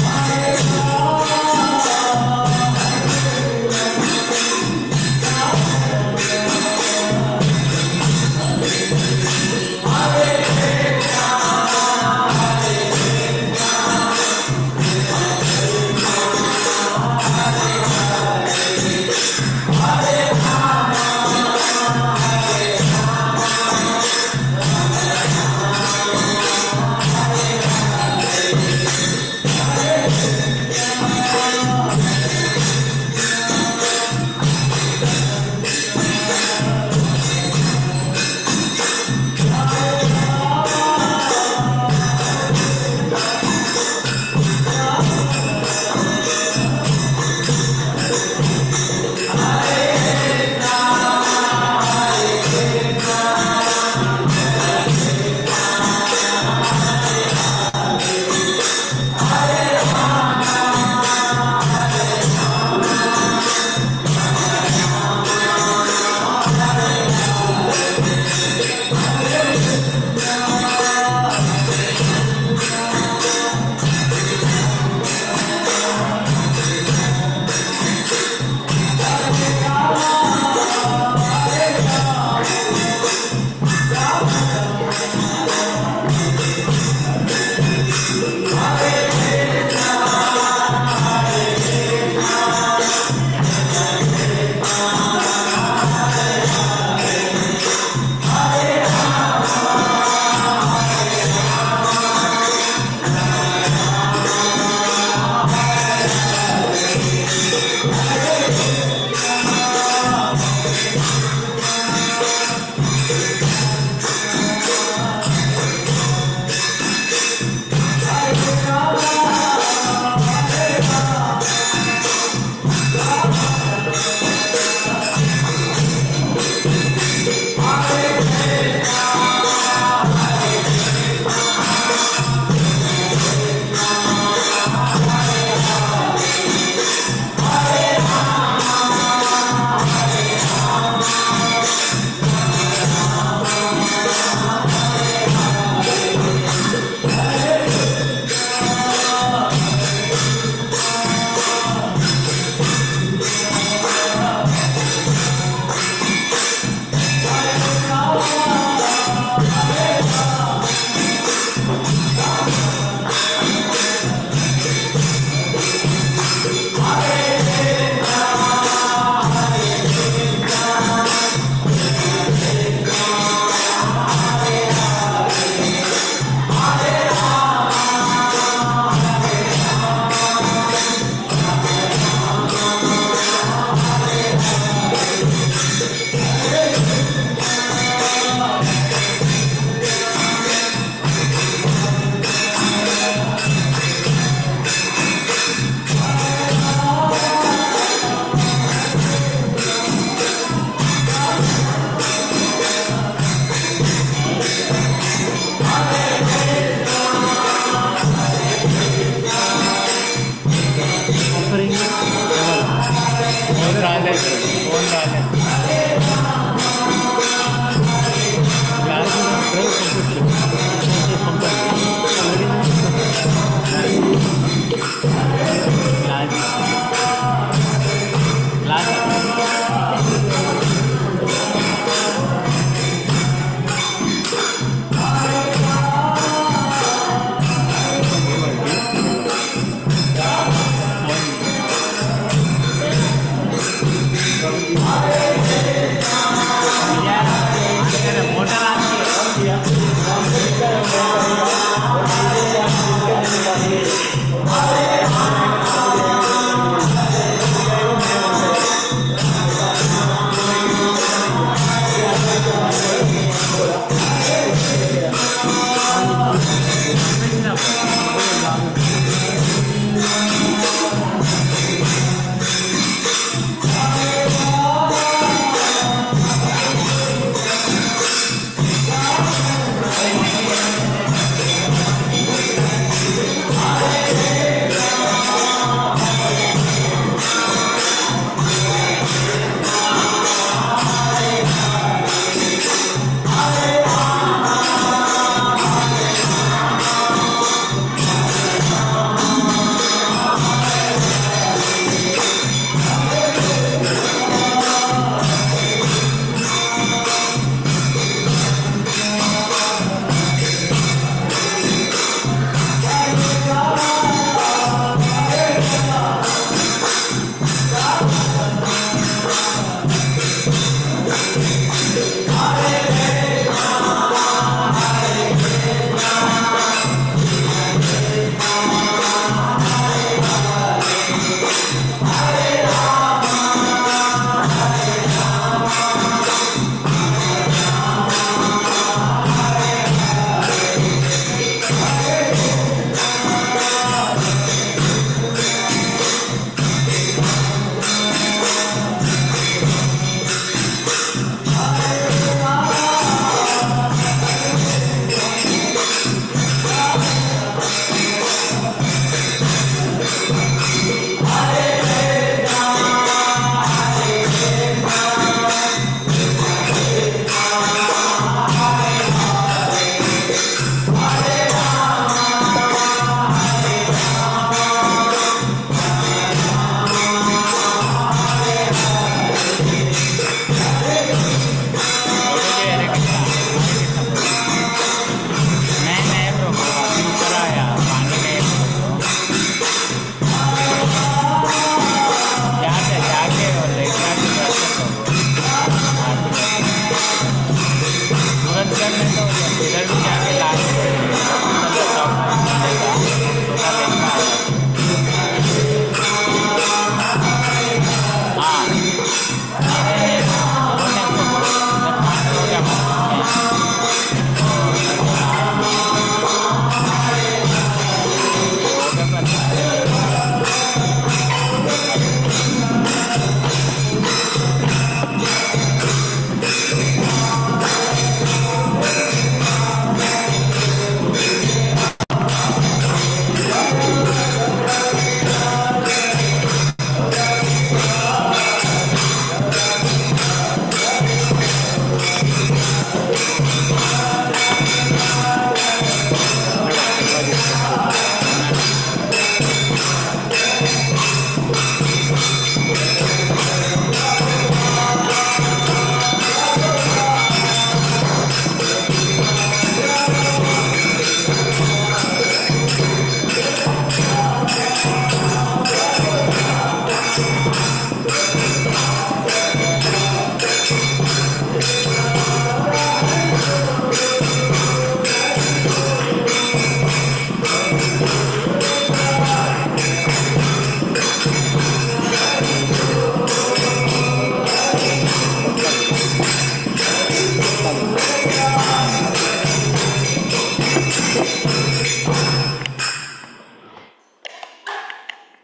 Hare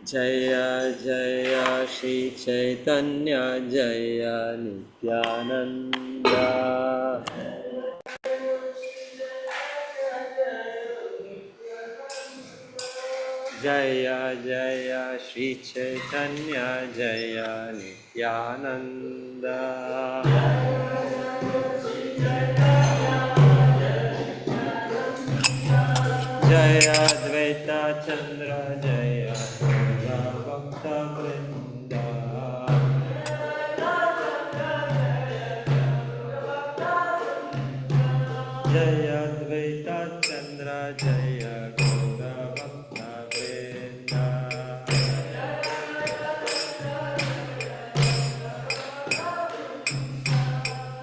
जय जय श्री चैतन्य जय नित्यानंद। जय जय श्री चैतन्य जय नित्यानंद। जय अद्वैत चंद्र जय भक्त वृंद। जय अद्वैत चंद्र जय गौर भक्त वृंद।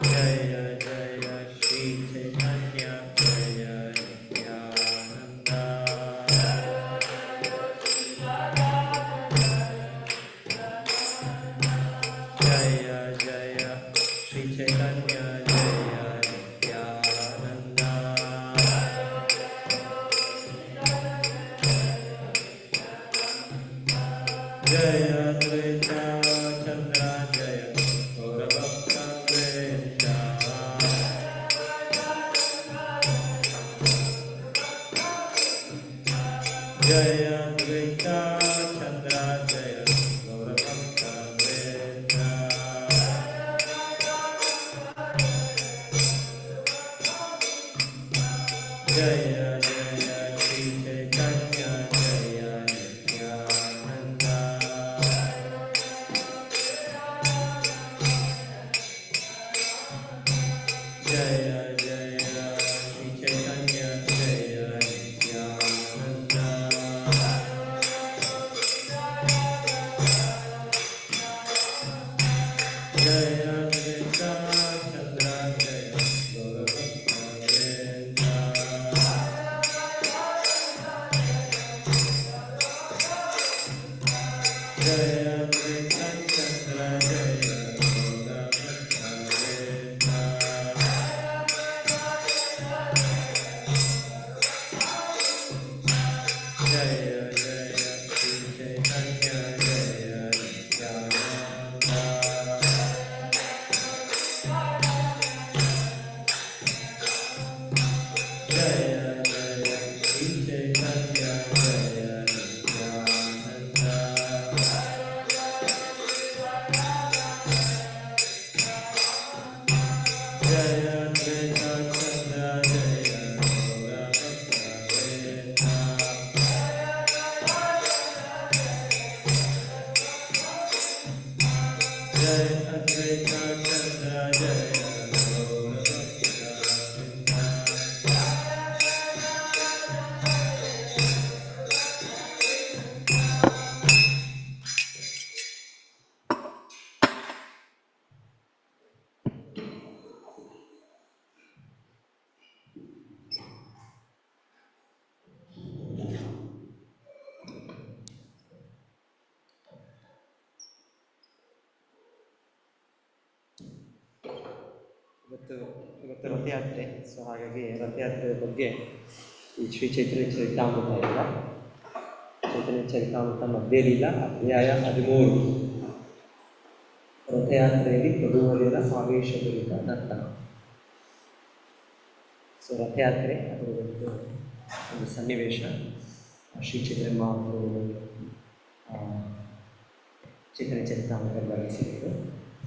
जय जय श्री चैतन्य जय नित्यानंद। जय जय श्री चैतन्य जय नित्यानंद। जय अद्वैत चंद्र जय गौर भक्त वृंद। जय अद्वैत चंद्र जय गौर भक्त वृंद। जय जय श्री चैतन्य जय नित्यानंद। जय जय श्री चैतन्य जय नित्यानंद। जय अद्वैत चंद्र जय गौर भक्त वृंद। जय अद्वैत चंद्र जय गौर भक्त वृंद। जय जय श्री चैतन्य जय नित्यानंद। जय जय श्री चैतन्य जय नित्यानंद। जय अद्वैत चंद्र जय गौर भक्त वृंद। जय अद्वैत चंद्र जय गौर भक्त वृंद। ಇವತ್ತು ರಥಯಾತ್ರೆ. ಸೊ ಹಾಗಾಗಿ ರಥಯಾತ್ರೆಯ ಬಗ್ಗೆ ಈ ಶ್ರೀ ಚೈತನ್ಯ ಚರಿತಾಮೃತ ಇಲ್ಲ. ಚೈತನ್ಯ ಚರಿತಾಮೃತ ಮಧ್ಯಲೀಲ ಅಧ್ಯಾಯ 13 ರಥಯಾತ್ರೆಯಲ್ಲಿ ಪ್ರಭುವರಿಯರ ಆವೇಶಭರಿತ ನರ್ತನ. ಸೊ ರಥಯಾತ್ರೆ ಅದರ ಒಂದು ಸನ್ನಿವೇಶ ಶ್ರೀ ಚೈತನ್ಯ ಮಹಾಪ್ರಭು ಚೈತನ್ಯ ಚರಿತಾಮೃತ ಬರೆಸಿದ್ದು.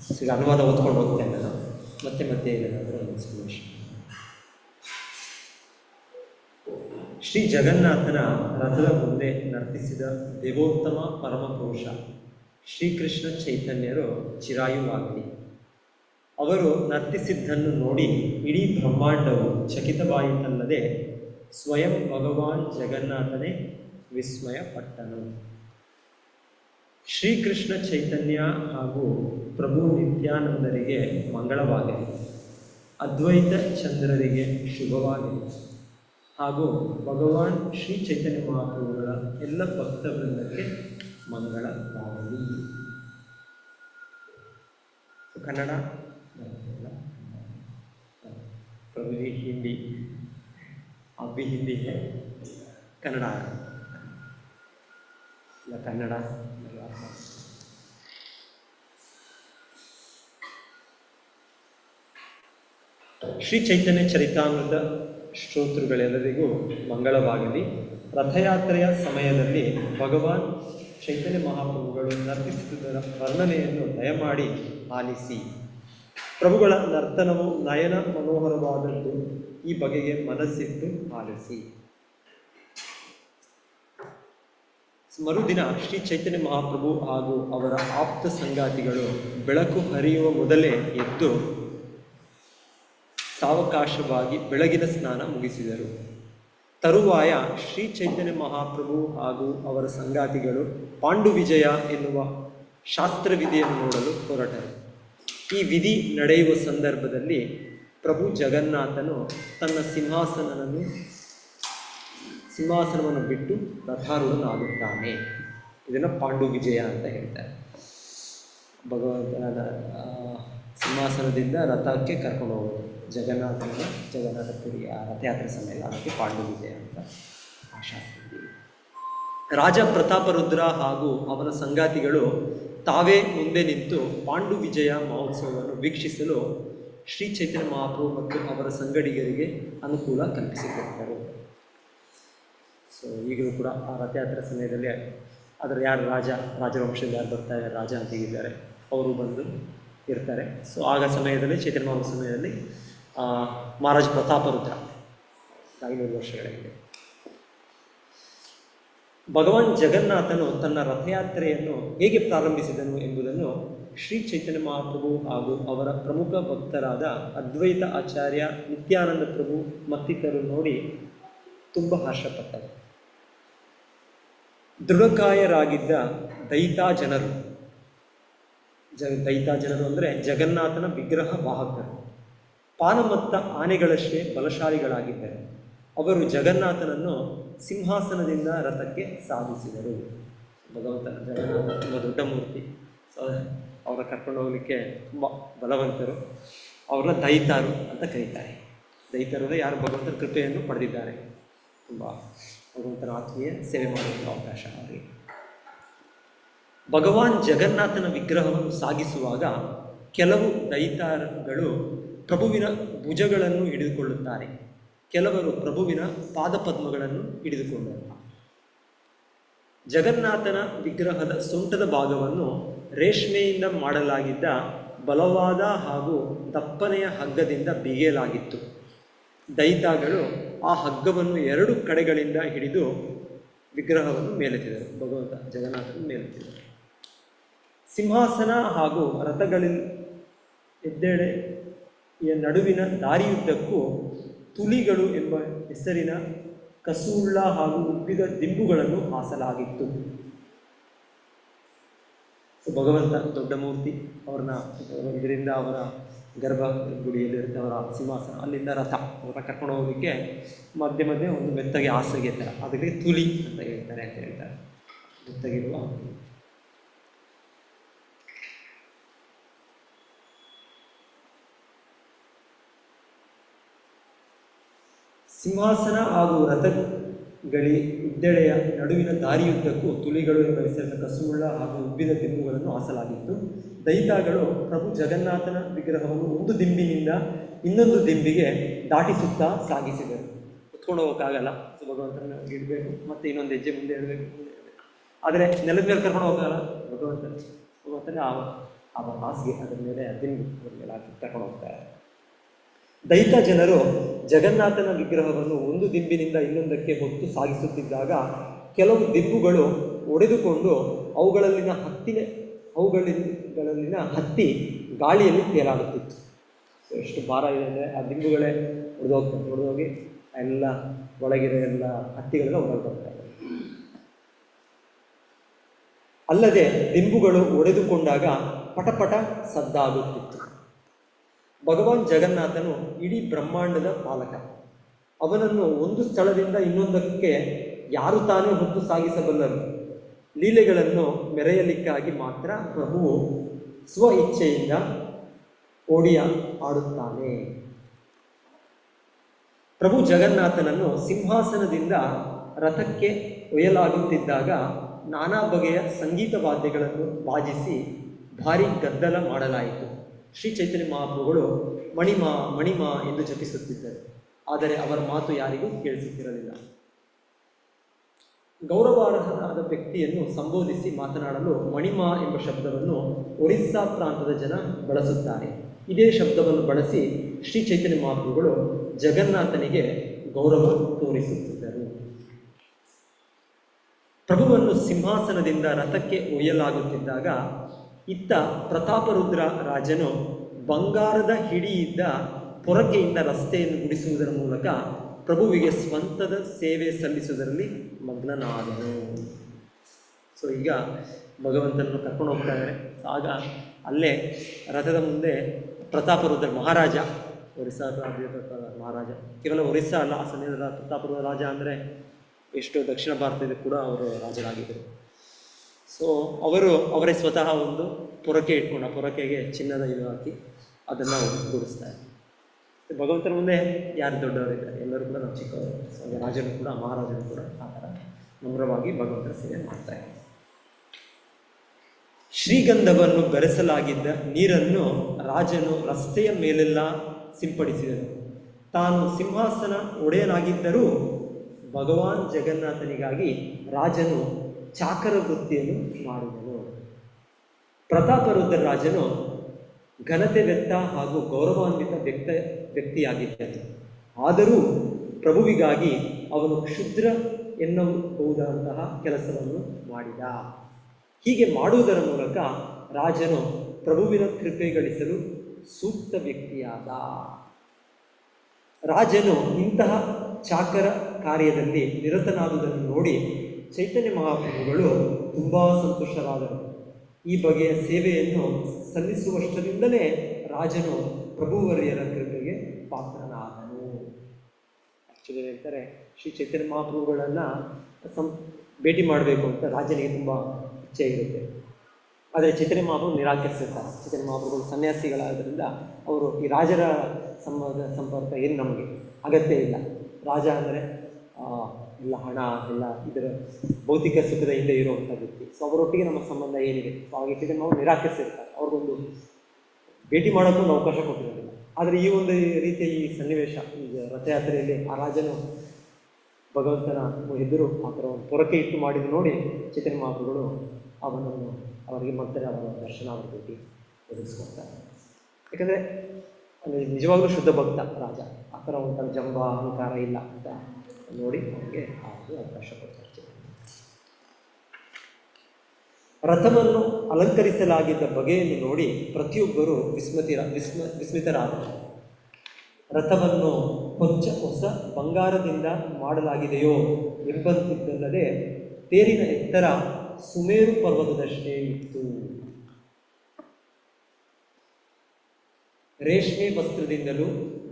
ಸೊ ಈಗ ಅನುವಾದ ಓದ್ಕೊಂಡು ಹೋಗ್ತೇನೆ ನಾನು ಮತ್ತೆ ಮತ್ತೆ ಏನಾದರೂ ಒಂದು ಸನ್ನಿವೇಶ. ಶ್ರೀ ಜಗನ್ನಾಥನ ರಥದ ಮುಂದೆ ನರ್ತಿಸಿದ ದೇವೋತ್ತಮ ಪರಮಪುರುಷ ಶ್ರೀಕೃಷ್ಣ ಚೈತನ್ಯರು ಚಿರಾಯುವಾಗಲಿ. ಅವರು ನರ್ತಿಸಿದ್ದನ್ನು ನೋಡಿ ಇಡೀ ಬ್ರಹ್ಮಾಂಡವು ಚಕಿತವಾಯಿತಲ್ಲದೆ ಸ್ವಯಂ ಭಗವಾನ್ ಜಗನ್ನಾಥನೇ ವಿಸ್ಮಯಪಟ್ಟನು. ಶ್ರೀಕೃಷ್ಣ ಚೈತನ್ಯ ಹಾಗೂ ಪ್ರಭು ನಿತ್ಯಾನಂದರಿಗೆ ಮಂಗಳವಾಗಲಿ. ಅದ್ವೈತ ಚಂದ್ರರಿಗೆ ಶುಭವಾಗಲಿ ಹಾಗೂ ಭಗವಾನ್ ಶ್ರೀ ಚೈತನ್ಯ ಮಹಾಪ್ರಭುಗಳ ಎಲ್ಲ ಭಕ್ತವೃಂದಕ್ಕೆ ಮಂಗಳವಾಗಲಿ. ಕನ್ನಡ ಪ್ರಭು ಹಿಂದಿ आप भी हिंदी है, कन्नड़ ಇಲ್ಲ ಕನ್ನಡ. ಶ್ರೀ ಚೈತನ್ಯ ಚರಿತಾಮೃತ ಶ್ರೋತೃಗಳೆಲ್ಲರಿಗೂ ಮಂಗಳವಾಗಲಿ. ರಥಯಾತ್ರೆಯ ಸಮಯದಲ್ಲಿ ಭಗವಾನ್ ಚೈತನ್ಯ ಮಹಾಪ್ರಭುಗಳು ನರ್ತಿಸುವುದರ ವರ್ಣನೆಯನ್ನು ದಯಮಾಡಿ ಆಲಿಸಿ. ಪ್ರಭುಗಳ ನರ್ತನವು ನಯನ ಮನೋಹರವಾದದ್ದು, ಈ ಬಗೆಗೆ ಮನಸ್ಸಿಟ್ಟು ಆಲಿಸಿ. ಮರುದಿನ ಶ್ರೀ ಚೈತನ್ಯ ಮಹಾಪ್ರಭು ಹಾಗೂ ಅವರ ಆಪ್ತ ಸಂಗಾತಿಗಳು ಬೆಳಕು ಹರಿಯುವ ಮೊದಲೇ ಎದ್ದು ಸಾವಕಾಶವಾಗಿ ಬೆಳಗಿನ ಸ್ನಾನ ಮುಗಿಸಿದರು. ತರುವಾಯ ಶ್ರೀ ಚೈತನ್ಯ ಮಹಾಪ್ರಭು ಹಾಗೂ ಅವರ ಸಂಗಾತಿಗಳು ಪಾಂಡುವಿಜಯ ಎನ್ನುವ ಶಾಸ್ತ್ರವಿಧಿಯನ್ನು ನೋಡಲು ಹೊರಟರು. ಈ ವಿಧಿ ನಡೆಯುವ ಸಂದರ್ಭದಲ್ಲಿ ಪ್ರಭು ಜಗನ್ನಾಥನು ತನ್ನ ಸಿಂಹಾಸನವನ್ನು ಬಿಟ್ಟು ರಥಾರೂಢನಾಗುತ್ತಾನೆ. ಇದನ್ನು ಪಾಂಡುವಿಜಯ ಅಂತ ಹೇಳ್ತಾರೆ. ಭಗವಂತನ ಸಿಂಹಾಸನದಿಂದ ರಥಕ್ಕೆ ಕರ್ಕೊಂಡು ಹೋಗೋದು ಜಗನ್ನಾಥಪುರಿಯ ರಥಯಾತ್ರೆ ಸಮಯ, ಅದಕ್ಕೆ ಪಾಂಡುವಿಜಯ ಅಂತ ಆ ಶಾಸ್ತ್ರ. ರಾಜ ಪ್ರತಾಪರುದ್ರ ಹಾಗೂ ಅವನ ಸಂಗಾತಿಗಳು ತಾವೇ ಮುಂದೆ ನಿಂತು ಪಾಂಡುವಿಜಯ ಮಹೋತ್ಸವವನ್ನು ವೀಕ್ಷಿಸಲು ಶ್ರೀ ಚೈತನ್ಯ ಮಹಾಪ್ರಭು ಮತ್ತು ಅವರ ಸಂಗಡಿಗರಿಗೆ ಅನುಕೂಲ ಕಲ್ಪಿಸಿಕೊಟ್ಟರು. ಸೊ ಈಗಲೂ ಕೂಡ ಆ ರಥಯಾತ್ರೆ ಸಮಯದಲ್ಲಿ ಅದರ ಯಾರು ರಾಜವಂಶದಲ್ಲಿ ಯಾರು ಬರ್ತಾರೆ, ರಾಜ ಅಂತ ಇದ್ದಾರೆ, ಅವರು ಬಂದು ಇರ್ತಾರೆ. ಸೊ ಆಗ ಸಮಯದಲ್ಲಿ ಚೈತನ್ಯ ಮಹಾಪ್ರಭು ಸಮಯದಲ್ಲಿ ಮಹಾರಾಜ ಪ್ರತಾಪರುದ್ರ 500 ವರ್ಷಗಳ ಹಿಂದೆ ಭಗವಾನ್ ಜಗನ್ನಾಥನು ತನ್ನ ರಥಯಾತ್ರೆಯನ್ನು ಹೇಗೆ ಪ್ರಾರಂಭಿಸಿದನು ಎಂಬುದನ್ನು ಶ್ರೀ ಚೈತನ್ಯ ಮಹಾಪ್ರಭು ಹಾಗೂ ಅವರ ಪ್ರಮುಖ ಭಕ್ತರಾದ ಅದ್ವೈತ ಆಚಾರ್ಯ ನಿತ್ಯಾನಂದ ಪ್ರಭು ಮತ್ತಿತರರು ನೋಡಿ ತುಂಬ ಹರ್ಷಪಟ್ಟರು. ದೃಢಕಾಯರಾಗಿದ್ದ ದೈತಾ ಜನರು ಅಂದರೆ ಜಗನ್ನಾಥನ ವಿಗ್ರಹ ವಾಹಕರು, ಪಾನಮತ್ತ ಆನೆಗಳಷ್ಟೇ ಬಲಶಾಲಿಗಳಾಗಿದ್ದರು. ಅವರು ಜಗನ್ನಾಥನನ್ನು ಸಿಂಹಾಸನದಿಂದ ರಥಕ್ಕೆ ಸಾಗಿಸಿದರು. ಜಗನ್ನಾಥ ತುಂಬ ದೊಡ್ಡ ಮೂರ್ತಿ, ಸೊ ಅವರ ಕರ್ಕೊಂಡು ಹೋಗಲಿಕ್ಕೆ ತುಂಬ ಬಲವಂತರು. ಅವರ ದೈತಾರು ಅಂತ ಕರೀತಾರೆ. ದೈತರು ಯಾರು ಭಗವಂತನ ಕೃಪೆಯನ್ನು ಪಡೆದಿದ್ದಾರೆ, ತುಂಬ ಭಗವಂತನ ಆತ್ಮೀಯ ಸೇವೆ ಮಾಡುವಂಥ ಅವಕಾಶ ಅವರಿಗೆ. ಭಗವಾನ್ ಜಗನ್ನಾಥನ ವಿಗ್ರಹವನ್ನು ಸಾಗಿಸುವಾಗ ಕೆಲವು ದೈತಾರಗಳು ಪ್ರಭುವಿನ ಭುಜಗಳನ್ನು ಹಿಡಿದುಕೊಳ್ಳುತ್ತಾರೆ, ಕೆಲವರು ಪ್ರಭುವಿನ ಪಾದಪದ್ಮಗಳನ್ನು ಹಿಡಿದುಕೊಂಡರು. ಜಗನ್ನಾಥನ ವಿಗ್ರಹದ ಸೊಂಟದ ಭಾಗವನ್ನು ರೇಷ್ಮೆಯಿಂದ ಮಾಡಲಾಗಿದ್ದ ಬಲವಾದ ಹಾಗೂ ದಪ್ಪನೆಯ ಹಗ್ಗದಿಂದ ಬಿಗಿಯಲಾಗಿತ್ತು. ದೈತಾಗಳು ಆ ಹಗ್ಗವನ್ನು 2 ಕಡೆಗಳಿಂದ ಹಿಡಿದು ವಿಗ್ರಹವನ್ನು ಮೇಲೆತ್ತಿದರು. ಭಗವಂತ ಜಗನ್ನಾಥನ ಮೇಲೆತ್ತಿದರು. ಸಿಂಹಾಸನ ಹಾಗೂ ರಥಗಳಲ್ಲಿ ಎದ್ದೆಡೆಯ ನಡುವಿನ ದಾರಿಯುದ್ದಕ್ಕೂ ತುಲಿಗಳು ಎಂಬ ಹೆಸರಿನ ಕಸುಳ್ಳ ಹಾಗೂ ಉಬ್ಬಿದ ದಿಂಬುಗಳನ್ನು ಹಾಸಲಾಗಿತ್ತು. ಭಗವಂತ ದೊಡ್ಡ ಮೂರ್ತಿ, ಇದರಿಂದ ಅವರ ಗರ್ಭ ಗುಡಿಯಲ್ಲಿ ಅವರ ಸಿಂಹಾಸನ, ಅಲ್ಲಿಂದ ರಥ ಅವರ ಕರ್ಕೊಂಡು ಹೋಗೋದಕ್ಕೆ ಮಧ್ಯೆ ಮಧ್ಯೆ ಒಂದು ಮೆತ್ತಗೆ ಹಾಸಿಗೆ ಥರ, ಅದಕ್ಕೆ ತುಲಿ ಅಂತ ಹೇಳ್ತಾರೆ. ಮೆತ್ತಗಿರುವ ಸಿಂಹಾಸನ ಹಾಗೂ ರಥಗಳಿ ಇದ್ದೆಡೆಯ ನಡುವಿನ ದಾರಿಯುದ್ದಕ್ಕೂ ತುಲಿಗಳು ಎಂಬ ಹೆಸರಿನ ಕಸುಳ್ಳ ಹಾಗೂ ಉಬ್ಬಿದ ದಿಂಬುಗಳನ್ನು ಹಾಸಲಾಗಿತ್ತು. ದೈತಾಗಳು ಪ್ರಭು ಜಗನ್ನಾಥನ ವಿಗ್ರಹವನ್ನು ಒಂದು ದಿಂಬಿನಿಂದ ಇನ್ನೊಂದು ದಿಂಬಿಗೆ ದಾಟಿಸುತ್ತಾ ಸಾಗಿಸಿದರು. ಕುತ್ಕೊಂಡು ಹೋಗೋಕ್ಕಾಗಲ್ಲ, ಭಗವಂತನ ಇಡಬೇಕು, ಮತ್ತು ಇನ್ನೊಂದು ಹೆಜ್ಜೆ ಮುಂದೆ ಇಡಬೇಕು. ಆದರೆ ನೆಲದ ಮೇಲೆ ಕರ್ಕೊಂಡು ಹೋಗಲ್ಲ, ಭಗವಂತನೇ ಆ ಹಾಸಿಗೆ ಅದರ ಮೇಲೆ ದಿಂಬು ಮೇಲೆ ಹಾಕಿ ಕರ್ಕೊಂಡು ಹೋಗ್ತಾರೆ. ದೈತ ಜನರು ಜಗನ್ನಾಥನ ವಿಗ್ರಹವನ್ನು ಒಂದು ದಿಂಬಿನಿಂದ ಇನ್ನೊಂದಕ್ಕೆ ಹೊತ್ತು ಸಾಗಿಸುತ್ತಿದ್ದಾಗ ಕೆಲವು ದಿಂಬುಗಳು ಒಡೆದುಕೊಂಡು ಅವುಗಳಲ್ಲಿನ ಹತ್ತಿ ಗಾಳಿಯಲ್ಲಿ ತೇಲಾಡುತ್ತಿತ್ತು. ಎಷ್ಟು ಭಾರ ಇದೆ ಅಂದರೆ ಆ ದಿಂಬುಗಳೇ ಹೊಡೆದೋಗಿ ಎಲ್ಲ ಒಳಗಿರೋ ಎಲ್ಲ ಹತ್ತಿಗಳೆಲ್ಲ ಹೊರಗೆ ಬರ್ತಾರೆ. ಅಲ್ಲದೆ ದಿಂಬುಗಳು ಒಡೆದುಕೊಂಡಾಗ ಪಟಪಟ ಸದ್ದಾಗುತ್ತಿತ್ತು. ಭಗವಾನ್ ಜಗನ್ನಾಥನು ಇಡೀ ಬ್ರಹ್ಮಾಂಡದ ಪಾಲಕ. ಅವನನ್ನು ಒಂದು ಸ್ಥಳದಿಂದ ಇನ್ನೊಂದಕ್ಕೆ ಯಾರು ತಾನೇ ಹೊತ್ತು ಸಾಗಿಸಬಲ್ಲರು. ಲೀಲೆಗಳನ್ನು ಮೆರೆಯಲಿಕ್ಕಾಗಿ ಮಾತ್ರ ಪ್ರಭುವು ಸ್ವ ಇಚ್ಛೆಯಿಂದ ಆಡುತ್ತಾನೆ. ಪ್ರಭು ಜಗನ್ನಾಥನನ್ನು ಸಿಂಹಾಸನದಿಂದ ರಥಕ್ಕೆ ಒಯ್ಯಲಾಗುತ್ತಿದ್ದಾಗ ನಾನಾ ಬಗೆಯ ಸಂಗೀತ ವಾದ್ಯಗಳನ್ನು ವಾಜಿಸಿ ಭಾರಿ ಗದ್ದಲ ಮಾಡಲಾಯಿತು. ಶ್ರೀ ಚೈತನ್ಯ ಮಹಾಪ್ರಭುಗಳು ಮಣಿಮಾ ಮಣಿಮಾ ಎಂದು ಜಪಿಸುತ್ತಿದ್ದರು. ಆದರೆ ಅವರ ಮಾತು ಯಾರಿಗೂ ಕೇಳಿಸುತ್ತಿರಲಿಲ್ಲ. ಗೌರವಾರ್ಹನಾದ ವ್ಯಕ್ತಿಯನ್ನು ಸಂಬೋಧಿಸಿ ಮಾತನಾಡಲು ಮಣಿಮಾ ಎಂಬ ಶಬ್ದವನ್ನು ಒರಿಸ್ಸಾ ಪ್ರಾಂತದ ಜನ ಬಳಸುತ್ತಾರೆ. ಇದೇ ಶಬ್ದವನ್ನು ಬಳಸಿ ಶ್ರೀ ಚೈತನ್ಯ ಮಹಾಪ್ರಭುಗಳು ಜಗನ್ನಾಥನಿಗೆ ಗೌರವ ತೋರಿಸುತ್ತಿದ್ದರು. ಪ್ರಭುವನ್ನು ಸಿಂಹಾಸನದಿಂದ ರಥಕ್ಕೆ ಒಯ್ಯಲಾಗುತ್ತಿದ್ದಾಗ ಇತ್ತ ಪ್ರತಾಪರುದ್ರ ರಾಜನು ಬಂಗಾರದ ಹಿಡಿಯಿದ್ದ ಪೊರಕೆಯಿಂದ ರಸ್ತೆಯನ್ನು ಗುಡಿಸುವುದರ ಮೂಲಕ ಪ್ರಭುವಿಗೆ ಸ್ವಂತದ ಸೇವೆ ಸಲ್ಲಿಸುವುದರಲ್ಲಿ ಮಗ್ನನಾದನು. ಸೊ ಈಗ ಭಗವಂತನನ್ನು ಕರ್ಕೊಂಡು ಹೋಗ್ತಾ ಇದ್ದಾರೆ. ಆಗ ಅಲ್ಲೇ ರಥದ ಮುಂದೆ ಪ್ರತಾಪರುದ್ರ ಮಹಾರಾಜ, ಒರಿಸ್ಸಾ ಮಹಾರಾಜ, ಕೇವಲ ಒರಿಸ್ಸಾ ಅಲ್ಲ, ಆ ಸಮಯದ ಪ್ರತಾಪರುದ್ರ ರಾಜ ಅಂದರೆ ಎಷ್ಟು ದಕ್ಷಿಣ ಭಾರತದಲ್ಲಿ ಕೂಡ ಅವರು ರಾಜರಾಗಿದ್ದರು. ಸೊ ಅವರೇ ಸ್ವತಃ ಒಂದು ಪೊರಕೆ ಇಟ್ಕೊಂಡು ಆ ಪೊರಕೆಗೆ ಚಿನ್ನದ ಇದು ಹಾಕಿ ಅದನ್ನು ಗುಡಿಸ್ತಾರೆ. ಭಗವಂತನ ಮುಂದೆ ಯಾರು ದೊಡ್ಡವರಿದ್ದಾರೆ, ಎಲ್ಲರೂ ಕೂಡ ನಾವು ಚಿಕ್ಕವರು. ಸೊ ರಾಜನು ಕೂಡ ಮಹಾರಾಜನು ಕೂಡ ಆ ಥರ ನಮ್ರವಾಗಿ ಭಗವಂತನ ಸೇವೆ ಮಾಡ್ತಾರೆ. ಶ್ರೀಗಂಧವನ್ನು ಬೆರೆಸಲಾಗಿದ್ದ ನೀರನ್ನು ರಾಜನು ರಸ್ತೆಯ ಮೇಲೆಲ್ಲ ಸಿಂಪಡಿಸಿದನು. ತಾನು ಸಿಂಹಾಸನ ಒಡೆಯನಾಗಿದ್ದರೂ ಭಗವಾನ್ ಜಗನ್ನಾಥನಿಗಾಗಿ ರಾಜನು ಚಾಕರ ವೃತ್ತಿಯನ್ನು ಮಾಡಿದನು. ಪ್ರತಾಪರುದ್ರ ರಾಜನು ಘನತೆ ವ್ಯಕ್ತ ಹಾಗೂ ಗೌರವಾನ್ವಿತ ವ್ಯಕ್ತಿಯಾಗಿದ್ದನು. ಆದರೂ ಪ್ರಭುವಿಗಾಗಿ ಅವನು ಕ್ಷುದ್ರ ಎನ್ನಬಹುದಾದಂತಹ ಕೆಲಸವನ್ನು ಮಾಡಿದ. ಹೀಗೆ ಮಾಡುವುದರ ಮೂಲಕ ರಾಜನು ಪ್ರಭುವಿನ ಕೃಪೆ ಗಳಿಸಲು ಸೂಕ್ತ ವ್ಯಕ್ತಿಯಾದ. ರಾಜನು ಇಂತಹ ಚಾಕರ ಕಾರ್ಯದಲ್ಲಿ ನಿರತನಾದುದನ್ನು ನೋಡಿ ಚೈತನ್ಯ ಮಹಾಪ್ರಭುಗಳು ತುಂಬ ಸಂತುಷ್ಟರಾದರು. ಈ ಬಗೆಯ ಸೇವೆಯನ್ನು ಸಲ್ಲಿಸುವಷ್ಟರಿಂದಲೇ ರಾಜನು ಪ್ರಭುವರ್ಯರ ಕೃಪೆಗೆ ಪಾತ್ರನಾದನು. ಆ್ಯಕ್ಚುಲಿ ಹೇಳ್ತಾರೆ, ಶ್ರೀ ಚೈತನ್ಯ ಮಹಾಪ್ರಭುಗಳನ್ನು ಭೇಟಿ ಮಾಡಬೇಕು ಅಂತ ರಾಜನಿಗೆ ತುಂಬ ಇಚ್ಛೆ ಇರುತ್ತೆ. ಆದರೆ ಚೈತನ್ಯ ಮಹಾಪ್ರಭು ನಿರಾಕರಿಸಿರ್ತಾರೆ. ಚೈತನ್ಯ ಮಹಾಪ್ರಭುಗಳು ಸನ್ಯಾಸಿಗಳಾದ್ದರಿಂದ ಅವರು ಈ ರಾಜರ ಸಂಪರ್ಕ ಏನು ನಮಗೆ ಅಗತ್ಯ ಇಲ್ಲ. ರಾಜ ಅಂದರೆ ಎಲ್ಲ ಹಣ ಎಲ್ಲ ಇದರ ಭೌತಿಕ ಸುಖದ ಹಿಂದೆ ಇರುವಂಥ ವ್ಯಕ್ತಿ. ಸೊ ಅವರೊಟ್ಟಿಗೆ ನಮ್ಮ ಸಂಬಂಧ ಏನಿದೆ. ಸೊ ಹಾಗೆ ಚೈತನ್ಯ ಮಹಾಪ್ರಭು ನಿರಾಕರಿಸಿರ್ತಾರೆ. ಅವ್ರಿಗೊಂದು ಭೇಟಿ ಮಾಡೋಕ್ಕೂ ಒಂದು ಅವಕಾಶ ಕೊಟ್ಟಿರೋದಿಲ್ಲ. ಆದರೆ ಈ ಒಂದು ರೀತಿಯ ಈ ಸನ್ನಿವೇಶ, ಈಗ ರಥಯಾತ್ರೆಯಲ್ಲಿ ಆ ರಾಜನು ಭಗವಂತನ ಎದುರು ಆ ಥರ ಒಂದು ಪೊರಕೆ ಇಟ್ಟು ಮಾಡಿದ್ದು ನೋಡಿ ಚೈತನ್ಯ ಮಹಾಪ್ರಭುಗಳು ಅವನನ್ನು ಅವರಿಗೆ ಮತ್ತೆ ಅವರ ದರ್ಶನ ಅವರ ಭೇಟಿ ಒದಗಿಸ್ಕೊಡ್ತಾರೆ. ಯಾಕಂದರೆ ನಿಜವಾಗ್ಲೂ ಶುದ್ಧ ಭಕ್ತ ರಾಜ, ಆ ಥರ ಒಂಥರ ಜಂಬ ಅಹಂಕಾರ ಇಲ್ಲ ಅಂತ ನೋಡಿ ಅವರಿಗೆ ಅವಕಾಶ ಕೊಡ್ತಾರೆ. ರಥವನ್ನು ಅಲಂಕರಿಸಲಾಗಿದ್ದ ಬಗೆಯನ್ನು ನೋಡಿ ಪ್ರತಿಯೊಬ್ಬರು ವಿಸ್ಮಿತರಾದರು. ರಥವನ್ನು ಹೊಸ ಬಂಗಾರದಿಂದ ಮಾಡಲಾಗಿದೆಯೋ ಎಂಬಂತಿದ್ದಲ್ಲದೆ ತೇರಿನ ಎತ್ತರ ಸುಮೇರು ಪರ್ವತದಷ್ಟೇ ಇತ್ತು. ರೇಷ್ಮೆ ವಸ್ತ್ರದಿಂದಲೂ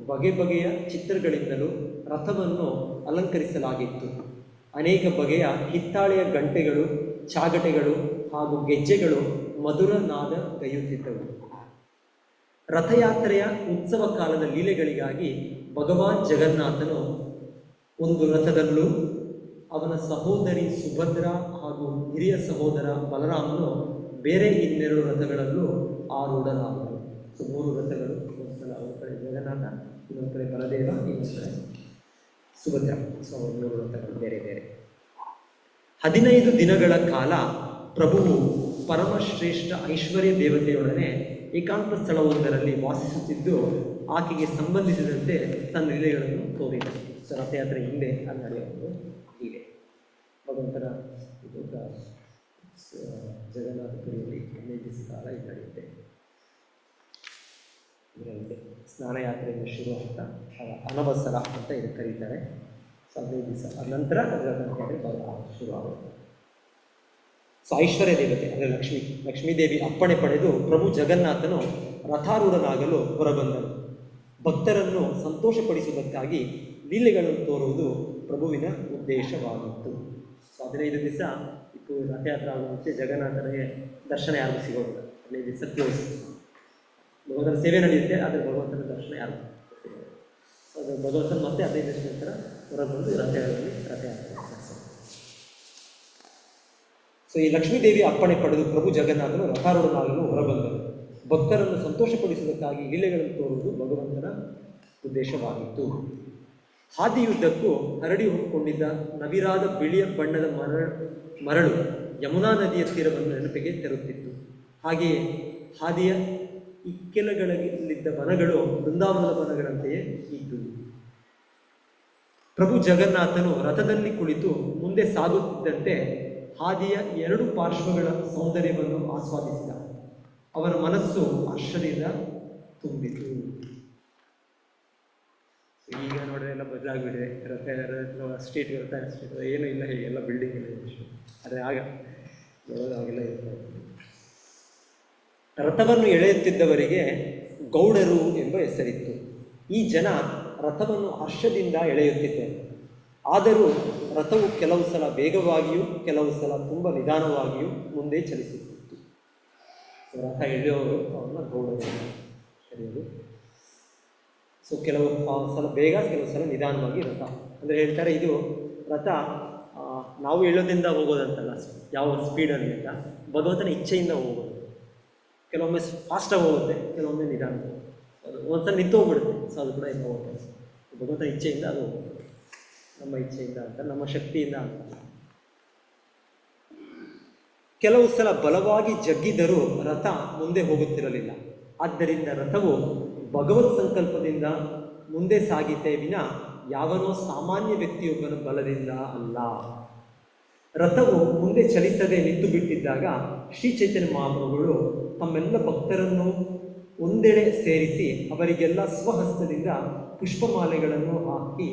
ಬಗೆ ಬಗೆಯ ಚಿತ್ರಗಳಿಂದಲೂ ರಥವನ್ನು ಅಲಂಕರಿಸಲಾಗಿತ್ತು. ಅನೇಕ ಬಗೆಯ ಹಿತ್ತಾಳೆಯ ಗಂಟೆಗಳು, ಚಾಗಟೆಗಳು ಹಾಗೂ ಗೆಜ್ಜೆಗಳು ಮಧುರ ನಾದ ಗೈಯುತ್ತಿದ್ದವು. ರಥಯಾತ್ರೆಯ ಉತ್ಸವ ಕಾಲದ ಲೀಲೆಗಳಿಗಾಗಿ ಭಗವಾನ್ ಜಗನ್ನಾಥನು ಒಂದು ರಥದಲ್ಲೂ ಅವನ ಸಹೋದರಿ ಸುಭದ್ರ ಹಾಗೂ ಹಿರಿಯ ಸಹೋದರ ಬಲರಾಮನು ಬೇರೆ ಇನ್ನೆರಡು ರಥಗಳಲ್ಲೂ ಆರೂಢರಾದರು. ಸೊ 3 ರಥಗಳು, ಒಂದು ಕಡೆ ಜಗನ್ನಾಥ, ಇನ್ನೊಂದು ಕಡೆ ಬಲದೇವ, ಇನ್ನೊಂದು ಕಡೆ ಸುಭದ್ರ. ಸೊ 3 ರಥಗಳು ಬೇರೆ ಬೇರೆ. 15 ದಿನಗಳ ಕಾಲ ಪ್ರಭುವು ಪರಮಶ್ರೇಷ್ಠ ಐಶ್ವರ್ಯ ದೇವತೆಯೊಡನೆ ಏಕಾಂತ ಸ್ಥಳವೊಂದರಲ್ಲಿ ವಾಸಿಸುತ್ತಿದ್ದು ಆಕೆಗೆ ಸಂಬಂಧಿಸಿದಂತೆ ತನ್ನ ಲೀಲೆಗಳನ್ನು ತೋರಿದನು. ಸೊ ರಥಯಾತ್ರೆ ಹಿಂದೆ ಅಲ್ಲಿ ನಡೆಯುವುದು ಹೀಗೆ. ಭಗವಂತನ ಇದು ಜಗನ್ನಾಥಪುರಿಯಲ್ಲಿ 15 ದಿವಸ ಕಾಲ ಇದು ನಡೆಯುತ್ತೆ. ಇದರಲ್ಲಿ ಸ್ನಾನಯಾತ್ರೆಯಿಂದ ಶುರು ಅಂತ ಅನವಸರ ಅಂತ ಇದು ಕರೀತಾರೆ. ಸೊ 15 ದಿವಸ ಅದ ನಂತರ ಜಗನ್ನಾಥಯಾತ್ರೆ ಶುರು ಆಗುತ್ತೆ. ಸೊ ಐಶ್ವರ್ಯ ದೇವತೆ ಅಂದರೆ ಲಕ್ಷ್ಮೀದೇವಿ ಅಪ್ಪಣೆ ಪಡೆದು ಪ್ರಭು ಜಗನ್ನಾಥನು ರಥಾರೂಢನಾಗಲು ಹೊರಬಂದನು. ಭಕ್ತರನ್ನು ಸಂತೋಷಪಡಿಸುವುದಕ್ಕಾಗಿ ಲೀಲೆಗಳನ್ನು ತೋರುವುದು ಪ್ರಭುವಿನ ಉದ್ದೇಶವಾಗಿತ್ತು. ಸೊ 15 ದಿವಸ ಇದು ರಥಯಾತ್ರೆ ಆಗುವ ಮುಂಚೆ ಜಗನ್ನಾಥನಿಗೆ ದರ್ಶನ ಯಾರಿಗೂ ಸಿಗೋದಿಲ್ಲ. 15 ದಿವಸ ಕ್ಲೋಸ್. ಭಗವಂತನ ಸೇವೆ ನಡೆಯುತ್ತೆ, ಆದರೆ ಭಗವಂತನ ದರ್ಶನ ಯಾರಿಗೂ ಸಿಗೋದಿಲ್ಲ. ಅದು ಭಗವಂತನ ಮತ್ತೆ 15 ವರ್ಷದ ನಂತರ ಹೊರಬಂದು ರಥಗಳಲ್ಲಿ ರಥಯಾತ್ರೆ ನಡೆಸ್ತಾರೆ. ಸೊ ಈ ಲಕ್ಷ್ಮೀದೇವಿ ಅಪ್ಪಣೆ ಪಡೆದು ಪ್ರಭು ಜಗನ್ನಾಥನು ರಥಾರೂಢನಾಗಲು ಹೊರಬಂದರು. ಭಕ್ತರನ್ನು ಸಂತೋಷಪಡಿಸುವುದಕ್ಕಾಗಿ ಲೀಲೆಗಳನ್ನು ತೋರುವುದು ಭಗವಂತನ ಉದ್ದೇಶವಾಗಿತ್ತು. ಹಾದಿಯುದ್ದಕ್ಕೂ ಹರಡಿ ಹೊಕ್ಕೊಂಡಿದ್ದ ನವಿರಾದ ಬಿಳಿಯ ಬಣ್ಣದ ಮರಳು ಯಮುನಾ ನದಿಯ ತೀರವನ್ನು ನೆನಪಿಗೆ ತರುತ್ತಿತ್ತು. ಹಾಗೆಯೇ ಹಾದಿಯ ಇಕ್ಕೆಲಗಳಲ್ಲಿದ್ದ ವನಗಳು ಬೃಂದಾವನದ ವನಗಳಂತೆಯೇ ಇದ್ದುವು. ಪ್ರಭು ಜಗನ್ನಾಥನು ರಥದಲ್ಲಿ ಕುಳಿತು ಮುಂದೆ ಸಾಗುತ್ತಿದ್ದಂತೆ ಹಾದಿಯ 2 ಪಾರ್ಶ್ವಗಳ ಸೌಂದರ್ಯವನ್ನು ಆಸ್ವಾದಿಸಿದ. ಅವನ ಮನಸ್ಸು ಹರ್ಷದಿಂದ ತುಂಬಿತು. ಈಗ ನೋಡಿದ್ರೆ ಎಲ್ಲ ಬದಲಾಗಿಬಿಟ್ಟಿದೆ. ಸ್ಟ್ರೀಟ್ ರಥ ಸ್ಟ್ರೀಟ್ ಏನೂ ಇಲ್ಲ, ಹೀಗೆಲ್ಲ ಬಿಲ್ಡಿಂಗ್ ಇಲ್ಲ. ಆದರೆ ಆಗ ನೋಡೋದಾಗೆಲ್ಲ ಇರ್ತಾರೆ. ರಥವನ್ನು ಎಳೆಯುತ್ತಿದ್ದವರಿಗೆ ಗೌಡರು ಎಂಬ ಹೆಸರಿತ್ತು. ಈ ಜನ ರಥವನ್ನು ಹರ್ಷದಿಂದ ಎಳೆಯುತ್ತಿದ್ದರು. ಆದರೂ ರಥವು ಕೆಲವು ಸಲ ವೇಗವಾಗಿಯೂ ಕೆಲವು ಸಲ ತುಂಬ ನಿಧಾನವಾಗಿಯೂ ಮುಂದೆ ಚಲಿಸುತ್ತಿತ್ತು. ರಥ ಎಳೆಯೋರು ಅವನ್ನ ಗೌಡರು ಕರೆಯೋದು. ಸೊ ಕೆಲವು ಸಲ ಬೇಗ, ಕೆಲವು ಸಲ ನಿಧಾನವಾಗಿ ರಥ ಅಂದರೆ ಹೇಳ್ತಾರೆ, ಇದು ರಥ ನಾವು ಎಳೆಯೋದ್ರಿಂದ ಹೋಗೋದಂತಲ್ಲ, ಯಾವ ಸ್ಪೀಡಲ್ಲಿ ಅಂತ, ಭಗವಂತನ ಇಚ್ಛೆಯಿಂದ ಹೋಗೋದು. ಕೆಲವೊಮ್ಮೆ ಫಾಸ್ಟಾಗಿ ಹೋಗುತ್ತೆ, ಕೆಲವೊಮ್ಮೆ ನಿಧಾನ, ಒಂದ್ಸಲ ನಿಂತು ಹೋಗ್ಬಿಡುತ್ತೆ. ಸೊ ಅದು ಕೂಡ ಹಿಂಗೆ ಹೋಗುತ್ತೆ. ಭಗವಂತನ ಇಚ್ಛೆಯಿಂದ ಅದು ಹೋಗುತ್ತೆ, ನಮ್ಮ ಇಚ್ಛೆಯಿಂದ ಅಂತ, ನಮ್ಮ ಶಕ್ತಿಯಿಂದ ಅಂತ. ಕೆಲವು ಸಲ ಬಲವಾಗಿ ಜಗ್ಗಿದರೂ ರಥ ಮುಂದೆ ಹೋಗುತ್ತಿರಲಿಲ್ಲ. ಆದ್ದರಿಂದ ರಥವು ಭಗವತ್ ಸಂಕಲ್ಪದಿಂದ ಮುಂದೆ ಸಾಗಿತೇ ವಿನ ಯಾವನೋ ಸಾಮಾನ್ಯ ವ್ಯಕ್ತಿಯೊಬ್ಬನ ಬಲದಿಂದ ಅಲ್ಲ. ರಥವು ಮುಂದೆ ಚಲಿಸದೆ ನಿಂತು ಬಿಟ್ಟಿದ್ದಾಗ ಶ್ರೀ ಚೈತನ್ಯ ಮಹಾಪ್ರಭುಗಳು ತಮ್ಮೆಲ್ಲ ಭಕ್ತರನ್ನು ಒಂದೆಡೆ ಸೇರಿಸಿ ಅವರಿಗೆಲ್ಲ ಸ್ವಹಸ್ತದಿಂದ ಪುಷ್ಪಮಾಲೆಗಳನ್ನು ಹಾಕಿ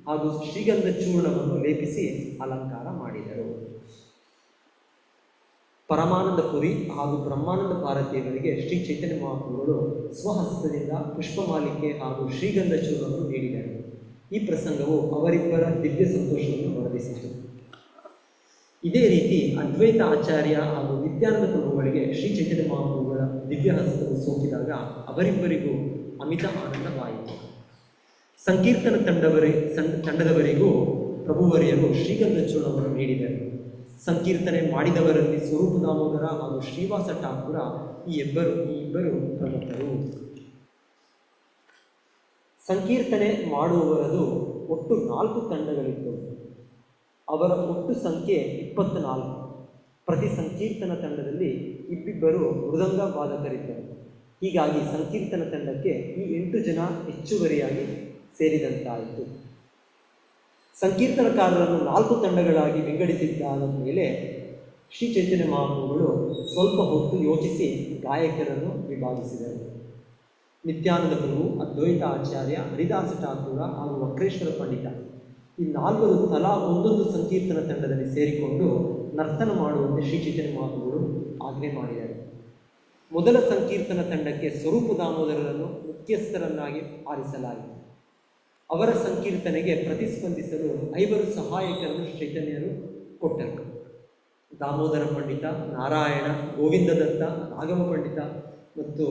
ಹಾಗೂ ಶ್ರೀಗಂಧ ಚೂರ್ಣವನ್ನು ಲೇಪಿಸಿ ಅಲಂಕಾರ ಮಾಡಿದರು. ಪರಮಾನಂದ ಪುರಿ ಹಾಗೂ ಬ್ರಹ್ಮಾನಂದ ಭಾರತೀಯರಿಗೆ ಶ್ರೀ ಚೈತನ್ಯ ಮಹಾಪ್ರಭುಗಳು ಸ್ವಹಸ್ತದಿಂದ ಪುಷ್ಪಮಾಲಿಕೆ ಹಾಗೂ ಶ್ರೀಗಂಧ ಚೂರ್ಣವನ್ನು ನೀಡಿದರು. ಈ ಪ್ರಸಂಗವು ಅವರಿಬ್ಬರ ದಿವ್ಯ ಸಂತೋಷವನ್ನು ವರ್ಧಿಸಿತು. ಇದೇ ರೀತಿ ಅದ್ವೈತ ಆಚಾರ್ಯ ಹಾಗೂ ನಿತ್ಯಾನಂದ ಪ್ರಭುಗಳಿಗೆ ಶ್ರೀ ಚೈತನ್ಯ ಮಹಾಪ್ರಭುಗಳ ದಿವ್ಯ ಹಸ್ತವು ಸೋಕಿದಾಗ ಅವರಿಬ್ಬರಿಗೂ ಅಮಿತ ಆನಂದವಾಯಿತು. ಸಂಕೀರ್ತನ ತಂಡದವರಿಗೂ ಪ್ರಭುವರಿಯರು ಶ್ರೀಗಂಧ ಚೂರ್ಣವನ್ನು ನೀಡಿದರು. ಸಂಕೀರ್ತನೆ ಮಾಡಿದವರಲ್ಲಿ ಸ್ವರೂಪ ದಾಮೋದರ ಹಾಗೂ ಶ್ರೀವಾಸ ಠಾಕೂರ ಈ ಇಬ್ಬರು ಪ್ರಮುಖರು. ಸಂಕೀರ್ತನೆ ಮಾಡುವವರದು ಒಟ್ಟು 4 ತಂಡಗಳಿದ್ದವು. ಅವರ ಒಟ್ಟು ಸಂಖ್ಯೆ 24. ಪ್ರತಿ ಸಂಕೀರ್ತನ ತಂಡದಲ್ಲಿ ಇಬ್ಬಿಬ್ಬರು ಮೃದಂಗ ವಾದಕರಿದ್ದರು. ಹೀಗಾಗಿ ಸಂಕೀರ್ತನ ತಂಡಕ್ಕೆ ಈ 8 ಜನ ಹೆಚ್ಚುವರಿಯಾಗಿ ಸೇರಿದಂತಾಯಿತು. ಸಂಕೀರ್ತನಕಾರರನ್ನು 4 ತಂಡಗಳಾಗಿ ವಿಂಗಡಿಸಿದ್ದಾದ ಮೇಲೆ ಶ್ರೀ ಚೈತನ್ಯ ಮಹಾಪ್ರಭುಗಳು ಸ್ವಲ್ಪ ಹೊತ್ತು ಯೋಚಿಸಿ ಗಾಯಕರನ್ನು ವಿಭಾಗಿಸಿದರು. ನಿತ್ಯಾನಂದ ಪ್ರಭು, ಅದ್ವೈತ ಆಚಾರ್ಯ, ಹರಿದಾಸ ಠಾಕೂರ ಹಾಗೂ ವಕ್ರೇಶ್ವರ ಪಂಡಿತ ಈ 4 ತಲಾ ಒಂದೊಂದು ಸಂಕೀರ್ತನ ತಂಡದಲ್ಲಿ ಸೇರಿಕೊಂಡು ನರ್ತನ ಮಾಡುವಂತೆ ಶ್ರೀ ಚೈತನ್ಯ ಮಹಾಪ್ರಭುಗಳು ಆಜ್ಞೆ ಮಾಡಿದರು. ಮೊದಲ ಸಂಕೀರ್ತನ ತಂಡಕ್ಕೆ ಸ್ವರೂಪ ದಾಮೋದರರನ್ನು ಮುಖ್ಯಸ್ಥರನ್ನಾಗಿ ಆರಿಸಲಾಯಿತು. ಅವರ ಸಂಕೀರ್ತನೆಗೆ ಪ್ರತಿಸ್ಪಂದಿಸಲು 5 ಸಹಾಯಕರನ್ನು ಚೈತನ್ಯರು ಕೊಟ್ಟರು. ದಾಮೋದರ ಪಂಡಿತ, ನಾರಾಯಣ, ಗೋವಿಂದ ದತ್ತ, ರಾಘವ ಪಂಡಿತ ಮತ್ತು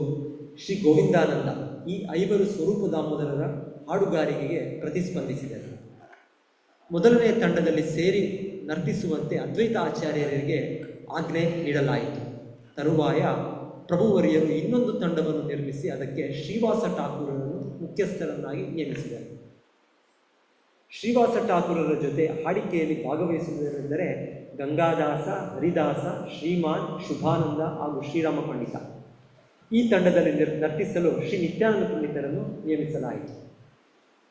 ಶ್ರೀ ಗೋವಿಂದಾನಂದ ಈ 5 ಸ್ವರೂಪ ದಾಮೋದರರ ಹಾಡುಗಾರಿಕೆಗೆ ಪ್ರತಿಸ್ಪಂದಿಸಿದರು. ಮೊದಲನೆಯ ತಂಡದಲ್ಲಿ ಸೇರಿ ನರ್ತಿಸುವಂತೆ ಅದ್ವೈತ ಆಚಾರ್ಯರಿಗೆ ಆಜ್ಞೆ ನೀಡಲಾಯಿತು. ತರುವಾಯ ಪ್ರಭುವರಿಯರು ಇನ್ನೊಂದು ತಂಡವನ್ನು ನಿರ್ಮಿಸಿ ಅದಕ್ಕೆ ಶ್ರೀವಾಸ ಠಾಕೂರರನ್ನು ಮುಖ್ಯಸ್ಥರನ್ನಾಗಿ ನೇಮಿಸಿದರು. ಶ್ರೀವಾಸ ಠಾಕೂರರ ಜೊತೆ ಹಾಡಿಕೆಯಲ್ಲಿ ಭಾಗವಹಿಸುವುದರೆಂದರೆ ಗಂಗಾದಾಸ, ಹರಿದಾಸ, ಶ್ರೀಮಾನ್, ಶುಭಾನಂದ ಹಾಗೂ ಶ್ರೀರಾಮ ಪಂಡಿತ. ಈ ತಂಡದಲ್ಲಿ ನರ್ತಿಸಲು ಶ್ರೀ ನಿತ್ಯಾನಂದ ಪಂಡಿತರನ್ನು ನೇಮಿಸಲಾಯಿತು.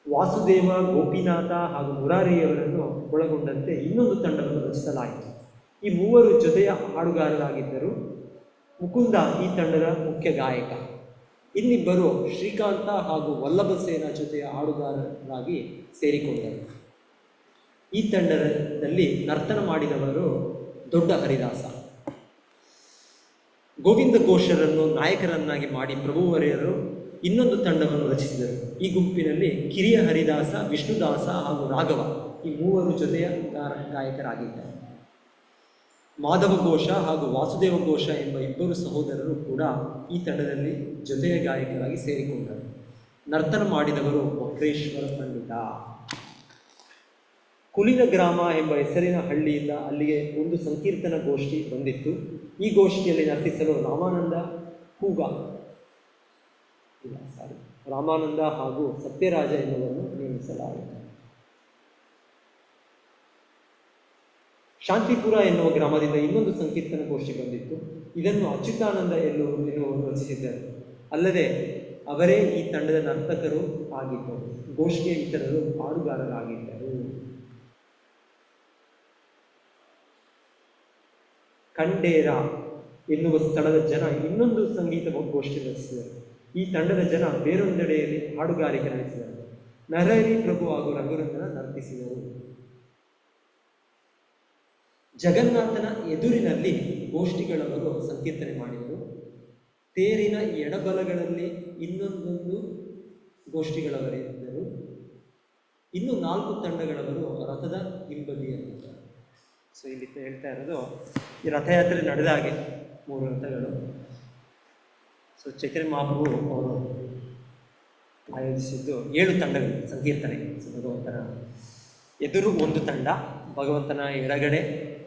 ವಾಸುದೇವ, ಗೋಪಿನಾಥ ಹಾಗೂ ಮುರಾರಿಯವರನ್ನು ಒಳಗೊಂಡಂತೆ ಇನ್ನೊಂದು ತಂಡವನ್ನು ರಚಿಸಲಾಯಿತು. ಈ 3 ಜೊತೆಯ ಹಾಡುಗಾರರಾಗಿದ್ದರು. ಮುಕುಂದ ಈ ತಂಡದ ಮುಖ್ಯ ಗಾಯಕ. ಇನ್ನಿಬ್ಬರು ಶ್ರೀಕಾಂತ ಹಾಗೂ ವಲ್ಲಭಸೇನ ಜೊತೆಯ ಹಾಡುಗಾರರಾಗಿ ಸೇರಿಕೊಂಡರು. ಈ ತಂಡದಲ್ಲಿ ನರ್ತನ ಮಾಡಿದವರು ದೊಡ್ಡ ಹರಿದಾಸ. ಗೋವಿಂದ ಘೋಷರನ್ನು ನಾಯಕರನ್ನಾಗಿ ಮಾಡಿ ಪ್ರಭುವರಿಯರು ಇನ್ನೊಂದು ತಂಡವನ್ನು ರಚಿಸಿದರು. ಈ ಗುಂಪಿನಲ್ಲಿ ಕಿರಿಯ ಹರಿದಾಸ, ವಿಷ್ಣುದಾಸ ಹಾಗೂ ರಾಘವ ಈ 3 ಜೊತೆಯ ಗಾಯಕರಾಗಿದ್ದಾರೆ. ಮಾಧವ ಘೋಷ ಹಾಗೂ ವಾಸುದೇವ ಘೋಷ ಎಂಬ 2 ಸಹೋದರರು ಕೂಡ ಈ ತಂಡದಲ್ಲಿ ಜೊತೆಯ ಗಾಯಕರಾಗಿ ಸೇರಿಕೊಂಡರು. ನರ್ತನ ಮಾಡಿದವರು ವಕ್ರೇಶ್ವರ ಪಂಡಿತ. ಕುಲಿನ ಗ್ರಾಮ ಎಂಬ ಹೆಸರಿನ ಹಳ್ಳಿಯಿಂದ ಅಲ್ಲಿಗೆ ಒಂದು ಸಂಕೀರ್ತನ ಗೋಷ್ಠಿ ಬಂದಿತ್ತು. ಈ ಗೋಷ್ಠಿಯಲ್ಲಿ ನರ್ತಿಸಲು ರಾಮಾನಂದ ಹಾಗೂ ಸತ್ಯರಾಜ ಎನ್ನುವರನ್ನು ನೇಮಿಸಲಾಯಿತು. ಶಾಂತಿಪುರ ಎನ್ನುವ ಗ್ರಾಮದಿಂದ ಇನ್ನೊಂದು ಸಂಕೀರ್ತನ ಗೋಷ್ಠಿ ಬಂದಿತ್ತು. ಇದನ್ನು ಅಚ್ಯುತಾನಂದ ಎನ್ನುವರು ರಚಿಸಿದ್ದರು. ಅಲ್ಲದೆ ಅವರೇ ಈ ತಂಡದ ನರ್ತಕರು ಆಗಿದ್ದರು. ಗೋಷ್ಠಿಯ ಇತರರು ಹಾಡುಗಾರರಾಗಿದ್ದರು. ಖಂಡೇರ ಎನ್ನುವ ಸ್ಥಳದ ಜನ ಇನ್ನೊಂದು ಸಂಗೀತ ಗೋಷ್ಠಿ ರಚಿಸಿದರು. ಈ ತಂಡದ ಜನ ಬೇರೊಂದೆಡೆಯಲ್ಲಿ ಹಾಡುಗಾರಿಕೆ ನಡೆಸಿದರು. ನರಹರಿ ಪ್ರಭು ಹಾಗೂ ರಘುರಂಗನ ನರ್ತಿಸಿದರು. ಜಗನ್ನಾಥನ ಎದುರಿನಲ್ಲಿ ಗೋಷ್ಠಿಗಳವರು ಸಂಕೀರ್ತನೆ ಮಾಡಿದರು. ತೇರಿನ ಎಡಬಲಗಳಲ್ಲಿ ಇನ್ನೊಂದೊಂದು ಗೋಷ್ಠಿಗಳವರಿದ್ದರು. ಇನ್ನು 4 ತಂಡಗಳವರು ರಥದ ಹಿಂಬದಿಯಲ್ಲಿದ್ದರು. ಸೊ ಇಲ್ಲಿ ಹೇಳ್ತಾ ಇರೋದು ಈ ರಥಯಾತ್ರೆ ನಡೆದ ಹಾಗೆ 3 ರಥಗಳು. ಸೊ ಚೈತನ್ಯ ಮಹಾಪ್ರಭು ಅವರು ಆಯೋಜಿಸಿದ್ದು 7 ತಂಡಗಳು ಸಂಕೀರ್ತನೆ. ಸೊ ಭಗವಂತನ ಎದುರು ಒಂದು ತಂಡ, ಭಗವಂತನ ಎಡಗಡೆ,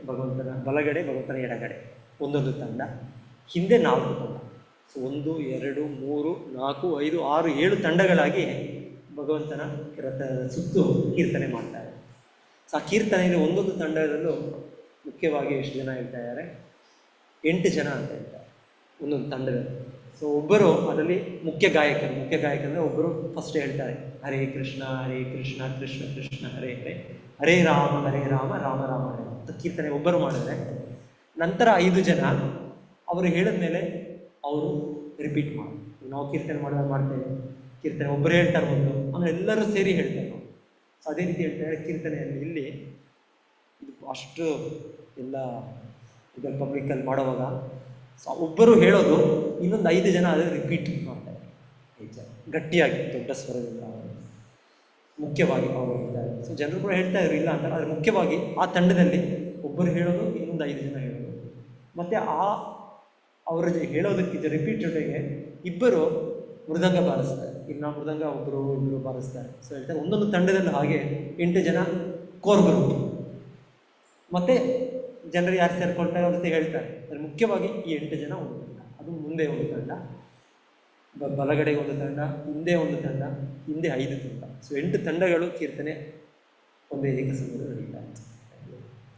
ಭಗವಂತನ ಬಲಗಡೆ, ಭಗವಂತನ ಎಡಗಡೆ ಒಂದೊಂದು ತಂಡ, ಹಿಂದೆ 4 ತಂಡ. ಸೊ 1, 2, 3, 4, 5, 6, 7 ತಂಡಗಳಾಗಿ ಭಗವಂತನ ರಥ ಸುತ್ತು ಕೀರ್ತನೆ ಮಾಡ್ತಾರೆ. ಸೊ ಆ ಕೀರ್ತನೆಯಲ್ಲಿ ಒಂದೊಂದು ತಂಡದಲ್ಲೂ ಮುಖ್ಯವಾಗಿ ಎಷ್ಟು ಜನ ಹೇಳ್ತಾ ಇದ್ದಾರೆ? 8 ಜನ ಅಂತ ಹೇಳ್ತಾರೆ ಒಂದೊಂದು ತಂಡದಲ್ಲಿ. ಸೊ ಒಬ್ಬರು ಅದರಲ್ಲಿ ಮುಖ್ಯ ಗಾಯಕಂದರೆ ಒಬ್ಬರು ಫಸ್ಟ್ ಹೇಳ್ತಾರೆ ಹರೇ ಕೃಷ್ಣ ಕೃಷ್ಣ ಕೃಷ್ಣ ಹರೇ ಹರೇ, ಹರೇ ರಾಮ ರಾಮ ರಾಮ ಹರೇ ಅಂತ ಕೀರ್ತನೆ ಒಬ್ಬರು ಮಾಡಿದ್ರೆ, ನಂತರ 5 ಜನ ಅವರು ಹೇಳಿದ್ಮೇಲೆ ಅವರು ರಿಪೀಟ್ ಮಾಡಿ. ನಾವು ಕೀರ್ತನೆ ಮಾಡ್ತೇವೆ, ಕೀರ್ತನೆ ಒಬ್ಬರು ಹೇಳ್ತಾರೆ ಒಂದು, ಆಮೇಲೆ ಎಲ್ಲರೂ ಸೇರಿ ಹೇಳ್ತಾರೆ ನಾವು. ಸೊ ಅದೇ ರೀತಿ ಹೇಳ್ತಾರೆ ಕೀರ್ತನೆಯಲ್ಲಿ. ಇಲ್ಲಿ ಇದು ಅಷ್ಟು ಎಲ್ಲ ಇದನ್ನು ಪಬ್ಲಿಕಲ್ಲಿ ಮಾಡುವಾಗ ಸೊ ಒಬ್ಬರು ಹೇಳೋದು, ಇನ್ನೊಂದು 5 ಜನ ಅದನ್ನು ರಿಪೀಟ್ ಮಾಡ್ತಾರೆ. 5 ಜನ ಗಟ್ಟಿಯಾಗಿ ದೊಡ್ಡ ಸ್ವರದಿಂದ ಮುಖ್ಯವಾಗಿ ಅವರು ಹೇಳ್ತಾರೆ. ಸೊ ಜನರು ಕೂಡ ಹೇಳ್ತಾ ಇದ್ರು ಇಲ್ಲ ಅಂತಾರೆ, ಆದರೆ ಮುಖ್ಯವಾಗಿ ಆ ತಂಡದಲ್ಲಿ ಒಬ್ಬರು ಹೇಳೋದು, ಇನ್ನೊಂದು 5 ಜನ ಹೇಳೋದು, ಮತ್ತು ಅವರ ಹೇಳೋದಕ್ಕಿಂತ ರಿಪೀಟ್ ಜೊತೆಗೆ ಇಬ್ಬರು ಮೃದಂಗ ಬಾರಿಸ್ತಾರೆ. ಇಲ್ಲ ಮೃದಂಗ ಒಬ್ಬರು ಬಾರಿಸ್ತಾರೆ. ಸೊ ಹೇಳ್ತಾರೆ ಒಂದೊಂದು ತಂಡದಲ್ಲಿ ಹಾಗೆ 8 ಜನ ಕೋರ್ ಗ್ರೂಪ್, ಮತ್ತು ಜನರು ಯಾರು ಸೇರ್ಕೊಳ್ತಾರೆ ಅವ್ರ ಜೊತೆ ಹೇಳ್ತಾರೆ. ಆದರೆ ಮುಖ್ಯವಾಗಿ ಈ 8 ಜನ ಒಂದು ತಂಡ, ಅದು ಮುಂದೆ ಒಂದು ತಂಡ, ಬಲಗಡೆಗೆ ಒಂದು ತಂಡ, ಹಿಂದೆ ಒಂದು ತಂಡ, ಹಿಂದೆ 5 ತಂಡ. ಸೊ 8 ತಂಡಗಳು ಕೀರ್ತನೆ ಒಂದೇ ಏಕಸಮಯದಲ್ಲಿ ನಡೀತಾರೆ.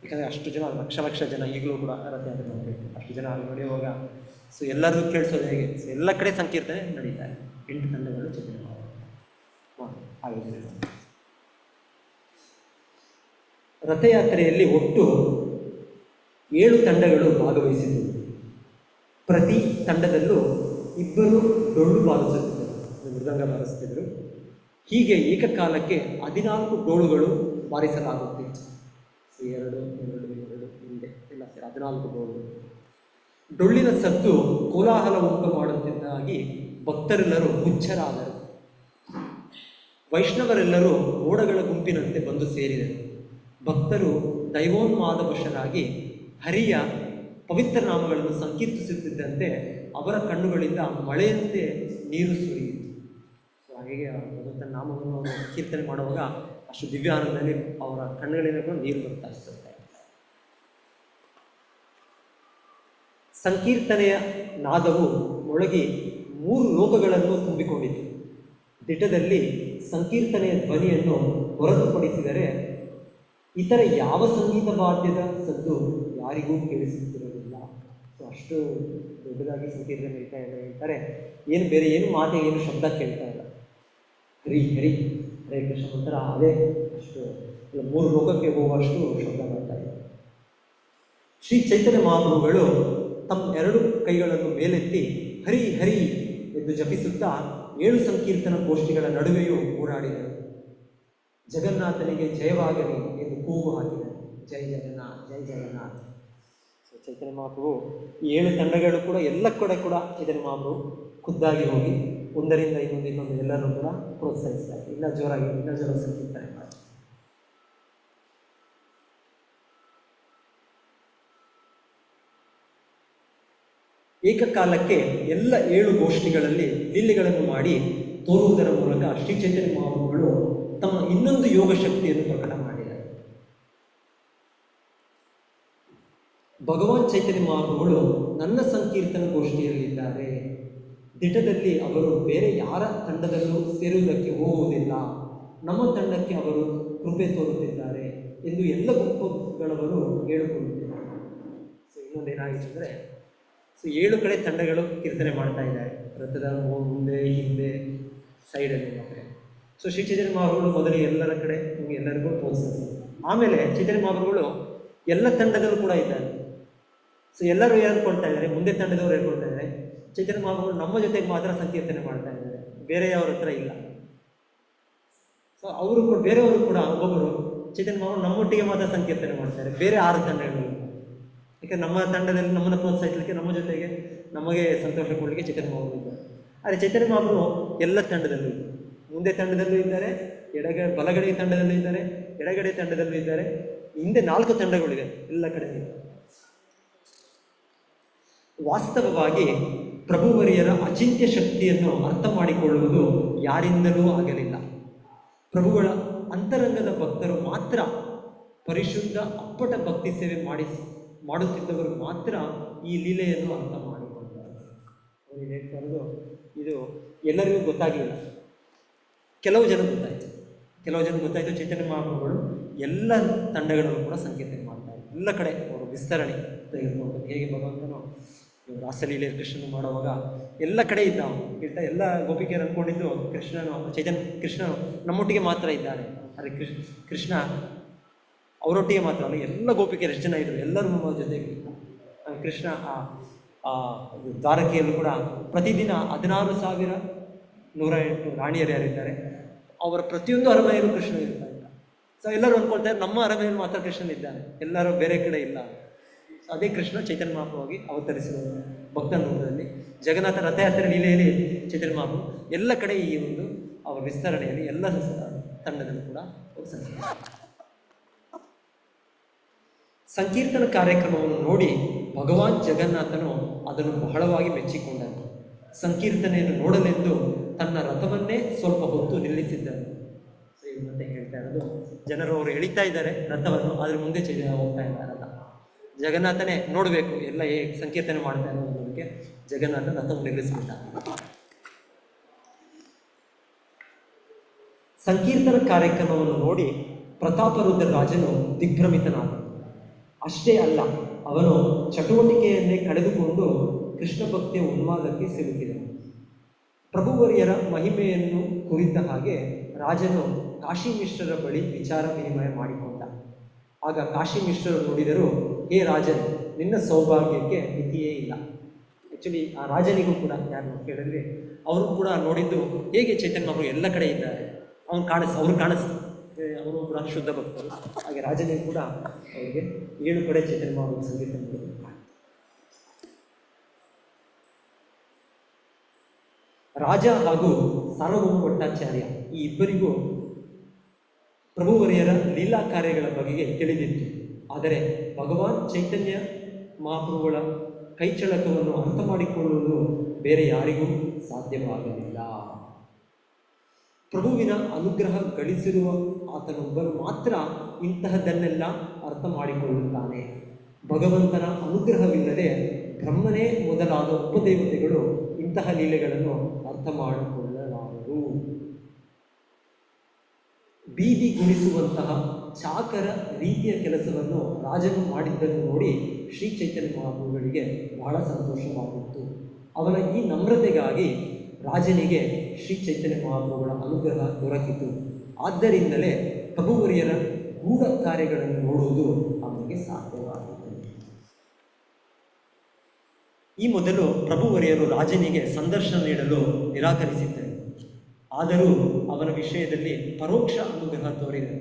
ಯಾಕಂದರೆ ಅಷ್ಟು ಜನ, ಲಕ್ಷ ಜನ ಈಗಲೂ ಕೂಡ ರಥಯಾತ್ರೆ ಮಾಡಬೇಕು. ಅಷ್ಟು ಜನ ಅಲ್ಲಿ ನಡೆಯುವಾಗ ಸೊ ಎಲ್ಲರಿಗೂ ಕೇಳಿಸೋದು ಹೇಗೆ? ಸೊ ಎಲ್ಲ ಕಡೆ ಸಂಕೀರ್ತನೆ ನಡೀತಾರೆ. 8 ತಂಡಗಳು ಜೊತೆ ಆಯೋಜನೆ ಮಾಡಿ. ರಥಯಾತ್ರೆಯಲ್ಲಿ ಒಟ್ಟು 7 ತಂಡಗಳು ಭಾಗವಹಿಸಿದ್ದವು. ಪ್ರತಿ ತಂಡದಲ್ಲೂ ಇಬ್ಬರು ಡೊಳ್ಳು ಬಾರಿಸುತ್ತಿದ್ದರು, ಮೃದಂಗ ಬಾರಿಸುತ್ತಿದ್ದರು. ಹೀಗೆ ಏಕಕಾಲಕ್ಕೆ 14 ಡೋಳುಗಳು ಬಾರಿಸಲಾಗುತ್ತಿತ್ತು. 2 ಹಿಂದೆ ಎಲ್ಲ ಸೇರಿ 14 ಡೋಳುಗಳು. ಡೊಳ್ಳಿನ ಸದ್ದು ಕೋಲಾಹಲ ಉಂಟು ಮಾಡುತ್ತಿದ್ದಾಗಿ ಭಕ್ತರೆಲ್ಲರೂ ಹುಚ್ಚರಾದರು. ವೈಷ್ಣವರೆಲ್ಲರೂ ಮೋಡಗಳ ಗುಂಪಿನಂತೆ ಬಂದು ಸೇರಿದರು. ಭಕ್ತರು ದೈವೋನ್ಮಾದವಶರಾಗಿ ಹರಿಯ ಪವಿತ್ರ ನಾಮಗಳನ್ನು ಸಂಕೀರ್ತಿಸುತ್ತಿದ್ದಂತೆ ಅವರ ಕಣ್ಣುಗಳಿಂದ ಮಳೆಯಂತೆ ನೀರು ಸುರಿಯಿತು. ಸೊ ಹಾಗೆ ಭಗವಂತನ ನಾಮವನ್ನು ಅವರು ಕೀರ್ತನೆ ಮಾಡುವಾಗ ಅಷ್ಟು ದಿವ್ಯ ಆನಂದದಲ್ಲಿ ಅವರ ಕಣ್ಣುಗಳಿಂದ ಕೂಡ ನೀರು ಬರ್ತಾ ಇರ್ತದೆ. ಸಂಕೀರ್ತನೆಯ ನಾದವು ಮೊಳಗಿ 3 ಲೋಕಗಳನ್ನು ತುಂಬಿಕೊಂಡಿತು. ದಿಟದಲ್ಲಿ ಸಂಕೀರ್ತನೆಯ ಧ್ವನಿಯನ್ನು ಹೊರತುಪಡಿಸಿದರೆ ಇತರ ಯಾವ ಸಂಗೀತ ವಾದ್ಯದ ಸದ್ದು ಯಾರಿಗೂ ಕೇಳಿಸುತ್ತಿರಲಿಲ್ಲ. ಸೊ ಅಷ್ಟು ದೊಡ್ಡದಾಗಿ ಸಂಕೀರ್ತನೆ ನಡೀತಾ ಇದೆ. ಹೇಳ್ತಾರೆ ಏನು ಬೇರೆ ಏನು ಮಾತೆ ಏನು ಶಬ್ದ ಕೇಳ್ತಾ ಇಲ್ಲ, ಹರಿ ಹರಿ ಹರೇ ಕೃಷ್ಣ ನಂತರ ಅದೇ ಅಷ್ಟು 3 ಲೋಕಕ್ಕೆ ಹೋಗುವಷ್ಟು ಶಬ್ದ ಮಾಡ್ತಾ ಇದೆ. ಶ್ರೀ ಚೈತನ್ಯ ಮಹಾಪ್ರಭುಗಳು ತಮ್ಮ 2 ಕೈಗಳನ್ನು ಮೇಲೆತ್ತಿ ಹರಿ ಹರಿ ಎಂದು ಜಪಿಸುತ್ತಾ 7 ಸಂಕೀರ್ತನ ಗೋಷ್ಠಿಗಳ ನಡುವೆಯೂ ಓಡಾಡಿದರು. ಜಗನ್ನಾಥನಿಗೆ ಜಯವಾಗಲಿ ಎಂದು ಕೂಗು ಹಾಕಿದರು. ಜೈ ಜಗನ್ನಾಥ್ ಜೈ ಜಗನ್ನಾಥ್. ಸೊ ಚೈತನ್ಯ ಮಹಾಪ್ರಭು ಈ 7 ತಂಡಗಳು ಕೂಡ ಎಲ್ಲ ಕಡೆ ಕೂಡ ಚೈತನ್ಯ ಮಹಾಪ್ರಭು ಖುದ್ದಾಗಿ ಹೋಗಿ ಒಂದರಿಂದ ಇನ್ನೊಂದು ಎಲ್ಲರೂ ಕೂಡ ಪ್ರೋತ್ಸಾಹಿಸ್ತಾರೆ. ಇನ್ನೂ ಜೋರಾಗಿ ಸಂಕೀರ್ತನೆ ಮಾಡಿ. ಏಕಕಾಲಕ್ಕೆ ಎಲ್ಲ 7 ಗೋಷ್ಠಿಗಳಲ್ಲಿ ಲೀಲೆಗಳನ್ನು ಮಾಡಿ ತೋರುವುದರ ಮೂಲಕ ಶ್ರೀ ಚೈತನ್ಯ ಮಹಾಪ್ರಭುಗಳು ತಮ್ಮ ಇನ್ನೊಂದು ಯೋಗ ಶಕ್ತಿಯನ್ನು ಪ್ರಕಟ ಮಾಡಿದ್ದಾರೆ. ಭಗವಾನ್ ಚೈತನ್ಯ ಮಹಾಪ್ರಭುಗಳು ನನ್ನ ಸಂಕೀರ್ತನ ಗೋಷ್ಠಿಯಲ್ಲಿದ್ದಾರೆ, ದಿಟದಲ್ಲಿ ಅವರು ಬೇರೆ ಯಾರ ತಂಡದಲ್ಲೂ ಸೇರುವುದಕ್ಕೆ ಹೋಗುವುದಿಲ್ಲ, ನಮ್ಮ ತಂಡಕ್ಕೆ ಅವರು ಕೃಪೆ ತೋರುತ್ತಿದ್ದಾರೆ ಎಂದು ಎಲ್ಲ ಗುಂಪುಗಳವರು ಹೇಳಿಕೊಳ್ಳುತ್ತಿದ್ದಾರೆ. ಸೊ ಇನ್ನೊಂದೇನಾಗಿದೆ ಅಂದರೆ, ಸೊ 7 ಕಡೆ ತಂಡಗಳು ಕೀರ್ತನೆ ಮಾಡ್ತಾ ಇದ್ದಾರೆ, ರಥದ ಮುಂದೆ ಹಿಂದೆ ಸೈಡಲ್ಲಿ ಮಾತ್ರ. ಸೊ ಶ್ರೀ ಚೈತನ್ಯ ಮಹಾಪ್ರಭುಗಳು ಮೊದಲು ಎಲ್ಲರ ಕಡೆ ಎಲ್ಲರಿಗೂ ತೋರಿಸ್ತಾರೆ. ಆಮೇಲೆ ಚೈತನ್ಯ ಮಹಾಪ್ರಭುಗಳು ಎಲ್ಲ ತಂಡದಲ್ಲೂ ಕೂಡ ಇದ್ದಾರೆ. ಸೊ ಎಲ್ಲರೂ ಹೇಳ್ಕೊಳ್ತಾ ಇದ್ದಾರೆ, ಮುಂದೆ ತಂಡದವರು ಹೇಳ್ಕೊಳ್ತಾ ಇದ್ದಾರೆ. ಚೈತನ್ಯ ಮಹಾಪ್ರಭುಗಳು ನಮ್ಮ ಜೊತೆಗೆ ಮಾತ್ರ ಸಂಕೀರ್ತನೆ ಮಾಡ್ತಾ ಇದ್ದಾರೆ, ಬೇರೆಯವ್ರ ಹತ್ರ ಇಲ್ಲ. ಸೊ ಅವರು ಕೂಡ ಬೇರೆಯವರು ಕೂಡ ಒಬ್ಬರು ಚೈತನ್ಯ ಮಹಾಪ್ರಭುಗಳು ನಮ್ಮೊಟ್ಟಿಗೆ ಮಾತ್ರ ಸಂಕೀರ್ತನೆ ಮಾಡ್ತಾರೆ, ಬೇರೆ 6 ತಂಡಗಳು. ಯಾಕಂದರೆ ನಮ್ಮ ತಂಡದಲ್ಲಿ ನಮ್ಮನ್ನು ಪ್ರೋತ್ಸಾಹಿಸಲಿಕ್ಕೆ, ನಮ್ಮ ಜೊತೆಗೆ ನಮಗೆ ಸಂತೋಷ ಕೊಡಲಿಕ್ಕೆ ಚೈತನ್ಯ ಮಹಾಪ್ರಭು ಇದ್ದಾರೆ. ಆದರೆ ಚೈತನ್ಯ ಮಹಾಪ್ರಭು ಎಲ್ಲ ತಂಡದಲ್ಲೂ ಇದ್ದಾರೆ, ಮುಂದೆ ತಂಡದಲ್ಲೂ ಇದ್ದಾರೆ, ಬಲಗಡೆ ತಂಡದಲ್ಲೂ ಇದ್ದಾರೆ, ಎಡಗಡೆ ತಂಡದಲ್ಲೂ ಇದ್ದಾರೆ, ಹಿಂದೆ 4 ತಂಡಗಳಿವೆ, ಎಲ್ಲ ಕಡೆ ಇದ್ದಾರೆ. ವಾಸ್ತವವಾಗಿ ಪ್ರಭುವರಿಯರ ಅಚಿಂತ್ಯ ಶಕ್ತಿಯನ್ನು ಅರ್ಥ ಮಾಡಿಕೊಳ್ಳುವುದು ಯಾರಿಂದಲೂ ಆಗಲಿಲ್ಲ. ಪ್ರಭುಗಳ ಅಂತರಂಗದ ಭಕ್ತರು ಮಾತ್ರ, ಪರಿಶುದ್ಧ ಅಪ್ಪಟ ಭಕ್ತಿ ಸೇವೆ ಮಾಡುತ್ತಿದ್ದವರು ಮಾತ್ರ ಈ ಲೀಲೆಯನ್ನು ಅರ್ಥ ಮಾಡಿಕೊಂಡರು. ಅವರು ಹೇಳ್ತಾ ಇರೋದು ಇದು ಎಲ್ಲರಿಗೂ ಗೊತ್ತಾಗಲಿಲ್ಲ, ಕೆಲವು ಜನ ಗೊತ್ತಾಯಿತು. ಚೈತನ್ಯ ಮಹಾಪ್ರಭುಗಳು ಎಲ್ಲ ತಂಡಗಳನ್ನು ಕೂಡ ಸಂಕೀರ್ತನೆ ಮಾಡ್ತಾರೆ, ಎಲ್ಲ ಕಡೆ ಅವರು ವಿಸ್ತರಣೆ ತೆಗೆದುಕೊಂಡು. ಹೇಗೆ ಭಗವಂತನು ರಾಸಲೀಲೆ ಕೃಷ್ಣನು ಮಾಡುವಾಗ ಎಲ್ಲ ಕಡೆ ಇದ್ದ, ಹೇಳ್ತಾ ಎಲ್ಲ ಗೋಪಿಕೆಯರು ಅಂದ್ಕೊಂಡಿದ್ದು ಕೃಷ್ಣನು ನಮ್ಮೊಟ್ಟಿಗೆ ಮಾತ್ರ ಇದ್ದಾನೆ. ಆದರೆ ಕೃಷ್ಣ ಅವರೊಟ್ಟಿಗೆ ಮಾತ್ರ ಅಲ್ಲ, ಎಲ್ಲ ಗೋಪಿಕೆಯರು ಎಷ್ಟು ಜನ ಇದ್ದರು ಎಲ್ಲರೂ ನಮ್ಮ ಜೊತೆಗೆ. ಕೃಷ್ಣ ದ್ವಾರಕೆಯಲ್ಲೂ ಕೂಡ ಪ್ರತಿದಿನ 16,108 ರಾಣಿಯರು ಯಾರಿದ್ದಾರೆ, ಅವರ ಪ್ರತಿಯೊಂದು ಅರಮನೆಯಲ್ಲೂ ಕೃಷ್ಣ ಇರ್ತಾ ಇಲ್ಲ. ಸೊ ಎಲ್ಲರೂ ಅಂದ್ಕೊಳ್ತಾರೆ ನಮ್ಮ ಅರಮನೆಯಲ್ಲಿ ಮಾತ್ರ ಕೃಷ್ಣನಿದ್ದಾನೆ, ಎಲ್ಲರೂ ಬೇರೆ ಕಡೆ ಇಲ್ಲ. ಅದೇ ಕೃಷ್ಣ ಚೈತನ್ಯ ಮಹಾಪ್ರಭುವಾಗಿ ಅವತರಿಸಿರುವ ಭಕ್ತನ ರೂಪದಲ್ಲಿ ಜಗನ್ನಾಥ ರಥಯಾತ್ರೆ ಲೀಲೆಯಲ್ಲಿ ಚೈತನ್ಯ ಮಹಾಪ್ರಭು ಎಲ್ಲ ಕಡೆ ಈ ಒಂದು ಅವರ ವಿಸ್ತರಣೆಯಲ್ಲಿ ಎಲ್ಲ ತಂಡದಲ್ಲೂ ಕೂಡ ಸಂಕೀರ್ತನ ಕಾರ್ಯಕ್ರಮವನ್ನು ನೋಡಿ ಭಗವಾನ್ ಜಗನ್ನಾಥನು ಅದನ್ನು ಬಹಳವಾಗಿ ಮೆಚ್ಚಿಕೊಂಡನು. ಸಂಕೀರ್ತನೆಯನ್ನು ನೋಡಲೆಂದು ತನ್ನ ರಥವನ್ನೇ ಸ್ವಲ್ಪ ಹೊತ್ತು ನಿಲ್ಲಿಸಿದ್ದನು. ಮತ್ತೆ ಹೇಳ್ತಾ ಇರೋದು, ಜನರು ಅವರು ಎಳಿತಾ ಇದ್ದಾರೆ ರಥವನ್ನು, ಅದ್ರ ಮುಂದೆ ಹೋಗ್ತಾ ಇದ್ದಾರೆ ರಥ. ಜಗನ್ನಾಥನೇ ನೋಡಬೇಕು ಎಲ್ಲ ಸಂಕೀರ್ತನೆ ಮಾಡ್ತಾ ಇರೋದಕ್ಕೆ ಜಗನ್ನಾಥ ರಥವನ್ನು ನಿಲ್ಲಿಸಿಬಿಟ್ಟ. ಸಂಕೀರ್ತನ ಕಾರ್ಯಕ್ರಮವನ್ನು ನೋಡಿ ಪ್ರತಾಪರುದ್ರ ರಾಜನು ದಿಗ್ಭ್ರಮಿತನಾದ. ಅಷ್ಟೇ ಅಲ್ಲ, ಅವನು ಚಟುವಟಿಕೆಯನ್ನೇ ಕಳೆದುಕೊಂಡು ಕೃಷ್ಣ ಭಕ್ತಿಯ ಉನ್ಮಾದಕ್ಕೆ ಸಿಲುಕಿದನು. ಪ್ರಭುವರಿಯರ ಮಹಿಮೆಯನ್ನು ಕುರಿತ ಹಾಗೆ ರಾಜನು ಕಾಶಿ ಮಿಶ್ರರ ಬಳಿ ವಿಚಾರ ವಿನಿಮಯ ಮಾಡಿಕೊಂಡ. ಆಗ ಕಾಶಿ ಮಿಶ್ರರು ನೋಡಿದರು, ಹೇ ರಾಜನ್, ನಿನ್ನ ಸೌಭಾಗ್ಯಕ್ಕೆ ಮಿತಿಯೇ ಇಲ್ಲ. ಆ್ಯಕ್ಚುಲಿ ಆ ರಾಜನಿಗೂ ಕೂಡ ಯಾರು ಕೇಳಿದ್ರೆ ಅವರು ಕೂಡ ನೋಡಿದ್ದು ಹೇಗೆ ಚೈತನ್ಯ ಮಹಾಪ್ರಭು ಎಲ್ಲ ಕಡೆ ಇದ್ದಾರೆ, ಅವ್ರು ಕಾಣಿಸ್ತಾರೆ, ಅವರು ಕೂಡ ಶುದ್ಧ ಭಕ್ತರು. ಹಾಗೆ ರಾಜನಿಗೂ ಕೂಡ ಅವರಿಗೆ 7 ಕಡೆ ಚೈತನ್ಯ ಮಹಾಪ್ರಭು ಸಂಗೀತ ಮಾಡಿದರು. ರಾಜ ಹಾಗೂ ಸಾರ್ವಭೌಮ ಭಟ್ಟಾಚಾರ್ಯ ಈ ಇಬ್ಬರಿಗೂ ಪ್ರಭುವರಿಯರ ಲೀಲಾ ಕಾರ್ಯಗಳ ಬಗೆಗೆ ತಿಳಿದಿತ್ತು. ಆದರೆ ಭಗವಾನ್ ಚೈತನ್ಯ ಮಹಾಪ್ರಭುಗಳ ಕೈಚಳಕವನ್ನು ಅರ್ಥ ಮಾಡಿಕೊಳ್ಳುವುದು ಬೇರೆ ಯಾರಿಗೂ ಸಾಧ್ಯವಾಗಲಿಲ್ಲ. ಪ್ರಭುವಿನ ಅನುಗ್ರಹ ಗಳಿಸಿರುವ ಆತನೊಬ್ಬರು ಮಾತ್ರ ಇಂತಹದನ್ನೆಲ್ಲ ಅರ್ಥ ಮಾಡಿಕೊಳ್ಳುತ್ತಾನೆ. ಭಗವಂತನ ಅನುಗ್ರಹವಿಲ್ಲದೆ ಬ್ರಹ್ಮನೇ ಮೊದಲಾದ ಉಪದೇವತೆಗಳು ಇಂತಹ ಲೀಲೆಗಳನ್ನು ಅರ್ಥ ಮಾಡಿಕೊಳ್ಳಲಾರರು. ಬೀದಿ ಗುಣಿಸುವಂತಹ ಚಾಕರ ರೀತಿಯ ಕೆಲಸವನ್ನು ರಾಜನು ಮಾಡಿದ್ದನ್ನು ನೋಡಿ ಶ್ರೀ ಚೈತನ್ಯ ಮಹಾಪ್ರಭುಗಳಿಗೆ ಬಹಳ ಸಂತೋಷವಾಗಿತ್ತು. ಅವನ ಈ ನಮ್ರತೆಗಾಗಿ ರಾಜನಿಗೆ ಶ್ರೀ ಚೈತನ್ಯ ಮಹಾಪ್ರಭುಗಳ ಅನುಗ್ರಹ ದೊರಕಿತು. ಆದ್ದರಿಂದಲೇ ಪ್ರಭುವರಿಯರ ಗೂಢ ಕಾರ್ಯಗಳನ್ನು ನೋಡುವುದು ಅವನಿಗೆ ಸಾಧ್ಯವಾಯಿತು. ಈ ಮೊದಲು ಪ್ರಭುವರಿಯರು ರಾಜನಿಗೆ ಸಂದರ್ಶನ ನೀಡಲು ನಿರಾಕರಿಸಿದ್ದರು. ಆದರೂ ಅವನ ವಿಷಯದಲ್ಲಿ ಪರೋಕ್ಷ ಅನುಗ್ರಹ ತೋರಿದರು.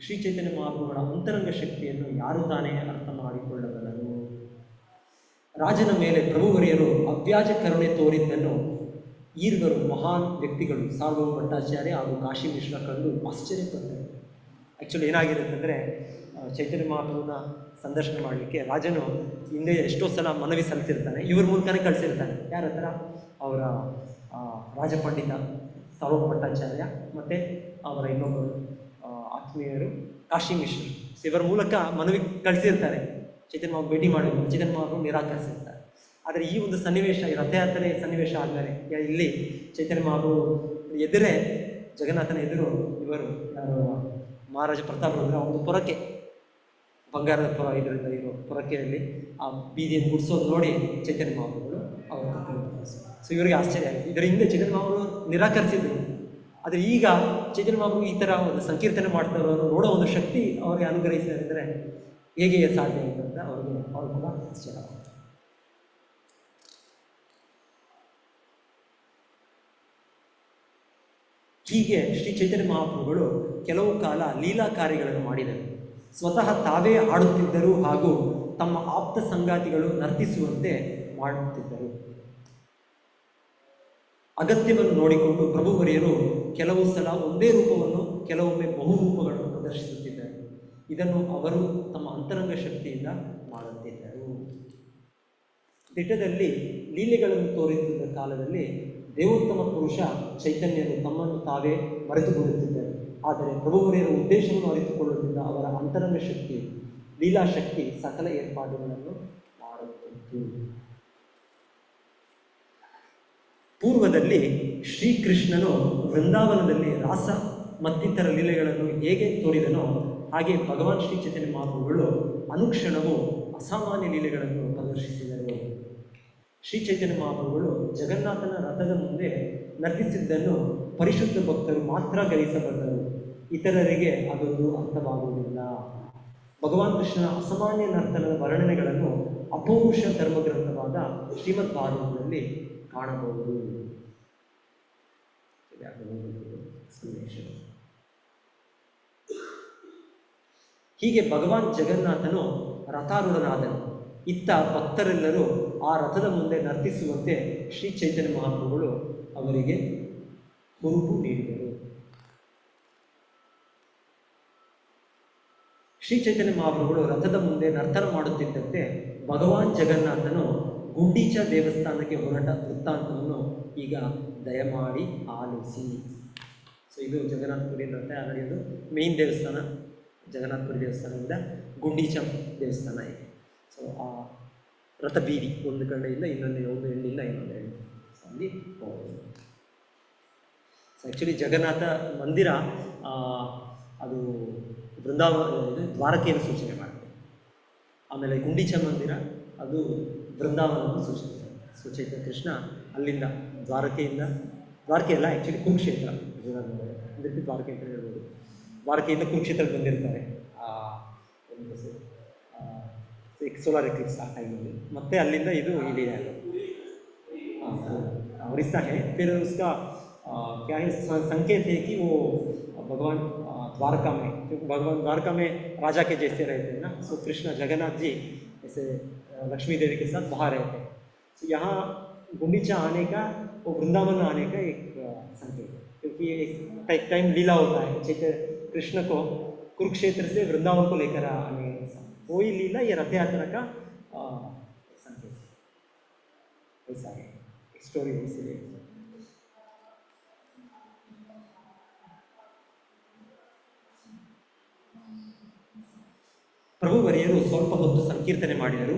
ಶ್ರೀ ಚೈತನ್ಯ ಮಹಾಪ್ರಭುಗಳ ಅಂತರಂಗ ಶಕ್ತಿಯನ್ನು ಯಾರು ತಾನೇ ಅರ್ಥ ಮಾಡಿಕೊಳ್ಳಬಲ್ಲರು. ರಾಜನ ಮೇಲೆ ಪ್ರಭುವರಿಯರು ಅವ್ಯಾಜ ಕರುಣೆ ತೋರಿದ್ದನ್ನು ಈರ್ವರು ಮಹಾನ್ ವ್ಯಕ್ತಿಗಳು ಸಾರ್ವಭೌಮ ಭಟ್ಟಾಚಾರ್ಯ ಹಾಗೂ ಕಾಶಿ ಮಿಶ್ರ ಕಂಡು ಆಶ್ಚರ್ಯಪಟ್ಟರು. ಆ್ಯಕ್ಚುಲಿ ಏನಾಗಿರುತ್ತೆ ಅಂದರೆ, ಚೈತನ್ಯ ಮಹಾಪ್ರಭುನ ಸಂದರ್ಶನ ಮಾಡಲಿಕ್ಕೆ ರಾಜನು ಹಿಂದೆ ಎಷ್ಟೋ ಸಲ ಮನವಿ ಸಲ್ಲಿಸಿರ್ತಾನೆ, ಇವ್ರ ಮೂಲಕನೇ ಕಳಿಸಿರ್ತಾನೆ. ಯಾರ ಹತ್ರ? ಅವರ ರಾಜಪಂಡಿತ ತಾರಕ ಭಟ್ಟಾಚಾರ್ಯ ಮತ್ತು ಅವರ ಇನ್ನೊಬ್ಬರು ಆತ್ಮೀಯರು ಕಾಶಿ ಮಿಶ್ರ. ಸೊ ಇವರ ಮೂಲಕ ಮನವಿ ಕಳಿಸಿರ್ತಾರೆ ಚೈತನ್ಯ ಮಹಾಪ್ರಭು ಭೇಟಿ ಮಾಡಬೇಕು. ಚೈತನ್ಯ ಮಹಾಪ್ರಭು ನಿರಾಕರಿಸಿರ್ತಾರೆ. ಆದರೆ ಈ ಒಂದು ಸನ್ನಿವೇಶ, ಈ ರಥಯಾತ್ರೆ ಸನ್ನಿವೇಶ ಆದಮೇಲೆ ಇಲ್ಲಿ ಚೈತನ್ಯ ಮಹಾಪ್ರಭು ಎದುರೇ, ಜಗನ್ನಾಥನ ಎದುರು ಇವರು ಯಾರು ಮಹಾರಾಜ ಪ್ರತಾಪರುದ್ರ ಒಂದು ಪೊರಕೆ, ಬಂಗಾರದ ಪೊರ ಇದರಿಂದ ಇರೋ ಪೊರಕೆಯಲ್ಲಿ ಆ ಬೀದಿಯನ್ನು ಗುಡಿಸೋದು ನೋಡಿ ಚೈತನ್ಯ ಮಹಾಪ್ರಭುಗಳು ಅವರು ಕರ್ಕೊಂಡು. ಸೊ ಇವರಿಗೆ ಆಶ್ಚರ್ಯ ಆಗಿದೆ. ಇದರ ಹಿಂದೆ ಚೈತನ್ಯ ಮಹಾಪ್ರಭು ನಿರಾಕರಿಸಿದ್ರು. ಆದರೆ ಈಗ ಚೈತನ್ಯ ಮಹಾಪ್ರಭು ಈ ಥರ ಒಂದು ಸಂಕೀರ್ತನೆ ಮಾಡ್ತಾರವರು ನೋಡೋ ಒಂದು ಶಕ್ತಿ ಅವರಿಗೆ ಅನುಗ್ರಹಿಸಿದ್ದಾರೆ ಅಂದರೆ ಹೇಗೆ ಸಾಧ್ಯ ಆಯಿತು ಅಂತ ಅವ್ರು ಕೂಡ ಆಶ್ಚರ್ಯ. ಹೀಗೆ ಶ್ರೀ ಚೈತನ್ಯ ಮಹಾಪ್ರಭುಗಳು ಕೆಲವು ಕಾಲ ಲೀಲಾ ಕಾರ್ಯಗಳನ್ನು ಮಾಡಿದರು. ಸ್ವತಃ ತಾವೇ ಹಾಡುತ್ತಿದ್ದರು ಹಾಗೂ ತಮ್ಮ ಆಪ್ತ ಸಂಗಾತಿಗಳು ನರ್ತಿಸುವಂತೆ ಮಾಡುತ್ತಿದ್ದರು. ಅಗತ್ಯವನ್ನು ನೋಡಿಕೊಂಡು ಪ್ರಭುವರಿಯರು ಕೆಲವು ಸಲ ಒಂದೇ ರೂಪವನ್ನು, ಕೆಲವೊಮ್ಮೆ ಬಹುರೂಪಗಳನ್ನು ಪ್ರದರ್ಶಿಸುತ್ತಿದ್ದರು. ಇದನ್ನು ಅವರು ತಮ್ಮ ಅಂತರಂಗ ಶಕ್ತಿಯಿಂದ ಮಾಡುತ್ತಿದ್ದರು. ದಿಟ್ಟದಲ್ಲಿ ಲೀಲೆಗಳನ್ನು ತೋರುತ್ತಿದ್ದ ಕಾಲದಲ್ಲಿ ದೇವೋತ್ತಮ ಪುರುಷ ಚೈತನ್ಯರು ತಮ್ಮನ್ನು ತಾವೇ ಮರೆತುಕೊಳ್ಳುತ್ತಿದ್ದರು. ಆದರೆ ಪ್ರಭುವರಿಯರ ಉದ್ದೇಶವನ್ನು ಅರಿತುಕೊಳ್ಳುತ್ತಿದ್ದ ಅವರ ಅಂತರಂಗ ಶಕ್ತಿ, ಲೀಲಾಶಕ್ತಿ ಸಕಲ ಏರ್ಪಾಡುಗಳನ್ನು ಮಾಡುತ್ತಿತ್ತು. ಪೂರ್ವದಲ್ಲಿ ಶ್ರೀಕೃಷ್ಣನು ವೃಂದಾವನದಲ್ಲಿ ರಾಸ ಮತ್ತಿತರ ಲೀಲೆಗಳನ್ನು ಹೇಗೆ ತೋರಿದನೋ ಹಾಗೆ ಭಗವಾನ್ ಶ್ರೀ ಚೈತನ್ಯ ಮಹಾಪ್ರಭುಗಳು ಅನುಕ್ಷಣವೂ ಅಸಾಮಾನ್ಯ ಲೀಲೆಗಳನ್ನು ಪ್ರದರ್ಶಿಸಿದರು. ಶ್ರೀ ಚೈತನ್ಯ ಮಹಾಪ್ರಭುಗಳು ಜಗನ್ನಾಥನ ರಥದ ಮುಂದೆ ನರ್ತಿಸಿದ್ದನ್ನು ಪರಿಶುದ್ಧ ಭಕ್ತರು ಮಾತ್ರ ಗ್ರಹಿಸಬಲ್ಲರು. ಇತರರಿಗೆ ಅದೊಂದು ಅರ್ಥವಾಗುವುದಿಲ್ಲ. ಭಗವಾನ್ ಕೃಷ್ಣನ ಅಸಾಮಾನ್ಯ ನರ್ತನದ ವರ್ಣನೆಗಳನ್ನು ಅಪೌರುಷ ಧರ್ಮಗ್ರಂಥವಾದ ಶ್ರೀಮದ್ ಭಾಗವತದಲ್ಲಿ ಕಾಣಬಹುದು. ಹೀಗೆ ಭಗವಾನ್ ಜಗನ್ನಾಥನು ರಥಾರೂಢನಾದನು. ಇತ್ತ ಭಕ್ತರೆಲ್ಲರೂ ಆ ರಥದ ಮುಂದೆ ನರ್ತಿಸುವಂತೆ ಶ್ರೀ ಚೈತನ್ಯ ಮಹಾಪ್ರಭುಗಳು ಅವರಿಗೆ ಹುರುಪು ನೀಡಿದರು. ಶ್ರೀ ಚೈತನ್ಯ ಮಹಾಪ್ರಭುಗಳು ರಥದ ಮುಂದೆ ನರ್ತನ ಮಾಡುತ್ತಿದ್ದಂತೆ ಭಗವಾನ್ ಜಗನ್ನಾಥನು ಗುಂಡೀಚ ದೇವಸ್ಥಾನಕ್ಕೆ ಹೊರಟ ವೃತ್ತಾಂತವನ್ನು ಈಗ ದಯಮಾಡಿ ಆಲಿಸಿ. ಸೊ ಇದು ಜಗನ್ನಾಥಪುರಿ ರಥ ನಡೆಯೋದು ಮೇನ್ ದೇವಸ್ಥಾನ, ಜಗನ್ನಾಥಪುರಿ ದೇವಸ್ಥಾನದಿಂದ ಗುಂಡೀಚ ದೇವಸ್ಥಾನ ಇದೆ. ಸೊ ಆ ರಥ ಬೀದಿ ಒಂದು ಕಡೆಯಿಂದ ಒಂದು ಎಣ್ಣಿಂದ ಇನ್ನೊಂದು ಎಣ್ಣೆ ಅಲ್ಲಿ ಹೋಗೋದು. ಸೊ ಆ್ಯಕ್ಚುಲಿ ಜಗನ್ನಾಥ ಮಂದಿರ ಅದು ಇದು ದ್ವಾರಕೆಯನ್ನು ಸೂಚನೆ ಮಾಡುತ್ತೆ. ಆಮೇಲೆ ಗುಂಡೀಚ ಮಂದಿರ ಅದು ಬೃಂದಾವನವನ್ನು ಸೂಚಿಸುತ್ತೆ. ಸೊ ಚೈತನ್ಯ ಕೃಷ್ಣ ಅಲ್ಲಿಂದ ದ್ವಾರಕೆ ಅಲ್ಲ, ಆ್ಯಕ್ಚುಲಿ ಕುರುಕ್ಷೇತ್ರ, ಅದಕ್ಕೆ ದ್ವಾರಕೆ ಅಂತ ಹೇಳ್ಬೋದು. ದ್ವಾರಕೆಯಿಂದ ಕುರುಕ್ಷೇತ್ರಕ್ಕೆ ಬಂದಿರ್ತಾರೆ ಸೋಲಾರ್ ಎಕ್ಲಿಪ್ಸ್ ಆ ಟೈಮಲ್ಲಿ. ಮತ್ತು ಅಲ್ಲಿಂದ ಇದು ಇಲ್ಲಿ उड़ीसा है। फिर उसका क्या है संकेत है कि वो भगवान द्वारका में, क्योंकि भगवान द्वारका में राजा के जैसे रहते हैं ना। सो कृष्ण जगन्नाथ जी ऐसे लक्ष्मी देवी के साथ बाहर रहते हैं। तो यहाँ गुंडीचा आने का, वो वृंदावन आने का एक संकेत है, क्योंकि एक टाइम लीला होता है चैतन्य कृष्ण को कुरुक्षेत्र से वृंदावन को लेकर आने, वही लीला ये रथ यात्रा का संकेत ऐसा है स्टोरी। इसलिए ಪ್ರಭುವರಿಯರು ಸ್ವಲ್ಪ ಹೊತ್ತು ಸಂಕೀರ್ತನೆ ಮಾಡಿದರು.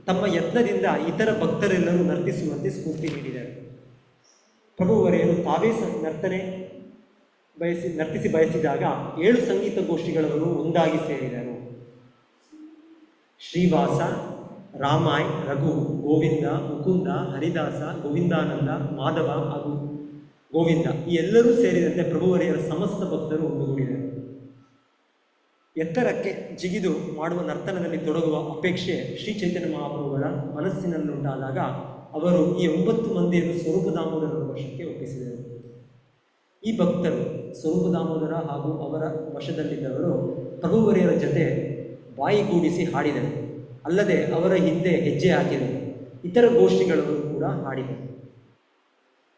ತಮ್ಮ ಯತ್ನದಿಂದ ಇತರ ಭಕ್ತರೆಲ್ಲರೂ ನರ್ತಿಸುವಂತೆ ಸ್ಫೂರ್ತಿ ನೀಡಿದರು. ಪ್ರಭುವರಿಯರು ತಾವೇ ನರ್ತಿಸಿ ಬಯಸಿದಾಗ 7 ಸಂಗೀತ ಗೋಷ್ಠಿಗಳವರು ಒಂದಾಗಿ ಸೇರಿದರು. ಶ್ರೀವಾಸ, ರಾಮಾಯ್, ರಘು, ಗೋವಿಂದ, ಮುಕುಂದ, ಹರಿದಾಸ, ಗೋವಿಂದಾನಂದ, ಮಾಧವ ಹಾಗೂ ಗೋವಿಂದ ಈ ಎಲ್ಲರೂ ಸೇರಿದಂತೆ ಪ್ರಭುವರಿಯರ ಸಮಸ್ತ ಭಕ್ತರು ಒಂದುಗೂಡಿದರು. ಎತ್ತರಕ್ಕೆ ಜಿಗಿದು ಮಾಡುವ ನರ್ತನದಲ್ಲಿ ತೊಡಗುವ ಅಪೇಕ್ಷೆ ಶ್ರೀ ಚೈತನ್ಯ ಮಹಾಪ್ರಭುಗಳ ಮನಸ್ಸಿನಲ್ಲುಂಟಾದಾಗ ಅವರು ಈ 9 ಮಂದಿಯನ್ನು ಸ್ವರೂಪ ದಾಮೋದರರ ವಶಕ್ಕೆ ಒಪ್ಪಿಸಿದರು. ಈ ಭಕ್ತರು ಸ್ವರೂಪ ದಾಮೋದರ ಹಾಗೂ ಅವರ ವಶದಲ್ಲಿದ್ದವರು ಪ್ರಭುವರಿಯರ ಜೊತೆ ಬಾಯಿಗೂಡಿಸಿ ಹಾಡಿದರು. ಅಲ್ಲದೆ ಅವರ ಹಿಂದೆ ಹೆಜ್ಜೆ ಹಾಕಿದರು. ಇತರ ಗೋಷ್ಠಿಗಳವರು ಕೂಡ ಹಾಡಿದರು.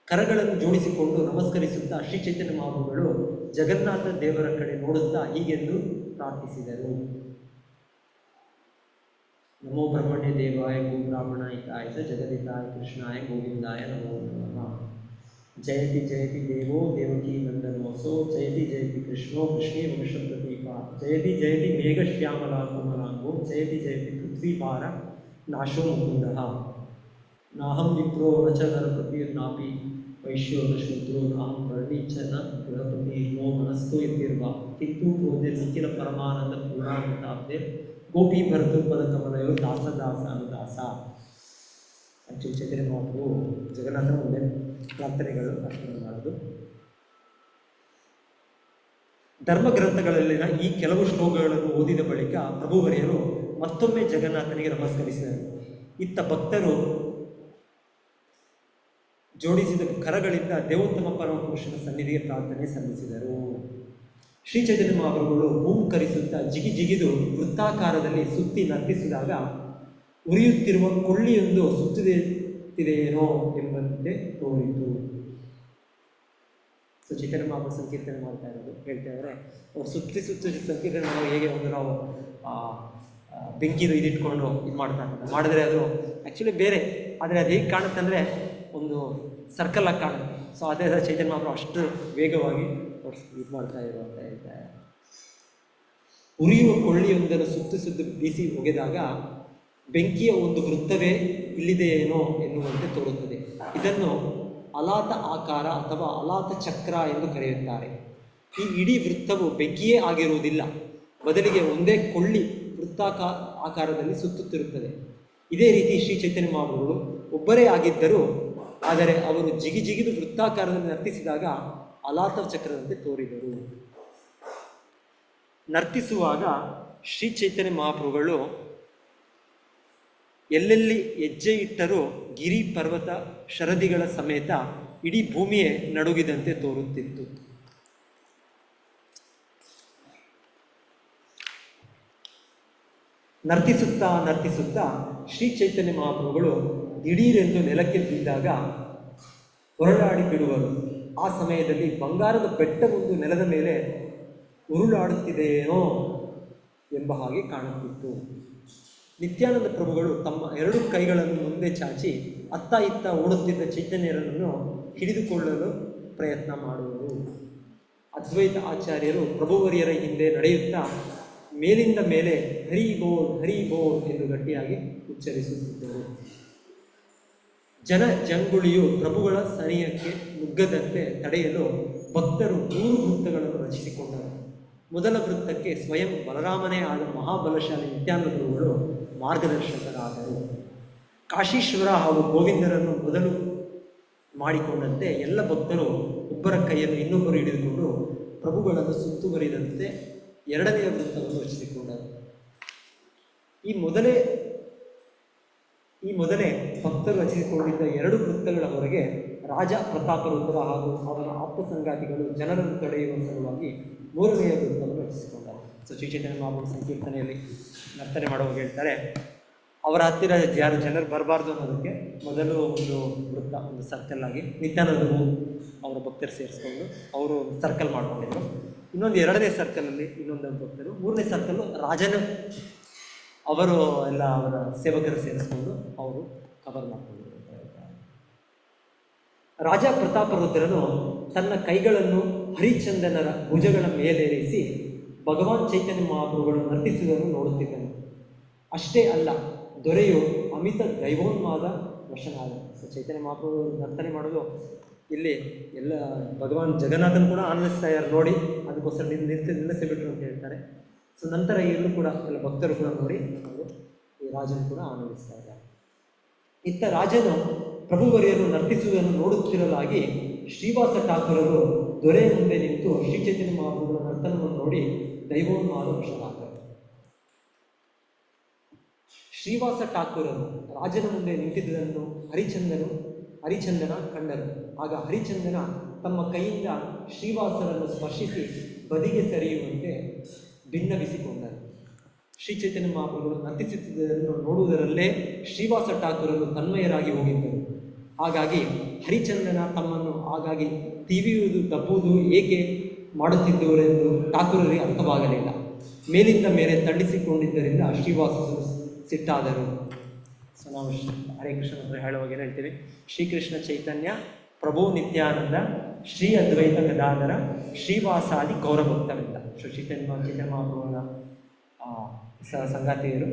ಕರಗಳನ್ನು ಜೋಡಿಸಿಕೊಂಡು ನಮಸ್ಕರಿಸುತ್ತಾ ಶ್ರೀ ಚೈತನ್ಯ ಮಹಾಪ್ರಭುಗಳು ಜಗನ್ನಾಥ ದೇವರ ಕಡೆ ನೋಡುತ್ತಾ ಹೀಗೆಂದು ಪ್ರಾರ್ಥಿಸಿದರು. ನಮೋ ಬ್ರಹ್ಮಣ್ಯ ದೇವಾಯ ಗೋ ಬ್ರಾಹ್ಮಣ ಹಿತಾಯ ಜಗದಿತಾಯ ಕೃಷ್ಣಾಯ ಗೋವಿಂದಾಯ ನಮೋ ನಮಃ. ಜಯತಿ ಜಯತಿ ದೇವೋ ದೇವಕೀ ನಂದನೋಸೋ ಜಯತಿ ಜಯತಿ ಕೃಷ್ಣೋ ಕೃಷ್ಣೇ ವಂಶಪ್ರದೀಪ ಜಯತಿ ಜಯತಿ ಮೇಘಶ್ಯಾಮಲ ಕೋಮಲಾಂಗೋ ಜಯತಿ ಜಯತಿ ಪೃಥ್ವೀಭಾರ ನಾಶೋ ಮುಕುಂದಃ ನಾಹಂ ವಿಪ್ರೋ ನ ಚ ನರಪತಿರ್ನಾಪಿ ವೈಶ್ಯೋ ನ ಶೂದ್ರೋ ನಾಹಂ ವರ್ಣಿ ಚ ನ ಗೃಹಪತಿ ನೋ ಮನಸ್ಥೋ ಇತಿರ್ವ ಕಿಂತು ಪ್ರೋದೆ ನಿಖಿಲ ಪರಮಾನಂದ ಪೂರ್ಣಾಮೃತಾಬ್ದೆ ಗೋಪಿ ಭರ್ತೃಪದ ಕಮಲಯೋ ದಾಸ ದಾಸ ಅನುದಾಸ. ಆ್ಯಕ್ಚುಲಿ ಚೈತನ್ಯ ಮಹಾಪ್ರಭು ಜಗನ್ನಾಥನ ಮುಂದೆ ಪ್ರಾರ್ಥನೆಗಳು ಅರ್ಪಣೆ ಮಾಡೋದು. ಧರ್ಮಗ್ರಂಥಗಳಲ್ಲಿನ ಈ ಕೆಲವು ಶ್ಲೋಕಗಳನ್ನು ಓದಿದ ಬಳಿಕ ಪ್ರಭುವರಿಯರು ಮತ್ತೊಮ್ಮೆ ಜಗನ್ನಾಥನಿಗೆ ನಮಸ್ಕರಿಸಿದರು. ಇತ್ತ ಭಕ್ತರು ಜೋಡಿಸಿದ ಕರಗಳಿಂದ ದೇವೋತ್ತಮ ಪರಮಪುರುಷನ ಸನ್ನಿಧಿಗೆ ಪ್ರಾರ್ಥನೆ ಸಲ್ಲಿಸಿದರು. ಶ್ರೀ ಚೈತನ್ಯ ಮಹಾಪ್ರಭುಗಳು ಹೂಂಕರಿಸುತ್ತಾ ಜಿಗಿದು ವೃತ್ತಾಕಾರದಲ್ಲಿ ಸುತ್ತಿ ನರ್ತಿಸಿದಾಗ ಉರಿಯುತ್ತಿರುವ ಕೊಳ್ಳಿಯೊಂದು ಸುತ್ತುತ್ತಿದೆಯೇನೋ ಎಂಬಂತೆ ತೋರಿತು. ಸೊ ಚೈತನ್ಯ ಮಹಾಪ್ರಭು ಸಂಕೀರ್ತನೆ ಮಾಡ್ತಾ ಇರೋದು ಹೇಳ್ತಾ ಇದ್ದಾರೆ, ಸುತ್ತಿ ಸಂಕೀರ್ತನೆ ನಾವು ಹೇಗೆ ಒಂದು ನಾವು ಬೆಂಕಿದು ಇದಿಟ್ಕೊಂಡು ಇದು ಮಾಡಿದ್ರೆ ಅದು ಆ್ಯಕ್ಚುಲಿ ಬೇರೆ, ಆದರೆ ಅದು ಹೇಗೆ ಕಾಣುತ್ತೆ ಅಂದರೆ ಒಂದು ಸರ್ಕಲಾಗಿ ಕಾಣುತ್ತೆ. ಸೊ ಅದೇ ಚೈತನ್ಯ ಮಹಾಪ್ರಭು ಅಷ್ಟು ವೇಗವಾಗಿ ಇದು ಮಾಡ್ತಾ ಇರೋ ಅಂತ ಹೇಳ್ತಾರೆ. ಉರಿಯುವ ಕೊಳ್ಳಿಯೊಂದನ್ನು ಸುತ್ತು ಬೀಸಿ ಒಗೆದಾಗ ಬೆಂಕಿಯ ಒಂದು ವೃತ್ತವೇ ಇಲ್ಲಿದೆಯೇನೋ ಎನ್ನುವಂತೆ ತೋರುತ್ತದೆ. ಇದನ್ನು ಅಲಾತ ಆಕಾರ ಅಥವಾ ಅಲಾತ ಚಕ್ರ ಎಂದು ಕರೆಯುತ್ತಾರೆ. ಈ ಇಡೀ ವೃತ್ತವು ಬೆಂಕಿಯೇ ಆಗಿರುವುದಿಲ್ಲ, ಬದಲಿಗೆ ಒಂದೇ ಕೊಳ್ಳಿ ಆಕಾರದಲ್ಲಿ ಸುತ್ತುತ್ತಿರುತ್ತದೆ. ಇದೇ ರೀತಿ ಶ್ರೀ ಚೈತನ್ಯ ಮಹಾಪ್ರಭುಗಳು ಒಬ್ಬರೇ ಆಗಿದ್ದರೂ ಆದರೆ ಅವರು ಜಿಗಿದು ವೃತ್ತಾಕಾರದಲ್ಲಿ ನರ್ತಿಸಿದಾಗ ಅಲಾತ ಚಕ್ರದಂತೆ ತೋರಿದರು. ನರ್ತಿಸುವಾಗ ಶ್ರೀ ಚೈತನ್ಯ ಮಹಾಪ್ರಭುಗಳು ಎಲ್ಲೆಲ್ಲಿ ಹೆಜ್ಜೆ ಇಟ್ಟರೂ ಗಿರಿ ಪರ್ವತ ಶರದಿಗಳ ಸಮೇತ ಇಡೀ ಭೂಮಿಯೇ ನಡುಗಿದಂತೆ ತೋರುತ್ತಿತ್ತು. ನರ್ತಿಸುತ್ತಾ ಶ್ರೀ ಚೈತನ್ಯ ಮಹಾಪ್ರಭುಗಳು ದಿಢೀರೆಂದು ನೆಲಕ್ಕೆ ಬಿದ್ದಾಗ ಹೊರಳಾಡಿ ಬಿಡುವರು. ಆ ಸಮಯದಲ್ಲಿ ಬಂಗಾರದ ಬೆಟ್ಟವೊಂದು ನೆಲದ ಮೇಲೆ ಉರುಳಾಡುತ್ತಿದೆಯೇನೋ ಎಂಬ ಹಾಗೆ ಕಾಣುತ್ತಿತ್ತು. ನಿತ್ಯಾನಂದ ಪ್ರಭುಗಳು ತಮ್ಮ 2 ಕೈಗಳನ್ನು ಮುಂದೆ ಚಾಚಿ ಅತ್ತ ಇತ್ತ ಓಡುತ್ತಿದ್ದ ಚೈತನ್ಯರನ್ನು ಹಿಡಿದುಕೊಳ್ಳಲು ಪ್ರಯತ್ನ ಮಾಡುವರು. ಅದ್ವೈತ ಆಚಾರ್ಯರು ಪ್ರಭುವರಿಯರ ಹಿಂದೆ ನಡೆಯುತ್ತಾ ಮೇಲಿಂದ ಮೇಲೆ ಹರಿ ಬೋಲ್ ಎಂದು ಗಟ್ಟಿಯಾಗಿ ಉಚ್ಚರಿಸುತ್ತಿದ್ದರು. ಜಂಗುಳಿಯು ಪ್ರಭುಗಳ ಸನಿಯಕ್ಕೆ ನುಗ್ಗದಂತೆ ತಡೆಯಲು ಭಕ್ತರು 3 ವೃತ್ತಗಳನ್ನು ರಚಿಸಿಕೊಂಡರು. ಮೊದಲ ವೃತ್ತಕ್ಕೆ ಸ್ವಯಂ ಬಲರಾಮನೇ ಆದ ಮಹಾಬಲಶಾಲಿ ನಿತ್ಯಾನಂದ ಪ್ರಭುಗಳು ಮಾರ್ಗದರ್ಶಕರಾದರು. ಕಾಶೀಶ್ವರ ಹಾಗೂ ಗೋವಿಂದರನ್ನು ಮೊದಲು ಮಾಡಿಕೊಂಡಂತೆ ಎಲ್ಲ ಭಕ್ತರು ಒಬ್ಬರ ಕೈಯನ್ನು ಇನ್ನೊಬ್ಬರು ಹಿಡಿದುಕೊಂಡು ಪ್ರಭುಗಳನ್ನು ಸುತ್ತುವರಿದಂತೆ 2ನೇ ವೃತ್ತವನ್ನು ರಚಿಸಿಕೊಂಡರು. ಈ ಮೊದಲೇ ಭಕ್ತರು ರಚಿಸಿಕೊಂಡಿದ್ದ 2 ವೃತ್ತಗಳ ಹೊರಗೆ ರಾಜ ಪ್ರತಾಪರುದ್ರ ಹಾಗೂ ಅವರ ಆಪ್ತ ಸಂಗಾತಿಗಳು ಜನರನ್ನು ತಡೆಯುವ ಸಲುವಾಗಿ 3ನೆಯ ವೃತ್ತವನ್ನು ರಚಿಸಿಕೊಂಡರು. ಸೊ ಶ್ರೀ ಚೈತನ್ಯ ಮಹಾಪ್ರಭು ಸಂಕೀರ್ತನೆಯಲ್ಲಿ ನರ್ತನೆ ಮಾಡುವಾಗ ಹೇಳ್ತಾರೆ, ಅವರ ಹತ್ತಿರ ಯಾರು ಜನರು ಬರಬಾರ್ದು ಅನ್ನೋದಕ್ಕೆ ಮೊದಲು ಒಂದು ವೃತ್ತ, ಒಂದು ಸರ್ಕಲ್ ಆಗಿ ನಿತ್ಯಾನಂದರು ಅವರ ಭಕ್ತರು ಸೇರಿಸ್ಕೊಂಡು ಅವರು ಸರ್ಕಲ್ ಮಾಡ್ಕೊಂಡಿದ್ರು. ಇನ್ನೊಂದು 2ನೇ ಸರ್ಕಲಲ್ಲಿ ಇನ್ನೊಂದು ಭಕ್ತರು, 3ನೇ ಸರ್ಕಲ್ಲು ರಾಜನ ಅವರು ಎಲ್ಲ ಅವರ ಸೇವಕರು ಸೇರಿಸ್ಕೊಂಡು ಅವರು ಕವರ್ ಮಾಡಿಕೊಂಡರು. ರಾಜ ಪ್ರತಾಪರುದ್ರನು ತನ್ನ ಕೈಗಳನ್ನು ಹರಿಚಂದನರ ಭುಜಗಳ ಮೇಲೇರಿಸಿ ಭಗವಾನ್ ಚೈತನ್ಯ ಮಹಾಪ್ರಭುಗಳು ನರ್ತಿಸುವುದನ್ನು ನೋಡುತ್ತಿದ್ದನು. ಅಷ್ಟೇ ಅಲ್ಲ, ದೊರೆಯು ಅಮಿತ ದೈವೋನ್ಮಾದ ವಶನಾದ. ಸೊ ಚೈತನ್ಯ ಮಹಾಪ್ರಭು ನರ್ತನೆ ಮಾಡೋದು ಇಲ್ಲಿ ಎಲ್ಲ ಭಗವಾನ್ ಜಗನ್ನಾಥನ್ ಕೂಡ ಆನಂದಿಸ್ತಾ ಇದ್ದಾರೆ ನೋಡಿ, ಅದಕ್ಕೋಸ್ಕರ ನಿಲ್ಲಿಸಿಬಿಟ್ರು ಅಂತ ಹೇಳ್ತಾರೆ. ಸೊ ನಂತರ ಇಲ್ಲೂ ಕೂಡ ಎಲ್ಲ ಭಕ್ತರು ಕೂಡ ನೋಡಿ ಅವರು ಈ ರಾಜನು ಕೂಡ ಆನಂದಿಸ್ತಾ ಇದ್ದಾರೆ. ಇತ್ತ ರಾಜನು ಪ್ರಭುವರಿಯರು ನರ್ತಿಸುವುದನ್ನು ನೋಡುತ್ತಿರಲಾಗಿ ಶ್ರೀವಾಸ ಠಾಕೂರರು ದೊರೆಯ ಮುಂದೆ ನಿಂತು ಶ್ರೀ ಚೈತನ್ಯ ಮಹಾಪ್ರಭುಗಳ ನರ್ತನವನ್ನು ನೋಡಿ ದೈವೋನ್ಮಾದ ವಶರಾದರು. ಶ್ರೀವಾಸ ಠಾಕೂರರು ರಾಜನ ಮುಂದೆ ನಿಂತಿದ್ದುದನ್ನು ಹರಿಚಂದನ ಕಂಡರು. ಆಗ ಹರಿಚಂದನ ತಮ್ಮ ಕೈಯಿಂದ ಶ್ರೀವಾಸರನ್ನು ಸ್ಪರ್ಶಿಸಿ ಬದಿಗೆ ಸರಿಯುವಂತೆ ಭಿನ್ನವಿಸಿಕೊಂಡರು. ಶ್ರೀ ಚೈತನ್ಯ ಮಹಾಪ್ರಭುಗಳು ನರ್ತಿಸುತ್ತಿದ್ದುದನ್ನು ನೋಡುವುದರಲ್ಲೇ ಶ್ರೀವಾಸ ಠಾಕೂರರು ತನ್ಮಯರಾಗಿ ಹೋಗಿದ್ದರು. ಹಾಗಾಗಿ ಹರಿಚಂದನ ತಮ್ಮನ್ನು ಹಾಗಾಗಿ ತಿವಿಯುವುದು ತಪ್ಪುವುದು ಏಕೆ ಮಾಡುತ್ತಿದ್ದುವರೆಂದು ಠಾಕೂರರಿಗೆ ಅರ್ಥವಾಗಲಿಲ್ಲ. ಮೇಲಿಂದ ಮೇಲೆ ತಳ್ಳಿಸಿಕೊಂಡಿದ್ದರಿಂದ ಶ್ರೀವಾಸರು ಸಿಟ್ಟಾದರು. ಸೊ ನಾವು ಹರೇ ಕೃಷ್ಣ ಅಂತ ಹೇಳುವಾಗ ಏನು ಹೇಳ್ತೀವಿ, ಶ್ರೀಕೃಷ್ಣ ಚೈತನ್ಯ ಪ್ರಭು ನಿತ್ಯಾನಂದ ಶ್ರೀ ಅದ್ವೈತ ಗದಾಧರ ಶ್ರೀವಾಸಾದಿ ಗೌರಭಕ್ತರಿಂದ ಚೈತನ್ಯ ಮಹಾಪ್ರಭುಗಳ ಸಂಗಾತಿಯರು.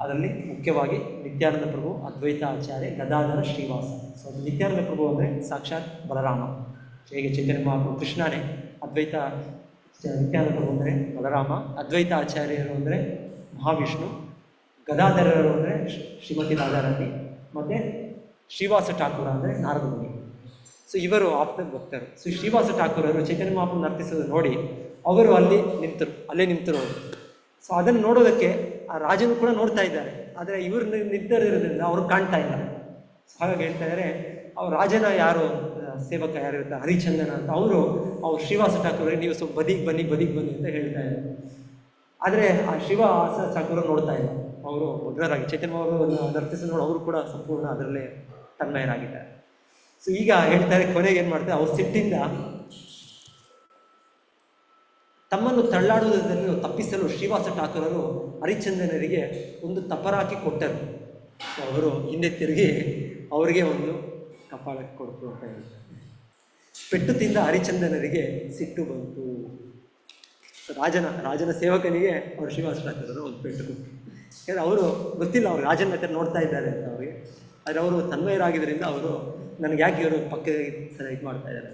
ಅದರಲ್ಲಿ ಮುಖ್ಯವಾಗಿ ನಿತ್ಯಾನಂದ ಪ್ರಭು, ಅದ್ವೈತ ಆಚಾರ್ಯ, ಗದಾಧರ, ಶ್ರೀವಾಸ. ಸೊ ನಿತ್ಯಾನಂದ ಪ್ರಭು ಅಂದರೆ ಸಾಕ್ಷಾತ್ ಬಲರಾಮ. ಹೇಗೆ ಚೈತನ್ಯ ಮಹಾಪ್ರಭು ಕೃಷ್ಣನೇ, ಅದ್ವೈತ ನಿತ್ಯಾನಂದ ಪ್ರಭು ಅಂದರೆ ಬಲರಾಮ, ಅದ್ವೈತ ಆಚಾರ್ಯರು ಅಂದರೆ ಮಹಾವಿಷ್ಣು, ಗದಾಧರರು ಅಂದರೆ ಶ್ರೀಮತಿ ರಾಧಾರಾಣಿ, ಮತ್ತು ಶ್ರೀವಾಸ ಠಾಕೂರ ಅಂದರೆ ನಾರದ ಮುನಿ. ಸೊ ಇವರು ಆಪ್ತ ಭಕ್ತರು. ಸೊ ಶ್ರೀವಾಸ ಠಾಕೂರರು ಚೈತನ್ಯ ಮಹಾಪ್ರಭು ನರ್ತಿಸೋದು ನೋಡಿ ಅವರು ಅಲ್ಲೇ ನಿಂತರು. ಸೊ ಅದನ್ನು ನೋಡೋದಕ್ಕೆ ಆ ರಾಜನು ಕೂಡ ನೋಡ್ತಾ ಇದ್ದಾರೆ, ಆದರೆ ಇವರು ನಿಂತಿರೋದ್ರಿಂದ ಅವ್ರು ಕಾಣ್ತಾ ಇದ್ದಾರೆ. ಹಾಗಾಗಿ ಹೇಳ್ತಾ ಇದ್ದಾರೆ, ಅವ್ರ ರಾಜನ ಯಾರು ಸೇವಕ ಯಾರು ಇರ್ತಾರೆ ಹರಿಚಂದನ ಅಂತ, ಅವ್ರು ಶ್ರೀವಾಸ ಠಾಕೂರಿಗೆ ನೀವು ಸ್ವಲ್ಪ ಬದಿಗೆ ಬನ್ನಿ ಅಂತ ಹೇಳ್ತಾ ಇದ್ದಾರೆ. ಆದರೆ ಆ ಶ್ರೀವಾಸ ಠಾಕೂರ ನೋಡ್ತಾ ಇಲ್ಲ, ಅವರು ಭದ್ರರಾಗಿ ಚೈತನ್ಯ ಅವರು ನರ್ತಿಸಿ ನೋಡಿ ಅವರು ಕೂಡ ಸಂಪೂರ್ಣ ಅದರಲ್ಲೇ ತನ್ಮಯರಾಗಿದ್ದಾರೆ. ಸೊ ಈಗ ಹೇಳ್ತಾರೆ, ಕೊನೆಗೆ ಏನು ಮಾಡ್ತಾರೆ, ಅವ್ರ ಸಿಟ್ಟಿಂದ ತಮ್ಮನ್ನು ತಳ್ಳಾಡುವುದನ್ನು ತಪ್ಪಿಸಲು ಶ್ರೀವಾಸ ಠಾಕೂರರು ಹರಿಚಂದನರಿಗೆ ಒಂದು ತಪರಾಕಿ ಕೊಟ್ಟರು. ಸೊ ಅವರು ಹಿಂದೆ ತಿರುಗಿ ಅವರಿಗೆ ಒಂದು ಕಪಾಳಕ್ಕೆ ಕೊಡ್ತಾ ಇದ್ದಾರೆ. ಪೆಟ್ಟು ತಿಂದ ಹರಿಚಂದನರಿಗೆ ಸಿಟ್ಟು ಬಂತು. ರಾಜನ ಸೇವಕನಿಗೆ ಅವರು ಶ್ರೀವಾಸ ಠಾಕೂರರು ಒಂದು ಪೆಟ್ಟು ಕೊಟ್ಟರು. ಯಾಕಂದರೆ ಅವರು ಗೊತ್ತಿಲ್ಲ, ಅವರು ರಾಜನ ಹತ್ರ ನೋಡ್ತಾ ಇದ್ದಾರೆ ಅಂತ ಅವರಿಗೆ. ಆದರೆ ಅವರು ತನ್ಮಯರಾಗಿದ್ದರಿಂದ ಅವರು ನನಗೆ ಯಾಕೆ ಇವರು ಪಕ್ಕದಲ್ಲಿ ಇದು ಮಾಡ್ತಾ ಇದ್ದಾರೆ.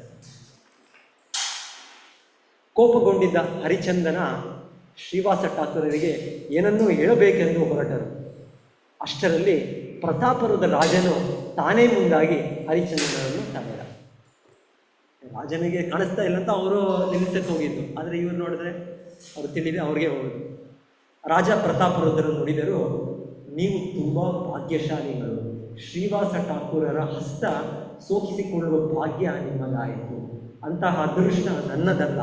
ಕೋಪಗೊಂಡಿದ್ದ ಹರಿಚಂದನ ಶ್ರೀವಾಸ ಠಾಕೂರರಿಗೆ ಏನನ್ನೂ ಹೇಳಬೇಕೆಂದು ಹೊರಟರು. ಅಷ್ಟರಲ್ಲಿ ಪ್ರತಾಪರುದ್ಧ ರಾಜನು ತಾನೇ ಮುಂದಾಗಿ ಹರಿಚಂದನರನ್ನು ತಡೆದ. ರಾಜನಿಗೆ ಕಾಣಿಸ್ತಾ ಇಲ್ಲ ಅಂತ ಅವರು ನಿಲ್ಲಿಸಕ್ಕೆ ಹೋಗಿದ್ದು, ಆದರೆ ಇವರು ನೋಡಿದ್ರೆ ಅವರು ತಿಳಿದೆ ಅವ್ರಿಗೆ ಹೋಗೋದು. ರಾಜ ಪ್ರತಾಪರುದ್ಧರು ನುಡಿದರು, ನೀವು ತುಂಬ ಭಾಗ್ಯಶಾಲಿಗಳು. ಶ್ರೀವಾಸ ಠಾಕೂರರ ಹಸ್ತ ಸೋಕಿಸಿಕೊಳ್ಳುವ ಭಾಗ್ಯ ನಿಮ್ಮದಾಯಿತು. ಅಂತಹ ಅದೃಷ್ಟ ನನ್ನದಲ್ಲ,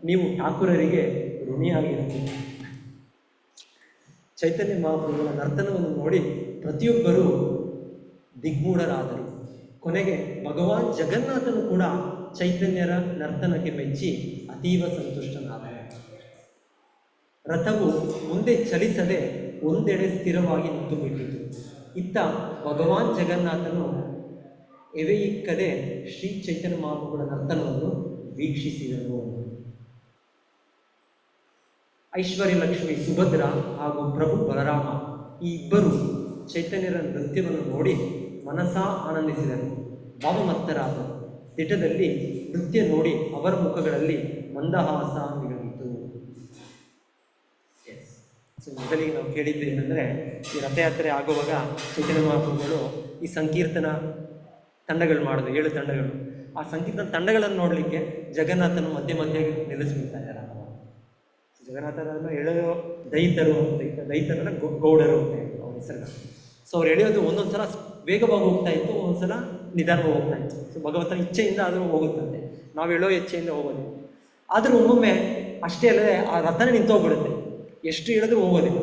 ನೀವು ಠಾಕೂರರಿಗೆ ಋಣಿಯಾಗಿರುತ್ತೀರಿ. ಚೈತನ್ಯ ಮಹಾಪ್ರಭುಗಳ ನರ್ತನವನ್ನು ನೋಡಿ ಪ್ರತಿಯೊಬ್ಬರೂ ದಿಗ್ಮೂಢರಾದರು. ಕೊನೆಗೆ ಭಗವಾನ್ ಜಗನ್ನಾಥನು ಕೂಡ ಚೈತನ್ಯರ ನರ್ತನಕ್ಕೆ ಮೆಚ್ಚಿ ಅತೀವ ಸಂತುಷ್ಟನಾದ. ರಥವು ಮುಂದೆ ಚಲಿಸದೆ ಒಂದೆಡೆ ಸ್ಥಿರವಾಗಿ ನಿಂತುಬಿಟ್ಟಿತು. ಇತ್ತ ಭಗವಾನ್ ಜಗನ್ನಾಥನು ಎವೆಯಿಕ್ಕದೆ ಶ್ರೀ ಚೈತನ್ಯ ಮಹಾಪ್ರಭುಗಳ ನರ್ತನವನ್ನು ವೀಕ್ಷಿಸಿದನು. ಐಶ್ವರ್ಯ ಲಕ್ಷ್ಮಿ ಸುಭದ್ರ ಹಾಗೂ ಪ್ರಭು ಬಲರಾಮ ಈ ಇಬ್ಬರು ಚೈತನ್ಯರ ನೃತ್ಯವನ್ನು ನೋಡಿ ಮನಸಾ ಆನಂದಿಸಿದರು, ಭಾವಮತ್ತರಾದರು. ದಿಟದಲ್ಲಿ ನೃತ್ಯ ನೋಡಿ ಅವರ ಮುಖಗಳಲ್ಲಿ ಮಂದಹಾಸ ನಿಗದಿತು. ಸೊ ಮೊದಲಿಗೆ ನಾವು ಕೇಳಿದ್ದು ಏನಂದರೆ, ಈ ರಥಯಾತ್ರೆ ಆಗುವಾಗ ಚೈತನ್ಯ ಮಹಾಪ್ರಭುಗಳು ಈ ಸಂಕೀರ್ತನ ತಂಡಗಳು ಮಾಡೋದು, 7 ತಂಡಗಳು. ಆ ಸಂಕೀರ್ತನ ತಂಡಗಳನ್ನು ನೋಡಲಿಕ್ಕೆ ಜಗನ್ನಾಥನು ಮಧ್ಯೆ ನಿಲ್ಲಿಸ್ಬಿಡ್ತಾ ಇದ್ದಾರೆ. ಜಗನ್ನಾಥರನ್ನು ಎಳೆಯೋ ದೈತರನ್ನ ಗೌಡರು ಅಂತ ಹೇಳ್ತಾರೆ ಅವ್ರ ಹೆಸರನ್ನ. ಸೊ ಅವ್ರು ಎಳೆಯೋದು ಒಂದೊಂದು ಸಲ ವೇಗವಾಗಿ ಹೋಗ್ತಾ ಇತ್ತು, ಒಂದೊಂದು ಸಲ ನಿಧಾನವಾಗಿ ಹೋಗ್ತಾ ಇತ್ತು. ಸೊ ಭಗವಂತನ ಇಚ್ಛೆಯಿಂದ ಆದರೂ ಹೋಗುತ್ತಂತೆ, ನಾವು ಎಳೋ ಇಚ್ಛೆಯಿಂದ ಹೋಗೋದು. ಆದರೂ ಒಮ್ಮೊಮ್ಮೆ ಅಷ್ಟೇ ಅಲ್ಲದೆ ಆ ರಥನೇ ನಿಂತೋಗ್ಬಿಡುತ್ತೆ, ಎಷ್ಟು ಹೇಳಿದ್ರೂ ಹೋಗೋದಿಲ್ಲ,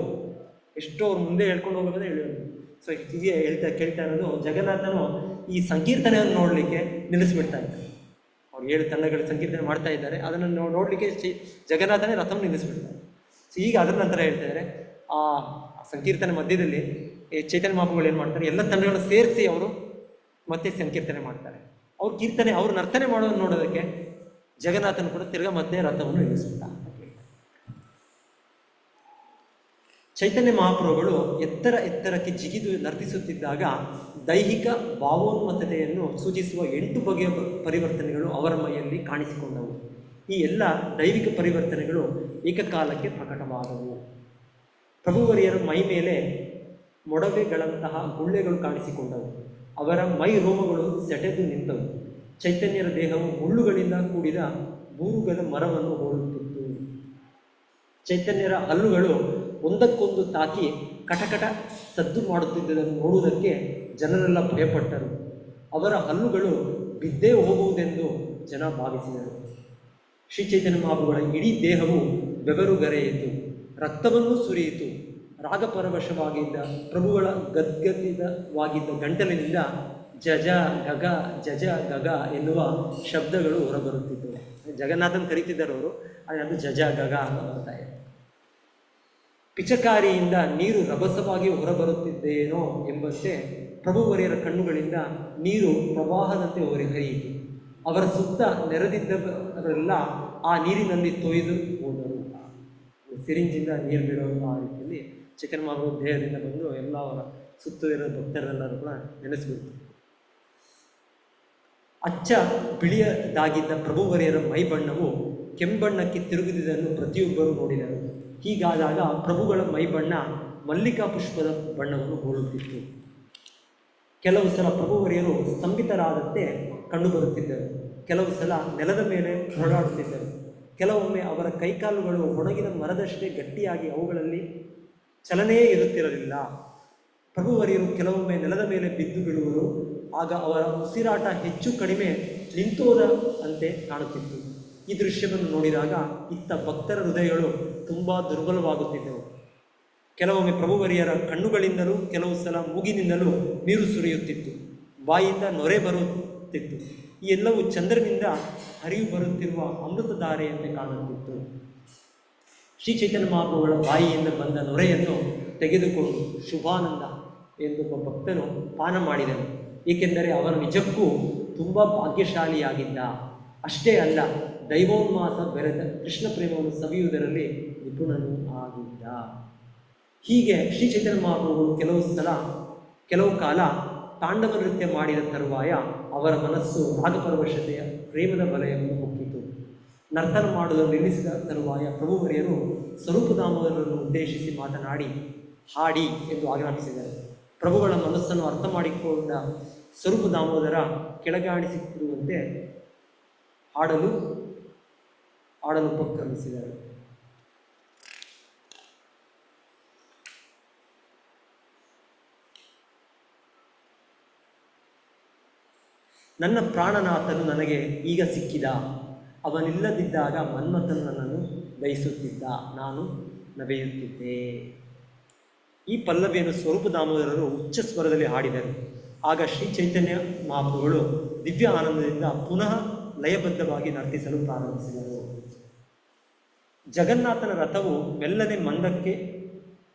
ಎಷ್ಟು ಅವ್ರು ಮುಂದೆ ಹೇಳ್ಕೊಂಡು ಹೋಗೋದೇ ಎಳೆಯೋದು. ಸೊ ಹೀಗೆ ಕೇಳ್ತಾ ಇರೋದು, ಜಗನ್ನಾಥನು ಈ ಸಂಕೀರ್ತನೆಯನ್ನು ನೋಡಲಿಕ್ಕೆ ನಿಲ್ಲಿಸ್ಬಿಡ್ತಾ ಇದ್ದಾರೆ. ಅವ್ರು 7 ತಂಡಗಳು ಸಂಕೀರ್ತನೆ ಮಾಡ್ತಾ ಇದ್ದಾರೆ, ಅದನ್ನು ನೋಡಲಿಕ್ಕೆ ಜಗನ್ನಾಥನೇ ರಥವನ್ನು ನಿಲ್ಲಿಸ್ಬಿಡ್ತಾರೆ. ಸೊ ಈಗ ಅದರ ನಂತರ ಹೇಳ್ತಾ ಇದ್ದಾರೆ, ಆ ಸಂಕೀರ್ತನೆ ಮಧ್ಯದಲ್ಲಿ ಚೈತನ್ಯ ಮಹಾಪ್ರಭುಗಳು ಏನು ಮಾಡ್ತಾರೆ, ಎಲ್ಲ ತಂಡಗಳನ್ನು ಸೇರಿಸಿ ಅವರು ಮತ್ತೆ ಸಂಕೀರ್ತನೆ ಮಾಡ್ತಾರೆ. ಅವ್ರು ನರ್ತನೆ ಮಾಡೋದನ್ನು ನೋಡೋದಕ್ಕೆ ಜಗನ್ನಾಥನು ಕೂಡ ತಿರ್ಗಾ ಮತ್ತೆ ರಥವನ್ನು ನಿಲ್ಲಿಸ್ಬಿಡ್ತಾರೆ. ಚೈತನ್ಯ ಮಹಾಪ್ರಭುಗಳು ಎತ್ತರಕ್ಕೆ ಜಿಗಿದು ನರ್ತಿಸುತ್ತಿದ್ದಾಗ ದೈಹಿಕ ಭಾವೋನ್ಮತ್ತತೆಯನ್ನು ಸೂಚಿಸುವ 8 ಬಗೆಯ ಪರಿವರ್ತನೆಗಳು ಅವರ ಮೈಯಲ್ಲಿ ಕಾಣಿಸಿಕೊಂಡವು. ಈ ಎಲ್ಲ ದೈವಿಕ ಪರಿವರ್ತನೆಗಳು ಏಕಕಾಲಕ್ಕೆ ಪ್ರಕಟವಾದವು. ಪ್ರಭುವರಿಯರ ಮೈ ಮೇಲೆ ಮೊಡವೆಗಳಂತಹ ಗುಳ್ಳೆಗಳು ಕಾಣಿಸಿಕೊಂಡವು. ಅವರ ಮೈ ರೋಮಗಳು ಸೆಟೆದು ನಿಂತವು. ಚೈತನ್ಯರ ದೇಹವು ಮುಳ್ಳುಗಳಿಂದ ಕೂಡಿದ ಬೂರುಗದ ಮರವನ್ನು ಹೋಲುತ್ತಿತ್ತು. ಚೈತನ್ಯರ ಹಲ್ಲುಗಳು ಒಂದಕ್ಕೊಂದು ತಾಕಿ ಕಟಕಟ ಸದ್ದು ಮಾಡುತ್ತಿದ್ದುದನ್ನು ನೋಡುವುದಕ್ಕೆ ಜನರೆಲ್ಲ ಭಯಪಟ್ಟರು. ಅವರ ಹಲ್ಲುಗಳು ಬಿದ್ದೇ ಹೋಗುವುದೆಂದು ಜನ ಭಾವಿಸಿದರು. ಶ್ರೀ ಚೈತನ್ಯ ಮಹಾಪ್ರಭುಗಳ ಇಡೀ ದೇಹವು ಬೆವರುಗರೆಯಿತು, ರಕ್ತವನ್ನೂ ಸುರಿಯಿತು. ರಾಗಪರವಶವಾಗಿದ್ದ ಪ್ರಭುಗಳ ಗದ್ಗದಿತವಾಗಿದ್ದ ಗಂಟಲಿನಿಂದ ಜಜ ಗಗ ಜಜ ಗಗ ಎನ್ನುವ ಶಬ್ದಗಳು ಹೊರಬರುತ್ತಿದ್ದವು. ಜಗನ್ನಾಥನ್ ಕರೀತಿದ್ದರು ಅವರು, ಆದರೆ ಅದು ಜಜ ಗಗ ಅಂತ ಬರ್ತಾ ಇದೆ. ಪಿಚಕಾರಿಯಿಂದ ನೀರು ರಭಸವಾಗಿ ಹೊರಬರುತ್ತಿದ್ದೇನೋ ಎಂಬಂತೆ ಪ್ರಭುವರಿಯರ ಕಣ್ಣುಗಳಿಂದ ನೀರು ಪ್ರವಾಹದಂತೆ ಹರಿಯಿತು. ಅವರ ಸುತ್ತ ನೆರೆದಿದ್ದವರೆಲ್ಲ ಆ ನೀರಿನಲ್ಲಿ ತೊಯ್ದು ಹೋದರು. ಸಿರಿಂಜಿಂದ ನೀರು ಬಿಡೋದು ಆ ರೀತಿಯಲ್ಲಿ ಚೈತನ್ಯ ಮಹಾಪ್ರಭು ದೇಹದಿಂದ ಬಂದು ಎಲ್ಲ ಅವರ ಸುತ್ತ ಇರೋ ಭಕ್ತರೆಲ್ಲರೂ ಕೂಡ ನೆನೆಸ್ಬಿಡ್ತು. ಅಚ್ಚ ಬಿಳಿಯದಾಗಿದ್ದ ಪ್ರಭುವರಿಯರ ಮೈ ಬಣ್ಣವು ಕೆಂಬಣ್ಣಕ್ಕೆ ತಿರುಗಿದುದನ್ನು ಪ್ರತಿಯೊಬ್ಬರೂ ನೋಡಿದರು. ಹೀಗಾದಾಗ ಪ್ರಭುಗಳ ಮೈ ಬಣ್ಣ ಮಲ್ಲಿಕಾ ಪುಷ್ಪದ ಬಣ್ಣವನ್ನು ಹೋಲುತ್ತಿತ್ತು. ಕೆಲವು ಸಲ ಪ್ರಭುವರಿಯರು ಸ್ತಂಭಿತರಾದಂತೆ ಕಂಡುಬರುತ್ತಿದ್ದರು. ಕೆಲವು ಸಲ ನೆಲದ ಮೇಲೆ ಹೊರಡಾಡುತ್ತಿದ್ದರು. ಕೆಲವೊಮ್ಮೆ ಅವರ ಕೈಕಾಲುಗಳು ಒಣಗಿದ ಮರದಷ್ಟೇ ಗಟ್ಟಿಯಾಗಿ ಅವುಗಳಲ್ಲಿ ಚಲನೆಯೇ ಇರುತ್ತಿರಲಿಲ್ಲ. ಪ್ರಭುವರಿಯರು ಕೆಲವೊಮ್ಮೆ ನೆಲದ ಮೇಲೆ ಬಿದ್ದು ಬಿಡುವರು. ಆಗ ಅವರ ಉಸಿರಾಟ ಹೆಚ್ಚು ಕಡಿಮೆ ನಿಂತೋದ ಅಂತೆ ಕಾಣುತ್ತಿತ್ತು. ಈ ದೃಶ್ಯವನ್ನು ನೋಡಿದಾಗ ಇತ್ತ ಭಕ್ತರ ಹೃದಯಗಳು ತುಂಬ ದುರ್ಬಲವಾಗುತ್ತಿದ್ದವು. ಕೆಲವೊಮ್ಮೆ ಪ್ರಭುವರಿಯರ ಕಣ್ಣುಗಳಿಂದಲೂ ಕೆಲವು ಸಲ ಮೂಗಿನಿಂದಲೂ ನೀರು ಸುರಿಯುತ್ತಿತ್ತು. ಬಾಯಿಂದ ನೊರೆ ಬರುತ್ತಿತ್ತು. ಈ ಎಲ್ಲವೂ ಚಂದ್ರನಿಂದ ಹರಿವು ಬರುತ್ತಿರುವ ಅಮೃತಧಾರೆಯಂತೆ ಕಾಣುತ್ತಿತ್ತು. ಶ್ರೀ ಚೈತನ್ಯ ಮಹಾಪ್ರಭುಗಳ ಬಾಯಿಯಿಂದ ಬಂದ ನೊರೆಯನ್ನು ತೆಗೆದುಕೊಂಡು ಶುಭಾನಂದ ಎಂದೊಬ್ಬ ಭಕ್ತನು ಪಾನ ಮಾಡಿದನು. ಏಕೆಂದರೆ ಅವನು ನಿಜಕ್ಕೂ ತುಂಬ ಭಾಗ್ಯಶಾಲಿಯಾಗಿದ್ದ. ಅಷ್ಟೇ ಅಲ್ಲ, ದೈವೋನ್ಮಾಸ ಬೆರೆತ ಕೃಷ್ಣ ಪ್ರೇಮವನ್ನು ಸವಿಯುವುದರಲ್ಲಿ ನಿಪುಣನೂ ಆಗಿದ್ದ. ಹೀಗೆ ಶ್ರೀ ಚೈತನ್ಯ ಮಹಾಪ್ರಭುಗಳು ಕೆಲವು ಕಾಲ ತಾಂಡವ ನೃತ್ಯ ಮಾಡಿದ ತರುವಾಯ ಅವರ ಮನಸ್ಸು ರಾಗಪರವಶತೆಯ ಪ್ರೇಮದ ವಲಯವನ್ನು ಹೊಕ್ಕಿತು. ನರ್ತನ ಮಾಡುವುದನ್ನು ನಿಲ್ಲಿಸಿದ ತರುವಾಯ ಪ್ರಭುವರಿಯರು ಸ್ವರೂಪಧಾಮವನ್ನು ಉದ್ದೇಶಿಸಿ ಮಾತನಾಡಿ ಹಾಡಿ ಎಂದು ಆಜ್ಞಾಪಿಸಿದರು. ಪ್ರಭುಗಳ ಮನಸ್ಸನ್ನು ಅರ್ಥ ಮಾಡಿಕೊಂಡ ಸ್ವರೂಪಧಾಮೋದರ ಕೆಳಗಾಣಿಸುತ್ತಿರುವಂತೆ ಆಡಲು ಉಪಕ್ರಮಿಸಿದರು. ನನ್ನ ಪ್ರಾಣನಾಥನು ನನಗೆ ಈಗ ಸಿಕ್ಕಿದ. ಅವನಿಲ್ಲದಿದ್ದಾಗ ಮನ್ಮಥನು ನನ್ನನ್ನು ದಯಿಸುತ್ತಿದ್ದ. ನಾನು ನವೆಯುತ್ತಿದ್ದೆ. ಈ ಪಲ್ಲವಿಯನ್ನು ಸ್ವರೂಪಧಾಮೋದರರು ಉಚ್ಚ ಸ್ವರದಲ್ಲಿ ಹಾಡಿದರು. ಆಗ ಶ್ರೀ ಚೈತನ್ಯ ಮಹಾಪ್ರಭುಗಳು ದಿವ್ಯ ಆನಂದದಿಂದ ಪುನಃ ಲಯಬದ್ಧವಾಗಿ ನರ್ತಿಸಲು ಪ್ರಾರಂಭಿಸಿದರು. ಜಗನ್ನಾಥನ ರಥವು ಮೆಲ್ಲನೆ ಮಂದಕ್ಕೆ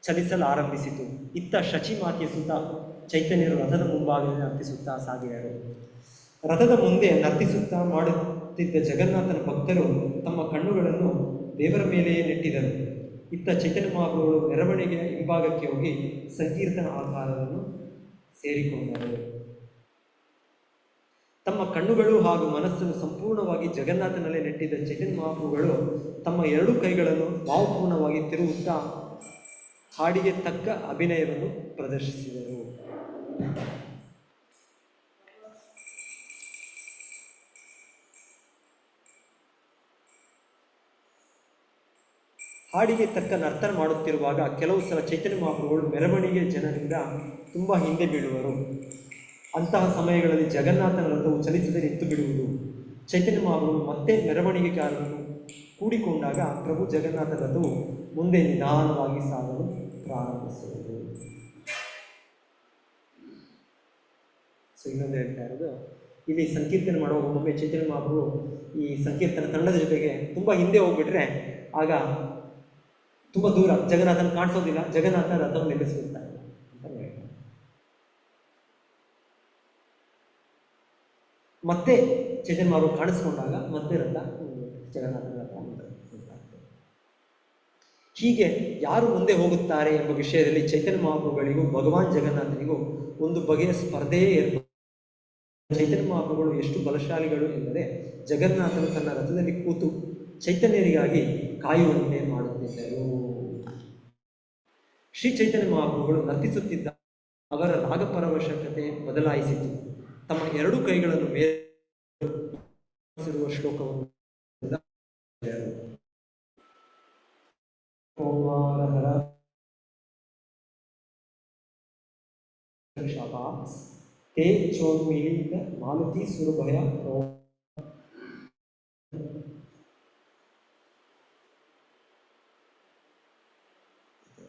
ಚಲಿಸಲಾರಂಭಿಸಿತು. ಇತ್ತ ಶಚಿಮಾತೆಯ ಸುತ ಚೈತನ್ಯರು ರಥದ ಮುಂಭಾಗದಲ್ಲಿ ನರ್ತಿಸುತ್ತಾ ಸಾಗಿದರು. ರಥದ ಮುಂದೆ ನರ್ತಿಸುತ್ತಾ ಮಾಡುತ್ತಿದ್ದ ಜಗನ್ನಾಥನ ಭಕ್ತರು ತಮ್ಮ ಕಣ್ಣುಗಳನ್ನು ದೇವರ ಮೇಲೆಯೇ ನೆಟ್ಟಿದರು. ಇತ್ತ ಚೈತನ್ಯ ಮಹಾಪ್ರಭುಗಳು ಮೆರವಣಿಗೆಯ ಹಿಂಭಾಗಕ್ಕೆ ಹೋಗಿ ಸಂಕೀರ್ತನ ಆಕಾರವನ್ನು ಸೇರಿಕೊಂಡರು. ತಮ್ಮ ಕಣ್ಣುಗಳು ಹಾಗೂ ಮನಸ್ಸನ್ನು ಸಂಪೂರ್ಣವಾಗಿ ಜಗನ್ನಾಥನಲ್ಲೇ ನೆಟ್ಟಿದ್ದ ಚೈತನ್ಯ ಮಹಾಪ್ರಭುಗಳು ತಮ್ಮ ಎರಡೂ ಕೈಗಳನ್ನು ಭಾವಪೂರ್ಣವಾಗಿ ತಿರುಗುತ್ತಾ ಹಾಡಿಗೆ ತಕ್ಕ ಅಭಿನಯವನ್ನು ಪ್ರದರ್ಶಿಸಿದರು. ಹಾಡಿಗೆ ತಕ್ಕ ನರ್ತನ ಮಾಡುತ್ತಿರುವಾಗ ಕೆಲವು ಸಲ ಚೈತನ್ಯ ಮಹಾಪ್ರಭುಗಳು ಮೆರವಣಿಗೆ ಜನರಿಂದ ತುಂಬ ಹಿಂದೆ ಬೀಳುವರು. ಅಂತಹ ಸಮಯಗಳಲ್ಲಿ ಜಗನ್ನಾಥನ ರಥವು ಚಲಿಸದೆ ನಿಂತು ಬಿಡುವುದು. ಚೈತನ್ಯ ಮಹಾಪ್ರಭು ಮತ್ತೆ ಮೆರವಣಿಗೆಗಾರರನ್ನು ಕೂಡಿಕೊಂಡಾಗ ಪ್ರಭು ಜಗನ್ನಾಥ ರಥವು ಮುಂದೆ ನಿಧಾನವಾಗಿ ಸಾಗಲು ಪ್ರಾರಂಭಿಸುವುದು. ಇನ್ನೊಂದು ಹೇಳ್ತಾ ಇರೋದು, ಇಲ್ಲಿ ಸಂಕೀರ್ತನೆ ಮಾಡುವಾಗ ಒಮ್ಮೆ ಚೈತನ್ಯ ಮಹಾಪ್ರಭು ಈ ಸಂಕೀರ್ತನ ತಂಡದ ಜೊತೆಗೆ ತುಂಬ ಹಿಂದೆ ಹೋಗ್ಬಿಟ್ರೆ ಆಗ ತುಂಬ ದೂರ ಜಗನ್ನಾಥನ ಕಾಣಿಸೋದಿಲ್ಲ. ಜಗನ್ನಾಥ ರಥವನ್ನು ನಿಲ್ಲಿಸ್ಬಿಡ್ತಾರೆ ಅಂತ ಹೇಳ್ತಾರೆ. ಮತ್ತೆ ಚೈತನ್ಯ ಮಹಾಪ್ರಭು ಕಾಣಿಸ್ಕೊಂಡಾಗ ಮತ್ತೆ ರಥ ಜಗನ್ನಾಥನ ರಥ ಹೀಗೆ ಯಾರು ಮುಂದೆ ಹೋಗುತ್ತಾರೆ ಎಂಬ ವಿಷಯದಲ್ಲಿ ಚೈತನ್ಯ ಮಹಾಪ್ರಭುಗಳಿಗೂ ಭಗವಾನ್ ಜಗನ್ನಾಥನಿಗೂ ಒಂದು ಬಗೆಯ ಸ್ಪರ್ಧೆಯೇ ಏರ್ಪಡುತ್ತದೆ. ಚೈತನ್ಯ ಮಹಾಪ್ರಭುಗಳು ಎಷ್ಟು ಬಲಶಾಲಿಗಳು ಎಂದರೆ ಜಗನ್ನಾಥನು ತನ್ನ ರಥದಲ್ಲಿ ಕೂತು ಚೈತನ್ಯರಿಗಾಗಿ ಕಾಯುವಂತೆ ಮಾಡುತ್ತಿದ್ದರು. ಶ್ರೀ ಚೈತನ್ಯ ಮಹಾಪ್ರಭುಗಳು ನರ್ತಿಸುತ್ತಿದ್ದ ಅವರ ರಾಗಪರವಶಕತೆ ಬದಲಾಯಿಸಿತು. ತಮ್ಮ ಎರಡೂ ಕೈಗಳನ್ನು ಮೇಲಿರುವ ಶ್ಲೋಕವನ್ನು ತೇ ಚೋನ್ಮಿಲಿತ ಮಾಲತಿ ಸುರಭಯ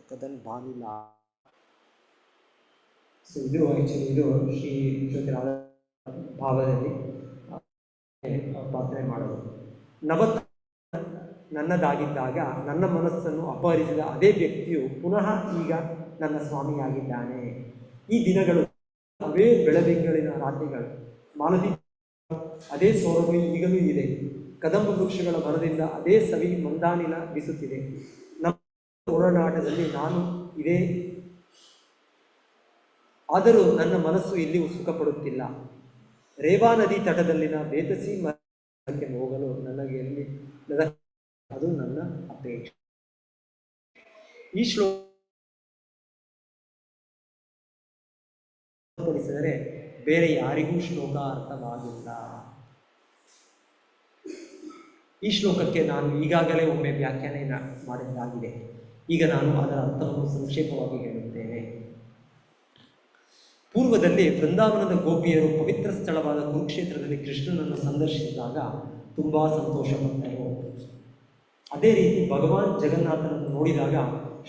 ಕದನ್ ಬಾನಿಲ. ಸೊ ಇದು ಆ್ಯಕ್ಚುಲಿ ಇದು ಶ್ರೀ ಜ್ಯೋತಿರಾದ ಭಾವದಲ್ಲಿ ಪ್ರಾರ್ಥನೆ ಮಾಡೋದು. ನನ್ನದಾಗಿದ್ದಾಗ ನನ್ನ ಮನಸ್ಸನ್ನು ಅಪಹರಿಸಿದ ಅದೇ ವ್ಯಕ್ತಿಯು ಪುನಃ ಈಗ ನನ್ನ ಸ್ವಾಮಿಯಾಗಿದ್ದಾನೆ. ಈ ದಿನಗಳು ಅವೇ ಬೆಳದಿಂಗಳಿನ ರಾತ್ರಿಗಳು. ಮಾಲತಿ ಅದೇ ಸೌರಭ್ಯ ಈಗಲೂ ಇದೆ. ಕದಂಬ ವೃಕ್ಷಗಳ ಮರದಿಂದ ಅದೇ ಸವಿ ಮಂದಾನಿಲ ಬೀಸುತ್ತಿದೆ. ನಮ್ಮ ಓಡಾಟದಲ್ಲಿ ನಾನು ಇದೇ, ಆದರೂ ನನ್ನ ಮನಸ್ಸು ಇಲ್ಲಿ ಸುಖಪಡುತ್ತಿಲ್ಲ. ರೇವಾ ನದಿ ತಟದಲ್ಲಿನ ಬೇತಸಿ ಮರಕ್ಕೆ ಹೋಗಲು ನನಗೆ ಎಲ್ಲಿ ಅದು ನನ್ನ ಅಪೇಕ್ಷೆ. ಈ ಶ್ಲೋಕಿಸಿದರೆ ಬೇರೆ ಯಾರಿಗೂ ಶ್ಲೋಕ ಅರ್ಥವಾಗಿಲ್ಲ. ಈ ಶ್ಲೋಕಕ್ಕೆ ನಾನು ಈಗಾಗಲೇ ಒಮ್ಮೆ ವ್ಯಾಖ್ಯಾನ ಮಾಡಿದ್ದಾಗಿದೆ. ಈಗ ನಾನು ಅದರ ಅರ್ಥವನ್ನು ಸಂಕ್ಷೇಪವಾಗಿ ಹೇಳುತ್ತೇನೆ. ಪೂರ್ವದಲ್ಲಿ ವೃಂದಾವನದ ಗೋಪಿಯರು ಪವಿತ್ರ ಸ್ಥಳವಾದ ಕುರುಕ್ಷೇತ್ರದಲ್ಲಿ ಕೃಷ್ಣನನ್ನು ಸಂದರ್ಶಿಸಿದಾಗ ತುಂಬ ಸಂತೋಷಪಟ್ಟರು. ಅದೇ ರೀತಿ ಭಗವಾನ್ ಜಗನ್ನಾಥನನ್ನು ನೋಡಿದಾಗ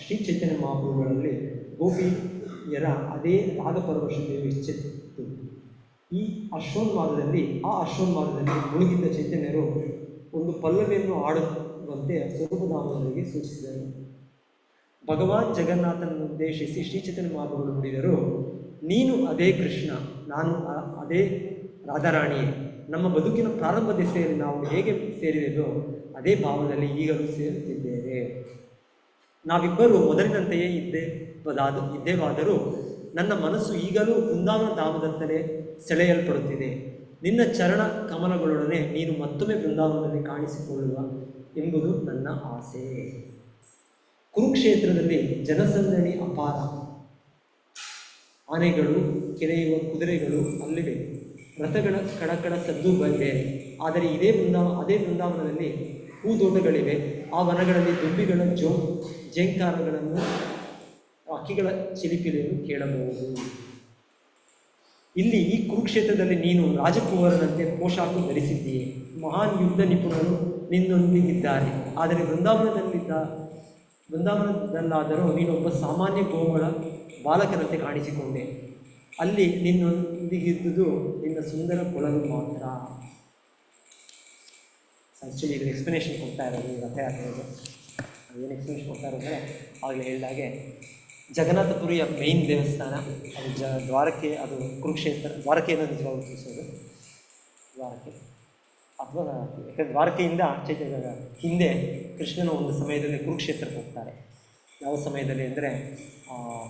ಶ್ರೀ ಚೈತನ್ಯ ಮಹಾಪ್ರಭುಗಳಲ್ಲಿ ಗೋಪಿಯರ ಅದೇ ರಾಗಪರವಶತೆಯು ಹೆಚ್ಚಿತ್ತು. ಆ ಅಶ್ವೋನ್ಮಾದದಲ್ಲಿ ಮುಳುಗಿದ್ದ ಚೈತನ್ಯರು ಒಂದು ಪಲ್ಲವಿಯನ್ನು ಆಡುವಂತೆ ಸ್ವರೂಪಧಾಮಗಳಿಗೆ ಸೂಚಿಸಿದರು. ಭಗವಾನ್ ಜಗನ್ನಾಥನನ್ನು ಉದ್ದೇಶಿಸಿ ಶ್ರೀ ಚೈತನ್ಯ ಮಹಾಪ್ರಭುಗಳು ನುಡಿದರು, ನೀನು ಅದೇ ಕೃಷ್ಣ, ನಾನು ಅದೇ ರಾಧಾರಾಣಿಯೇ. ನಮ್ಮ ಬದುಕಿನ ಪ್ರಾರಂಭ ದಿಸೆಯಲ್ಲಿ ನಾವು ಹೇಗೆ ಸೇರಿದೆವೋ ಅದೇ ಭಾವದಲ್ಲಿ ಈಗಲೂ ಸೇರುತ್ತಿದ್ದೇವೆ. ನಾವಿಬ್ಬರು ಮೊದಲಿನಂತೆಯೇ ಇದ್ದೇವಾದರೂ ನನ್ನ ಮನಸ್ಸು ಈಗಲೂ ವೃಂದಾವನ ಧಾಮದಂತಲೇ ಸೆಳೆಯಲ್ಪಡುತ್ತಿದೆ. ನಿನ್ನ ಚರಣ ಕಮಲಗಳೊಡನೆ ನೀನು ಮತ್ತೊಮ್ಮೆ ವೃಂದಾವನದಲ್ಲಿ ಕಾಣಿಸಿಕೊಳ್ಳುವ ಎಂಬುದು ನನ್ನ ಆಸೆ. ಕುರುಕ್ಷೇತ್ರದಲ್ಲಿ ಜನಸಂದಣಿ ಅಪಾರ. ಆನೆಗಳು, ಕೆರೆಯುವ ಕುದುರೆಗಳು ಅಲ್ಲಿವೆ. ರಥಗಳ ಕಡಕಡ ಸದ್ದು ಬೇರೆ. ಆದರೆ ಅದೇ ವೃಂದಾವನದಲ್ಲಿ ಹೂದೋಟಗಳಿವೆ. ಆ ವನಗಳಲ್ಲಿ ದುಂಬಿಗಳ ಜೇಂಕಾರಗಳನ್ನು, ಅಕ್ಕಿಗಳ ಚಿಲಿಪಿಲಿಯನ್ನು ಕೇಳಬಹುದು. ಇಲ್ಲಿ ಈ ಕುರುಕ್ಷೇತ್ರದಲ್ಲಿ ನೀನು ರಾಜಕುವರನಂತೆ ಪೋಷಾಕು ಧರಿಸಿದ್ದೀಯೆ. ಮಹಾನ್ ಯುದ್ಧ ನಿಪುಣರು ನಿನ್ನೊಂದಿಗಿದ್ದಾರೆ. ಆದರೆ ವೃಂದಾವನದಲ್ಲಾದರೂ ನೀನೊಬ್ಬ ಸಾಮಾನ್ಯ ಗೋಗಳ ಬಾಲಕನಂತೆ ಕಾಣಿಸಿಕೊಂಡೆ. ಅಲ್ಲಿ ನಿನ್ನೊಂದಿಗಿದ್ದುದು ನಿನ್ನ ಸುಂದರ ಕೊಳಲು ಮಾತ್ರ. ಆ್ಯಕ್ಚುಲಿ ಇದು ಎಕ್ಸ್ಪ್ಲನೇಷನ್ ಕೊಡ್ತಾ ಇರೋದು ಈ ರಥಯಾತ್ರೆಗೆ. ಏನು ಎಕ್ಸ್ಪ್ಲನೇಷನ್ ಕೊಡ್ತಾ ಇರೋದ್ರೆ ಆಗಲೇ ಹೇಳಿದಾಗೆ ಜಗನ್ನಾಥಪುರಿಯ ಮೇನ್ ದೇವಸ್ಥಾನ ಅದು ದ್ವಾರಕೆ, ಅದು ಕುರುಕ್ಷೇತ್ರ. ದ್ವಾರಕೆಯನ್ನು ನಿಜವಾಗಿ ಸೂಚಿಸೋದು ದ್ವಾರಕೆ ಅಥವಾ ಯಾಕಂದರೆ ದ್ವಾರಕೆಯಿಂದ ಹಿಂದೆ ಕೃಷ್ಣನ ಒಂದು ಸಮಯದಲ್ಲಿ ಕುರುಕ್ಷೇತ್ರಕ್ಕೆ ಹೋಗ್ತಾರೆ. ಯಾವ ಸಮಯದಲ್ಲಿ ಅಂದರೆ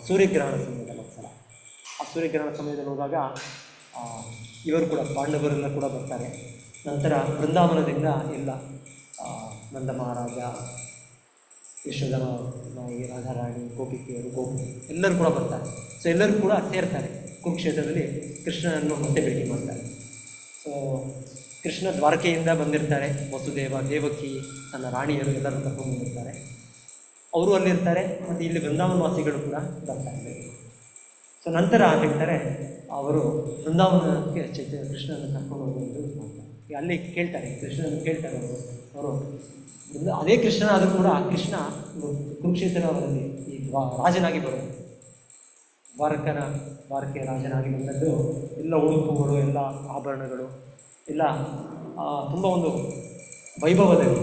ಸೂರ್ಯಗ್ರಹಣ ಸಮಯದಲ್ಲಿ ಒಂದ್ಸಲ. ಆ ಸೂರ್ಯಗ್ರಹಣ ಸಮಯದಲ್ಲಿ ಹೋದಾಗ ಇವರು ಕೂಡ ಪಾಂಡವರೆಲ್ಲ ಕೂಡ ಬರ್ತಾರೆ. ನಂತರ ವೃಂದಾವನದಿಂದ ಎಲ್ಲ ನಂದ ಮಹಾರಾಜ, ಯಶೋಧ ಮಾಯಿ, ರಾಧಾರಾಣಿ, ಗೋಪಿಕೆಯರು, ಎಲ್ಲರೂ ಕೂಡ ಬರ್ತಾರೆ. ಸೊ ಎಲ್ಲರೂ ಕೂಡ ಸೇರ್ತಾರೆ ಕುರುಕ್ಷೇತ್ರದಲ್ಲಿ ಕೃಷ್ಣನನ್ನು ಮತ್ತೆ ಭೇಟಿ ಮಾಡ್ತಾರೆ. ಸೊ ಕೃಷ್ಣ ದ್ವಾರಕೆಯಿಂದ ಬಂದಿರ್ತಾರೆ. ವಸುದೇವ, ದೇವಕಿ, ತನ್ನ ರಾಣಿಯರು ಎಲ್ಲರೂ ಕರ್ಕೊಂಡು ಬಂದಿರ್ತಾರೆ. ಅವರು ಅಲ್ಲಿರ್ತಾರೆ. ಮತ್ತು ಇಲ್ಲಿ ವೃಂದಾವನವಾಸಿಗಳು ಕೂಡ ಬರ್ತಾರೆ. ಸೊ ನಂತರ ಹೇಳ್ತಾರೆ, ಅವರು ವೃಂದಾವನಕ್ಕೆ ಕೃಷ್ಣನ ಕರ್ಕೊಂಡು ಹೋಗೋದು ಮಾಡ್ತಾರೆ. ಅಲ್ಲಿ ಕೇಳ್ತಾರೆ, ಕೃಷ್ಣನ ಕೇಳ್ತಾರೆ ಅವರು ಅದೇ ಕೃಷ್ಣ ಆದರೂ ಕೂಡ ಕೃಷ್ಣ ಕುರುಕ್ಷೇತ್ರದಲ್ಲಿ ಈ ರಾಜನಾಗಿ ಬರೋದು, ದ್ವಾರಕೆಯ ರಾಜನಾಗಿ ಬಂದದ್ದು. ಎಲ್ಲ ಉಡುಪುಗಳು, ಎಲ್ಲ ಆಭರಣಗಳು ಎಲ್ಲ ತುಂಬ ಒಂದು ವೈಭವದಲ್ಲಿ.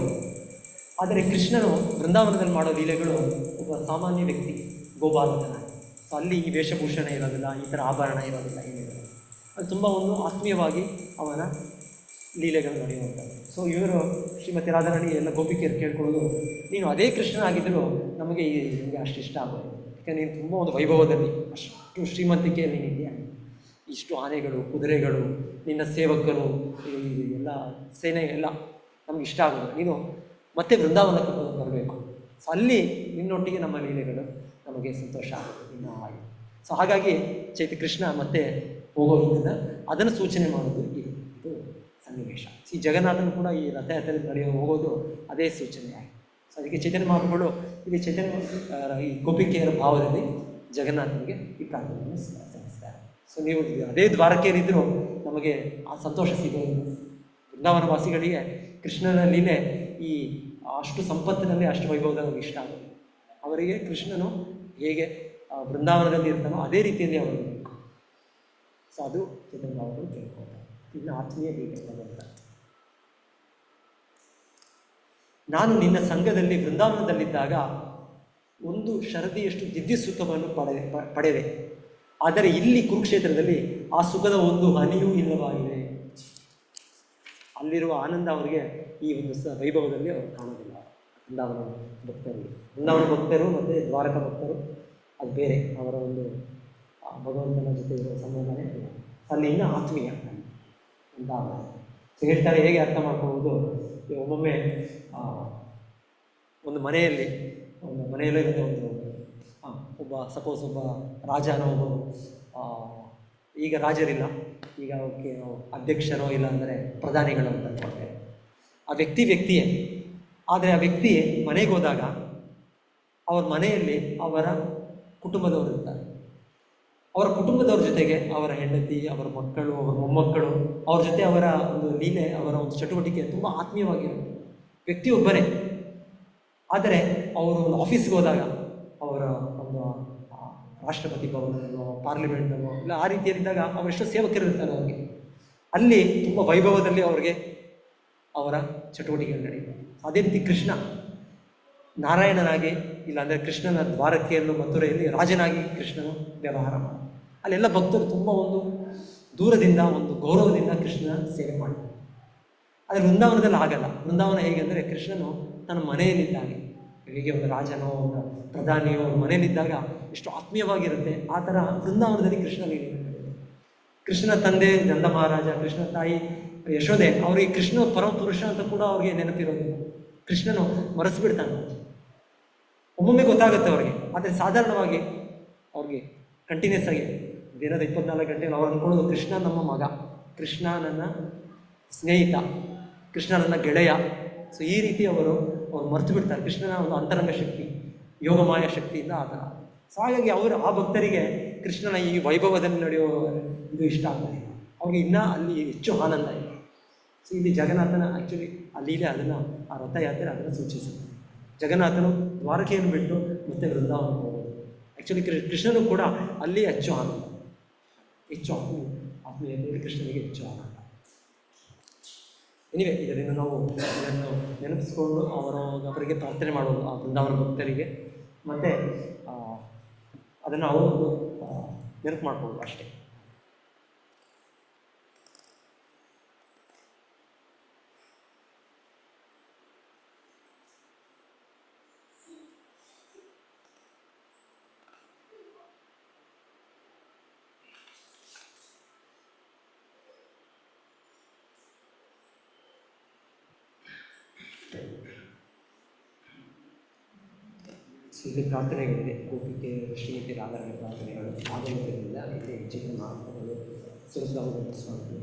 ಆದರೆ ಕೃಷ್ಣನು ವೃಂದಾವನದಲ್ಲಿ ಮಾಡೋ ಲೀಲೆಗಳು ಒಬ್ಬ ಸಾಮಾನ್ಯ ವ್ಯಕ್ತಿ, ಗೋಪಾಲಕನಾಗಿ. ಸೊ ಅಲ್ಲಿ ಈ ವೇಷಭೂಷಣ ಇರೋದಿಲ್ಲ, ಈ ಥರ ಆಭರಣ ಇರೋದಿಲ್ಲ, ಏನಿರೋದಿಲ್ಲ. ಅದು ತುಂಬ ಒಂದು ಆತ್ಮೀಯವಾಗಿ ಅವನ ಲೀಲೆಗಳು ನಡೆಯುವಂಥದ್ದು. ಸೊ ಇವರು ಶ್ರೀಮತಿ ರಾಧಾರಾಣಿ ಎಲ್ಲ ಗೋಪಿಕೆಯರು ಕೇಳ್ಕೊಳ್ಳೋದು, ನೀನು ಅದೇ ಕೃಷ್ಣ ಆಗಿದ್ದರೂ ನಮಗೆ ನಿಮಗೆ ಅಷ್ಟು ಇಷ್ಟ ಆಗೋದು. ಯಾಕಂದರೆ ನೀನು ತುಂಬ ಒಂದು ವೈಭವದಲ್ಲಿ, ಅಷ್ಟು ಶ್ರೀಮಂತಿಕೆಯಲ್ಲಿ ನೀನಿದೆಯಾ, ಇಷ್ಟು ಆನೆಗಳು, ಕುದುರೆಗಳು, ನಿನ್ನ ಸೇವಕರು, ಎಲ್ಲ ಸೇನೆ ಎಲ್ಲ ನಮ್ಗೆ ಇಷ್ಟ ಆಗೋದು. ನೀನು ಮತ್ತೆ ವೃಂದಾವನಕ್ಕೆ ಬರಬೇಕು. ಸೊ ಅಲ್ಲಿ ನಿನ್ನೊಟ್ಟಿಗೆ ನಮ್ಮ ಲೀಲೆಗಳು ನಮಗೆ ಸಂತೋಷ ಆಗುತ್ತೆ, ಇನ್ನೂ ಆಗಿ. ಸೊ ಹಾಗಾಗಿ ಕೃಷ್ಣ ಮತ್ತೆ ಹೋಗೋದ್ರಿಂದ ಅದನ್ನು ಸೂಚನೆ ಮಾಡೋದು ಇದು ಸನ್ನಿವೇಶ. ಈ ಜಗನ್ನಾಥನು ಕೂಡ ಈ ರಥಯಾತ್ರೆ ಹೋಗೋದು ಅದೇ ಸೂಚನೆ ಆಗಿದೆ. ಸೊ ಅದಕ್ಕೆ ಚೈತನ್ಯ ಮಹಾಪ್ರಭುಗಳು ಇಲ್ಲಿ ಈ ಗೋಪಿಕೆಯರ ಭಾವದಲ್ಲಿ ಜಗನ್ನಾಥನಿಗೆ ಈ ಪ್ರಾರ್ಥನೆಯನ್ನು ಸಲ್ಲಿಸ್ತಾರೆ. ಸೊ ನೀವು ಅದೇ ದ್ವಾರಕೆಯಲ್ಲಿದ್ದರೂ ನಮಗೆ ಆ ಸಂತೋಷ ಸಿಗೋದು. ವೃಂದಾವನ ವಾಸಿಗಳಿಗೆ ಕೃಷ್ಣನ ಲೀಲೆ ಈ ಅಷ್ಟು ಸಂಪತ್ತಿನಲ್ಲಿ, ಅಷ್ಟು ವೈಭವದಲ್ಲಿ ನಮಗೆ ಇಷ್ಟ ಆಗೋದು. ಅವರಿಗೆ ಕೃಷ್ಣನು ಹೇಗೆ ವೃಂದಾವನದಲ್ಲಿ ಇರ್ತಾನೋ ಅದೇ ರೀತಿಯಲ್ಲಿ ಅವರು ಬೇಕು. ಸೊ ಅದು ಚೈತನ್ಯ ಮಹಾಪ್ರಭುಗಳು ತಿಳ್ಕೊತಾರೆ. ಇನ್ನು ಆತ್ಮೀಯ ಲೀಲೆ ಅಂತ. ನಾನು ನಿನ್ನ ಸಂಘದಲ್ಲಿ ವೃಂದಾವನದಲ್ಲಿದ್ದಾಗ ಒಂದು ಶರದಿಯಷ್ಟು ದಿವ್ಯ ಸುಖವನ್ನು ಪಡೆವೆ. ಆದರೆ ಇಲ್ಲಿ ಕುರುಕ್ಷೇತ್ರದಲ್ಲಿ ಆ ಸುಖದ ಒಂದು ಹನಿಯೂ ಇಲ್ಲವಾಗಿದೆ. ಅಲ್ಲಿರುವ ಆನಂದ ಅವರಿಗೆ ಈ ಒಂದು ವೈಭವದಲ್ಲಿ ಅವರು ಕಾಣೋದಿಲ್ಲ. ವೃಂದಾವನ ಭಕ್ತರು ಮತ್ತು ದ್ವಾರಕ ಭಕ್ತರು ಅದು ಬೇರೆ, ಅವರ ಒಂದು ಭಗವಂತನ ಜೊತೆ ಇರುವ ಸಂಬಂಧನೇ ಅಲ್ಲಿ ಇನ್ನೂ ಆತ್ಮೀಯ ವೃಂದಾವನ. ಸೊ ಹೇಳ್ತಾರೆ, ಹೇಗೆ ಅರ್ಥ ಮಾಡ್ಕೋಬೋದು, ಒಮ್ಮೊಮ್ಮೆ ಒಂದು ಮನೆಯಲ್ಲಿ ಒಂದು ಒಬ್ಬ ಸಪೋಸ್ ಒಬ್ಬ ರಾಜನೋ ಈಗ ರಾಜರಿಲ್ಲ, ಈಗ ಅವಕ್ಕೆ ಅಧ್ಯಕ್ಷರೋ ಇಲ್ಲ ಅಂದರೆ ಪ್ರಧಾನಿಗಳು ಅಂತ ಅಂದ್ಕೊಳ್ತೇವೆ. ಆ ವ್ಯಕ್ತಿಯೇ. ಆದರೆ ಆ ವ್ಯಕ್ತಿ ಮನೆಗೆ ಹೋದಾಗ ಅವ್ರ ಮನೆಯಲ್ಲಿ ಅವರ ಕುಟುಂಬದವರು ಇರ್ತಾರೆ. ಅವರ ಕುಟುಂಬದವ್ರ ಜೊತೆಗೆ ಅವರ ಹೆಂಡತಿ, ಅವರ ಮಕ್ಕಳು, ಅವರ ಮೊಮ್ಮಕ್ಕಳು, ಅವ್ರ ಜೊತೆ ಅವರ ಒಂದು ಲೀಲೆ, ಅವರ ಒಂದು ಚಟುವಟಿಕೆ ತುಂಬ ಆತ್ಮೀಯವಾಗಿರುತ್ತೆ. ವ್ಯಕ್ತಿಯೊಬ್ಬರೇ. ಆದರೆ ಅವರು ಒಂದು ಆಫೀಸ್ಗೆ ಹೋದಾಗ ಅವರ ಒಂದು ರಾಷ್ಟ್ರಪತಿ ಭವನದಲ್ಲೋ ಪಾರ್ಲಿಮೆಂಟಲ್ಲೋ ಇಲ್ಲ ಆ ರೀತಿಯಲ್ಲಿದ್ದಾಗ ಅವರೆಷ್ಟೋ ಸೇವಕರಿರ್ತಾರೆ ಅವ್ರಿಗೆ. ಅಲ್ಲಿ ತುಂಬ ವೈಭವದಲ್ಲಿ ಅವ್ರಿಗೆ ಅವರ ಚಟುವಟಿಕೆಗಳು ನಡೆಯುತ್ತೆ. ಅದೇ ರೀತಿ ಕೃಷ್ಣ ನಾರಾಯಣನಾಗಿ, ಇಲ್ಲಾಂದರೆ ಕೃಷ್ಣನ ದ್ವಾರಕೆಯಲ್ಲೂ ಮಥುರೆಯಲ್ಲಿ ರಾಜನಾಗಿ ಕೃಷ್ಣನು ವ್ಯವಹಾರ ಮಾಡಿ ಅಲ್ಲೆಲ್ಲ ಭಕ್ತರು ತುಂಬ ಒಂದು ದೂರದಿಂದ ಒಂದು ಗೌರವದಿಂದ ಕೃಷ್ಣನ ಸೇವೆ ಮಾಡ್ತಾರೆ. ಆದರೆ ವೃಂದಾವನದಲ್ಲಿ ಆಗಲ್ಲ. ವೃಂದಾವನ ಹೇಗೆ ಅಂದರೆ ಕೃಷ್ಣನು ತನ್ನ ಮನೆಯಲ್ಲಿದ್ದಾಗೆ, ಹೇಗೆ ಒಂದು ರಾಜನೋ ಒಂದು ಪ್ರಧಾನಿಯೋ ಮನೆಯಲ್ಲಿದ್ದಾಗ ಎಷ್ಟು ಆತ್ಮೀಯವಾಗಿರುತ್ತೆ, ಆ ಥರ ವೃಂದಾವನದಲ್ಲಿ ಕೃಷ್ಣ ಲೀಲೆ. ಕೃಷ್ಣನ ತಂದೆ ನಂದ ಮಹಾರಾಜ, ಕೃಷ್ಣನ ತಾಯಿ ಯಶೋದೆ, ಅವರಿಗೆ ಕೃಷ್ಣ ಪರಮ ಪುರುಷ ಅಂತ ಕೂಡ ಅವ್ರಿಗೆ ನೆನಪಿರೋದಿಲ್ಲ. ಕೃಷ್ಣನು ಮರೆಸಿಬಿಡ್ತಾನೆ. ಒಮ್ಮೊಮ್ಮೆ ಗೊತ್ತಾಗುತ್ತೆ ಅವ್ರಿಗೆ, ಆದರೆ ಸಾಧಾರಣವಾಗಿ ಅವ್ರಿಗೆ ಕಂಟಿನ್ಯೂಸ್ ಆಗಿ ದಿನದ 24 ಗಂಟೆಗಳು ಅವ್ರು ಅಂದ್ಕೊಳ್ಳೋದು ಕೃಷ್ಣ ನಮ್ಮ ಮಗ, ಕೃಷ್ಣ ನನ್ನ ಸ್ನೇಹಿತ, ಕೃಷ್ಣ ನನ್ನ ಗೆಳೆಯ. ಸೊ ಈ ರೀತಿ ಅವರು ಮರೆತು ಬಿಡ್ತಾರೆ ಕೃಷ್ಣನ ಒಂದು ಅಂತರಂಗ ಶಕ್ತಿ, ಯೋಗಮಾಯ ಶಕ್ತಿಯಿಂದ ಆ ಥರ. ಸೊ ಹಾಗಾಗಿ ಅವರು ಆ ಭಕ್ತರಿಗೆ ಕೃಷ್ಣನ ಈ ವೈಭವದಲ್ಲಿ ನಡೆಯೋ ಇದು ಇಷ್ಟ ಆಗ್ತದೆ. ಅವ್ರಿಗೆ ಇನ್ನೂ ಅಲ್ಲಿ ಹೆಚ್ಚು ಆನಂದ ಇದೆ. ಸೊ ಇಲ್ಲಿ ಜಗನ್ನಾಥನ ಆ್ಯಕ್ಚುಲಿ ಆ ಲೀಲೆ ಅದನ್ನು, ಆ ರಥಯಾತ್ರೆ ಅದನ್ನು ಸೂಚಿಸುತ್ತೆ. ಜಗನ್ನಾಥನು ದ್ವಾರಕೆಯನ್ನು ಬಿಟ್ಟು ಮತ್ತೆ ವೃಂದಾವನ ಹೋಗೋದು. ಆ್ಯಕ್ಚುಲಿ ಕೃಷ್ಣನು ಕೂಡ ಅಲ್ಲಿ ಹೆಚ್ಚು ಆನಂದ, ಹೆಚ್ಚು ಆತ್ಮೀಯತೆಯಲ್ಲಿ ಕೃಷ್ಣನಿಗೆ ಹೆಚ್ಚು ಆನಂದ. ಎನಿವೆ, ಇದರಿಂದ ನಾವು ಇದನ್ನು ನೆನಪಿಸ್ಕೊಂಡು ಅವರಿಗೆ ಪ್ರಾರ್ಥನೆ ಮಾಡೋದು, ಆ ವೃಂದಾವನ ಭಕ್ತರಿಗೆ, ಮತ್ತು ಅದನ್ನು ಅವರು ನೆನಪು ಮಾಡ್ಬೋದು ಅಷ್ಟೇ. ಇಲ್ಲಿ ಪ್ರಾರ್ಥನೆಗಳಿದೆ, ಗೋಪಿಕೆ, ಶ್ರೀಮತಿ ರಾಧಾರಣ ಪ್ರಾರ್ಥನೆಗಳು, ಆಗಮನಗಳಿಂದ ಇಲ್ಲಿ ಹೆಚ್ಚಿನ ಮಹಾತ್ಮಗಳು ಸುರಸ್ವಾಮಿಗಳನ್ನು ಸ್ವಾಮಿ.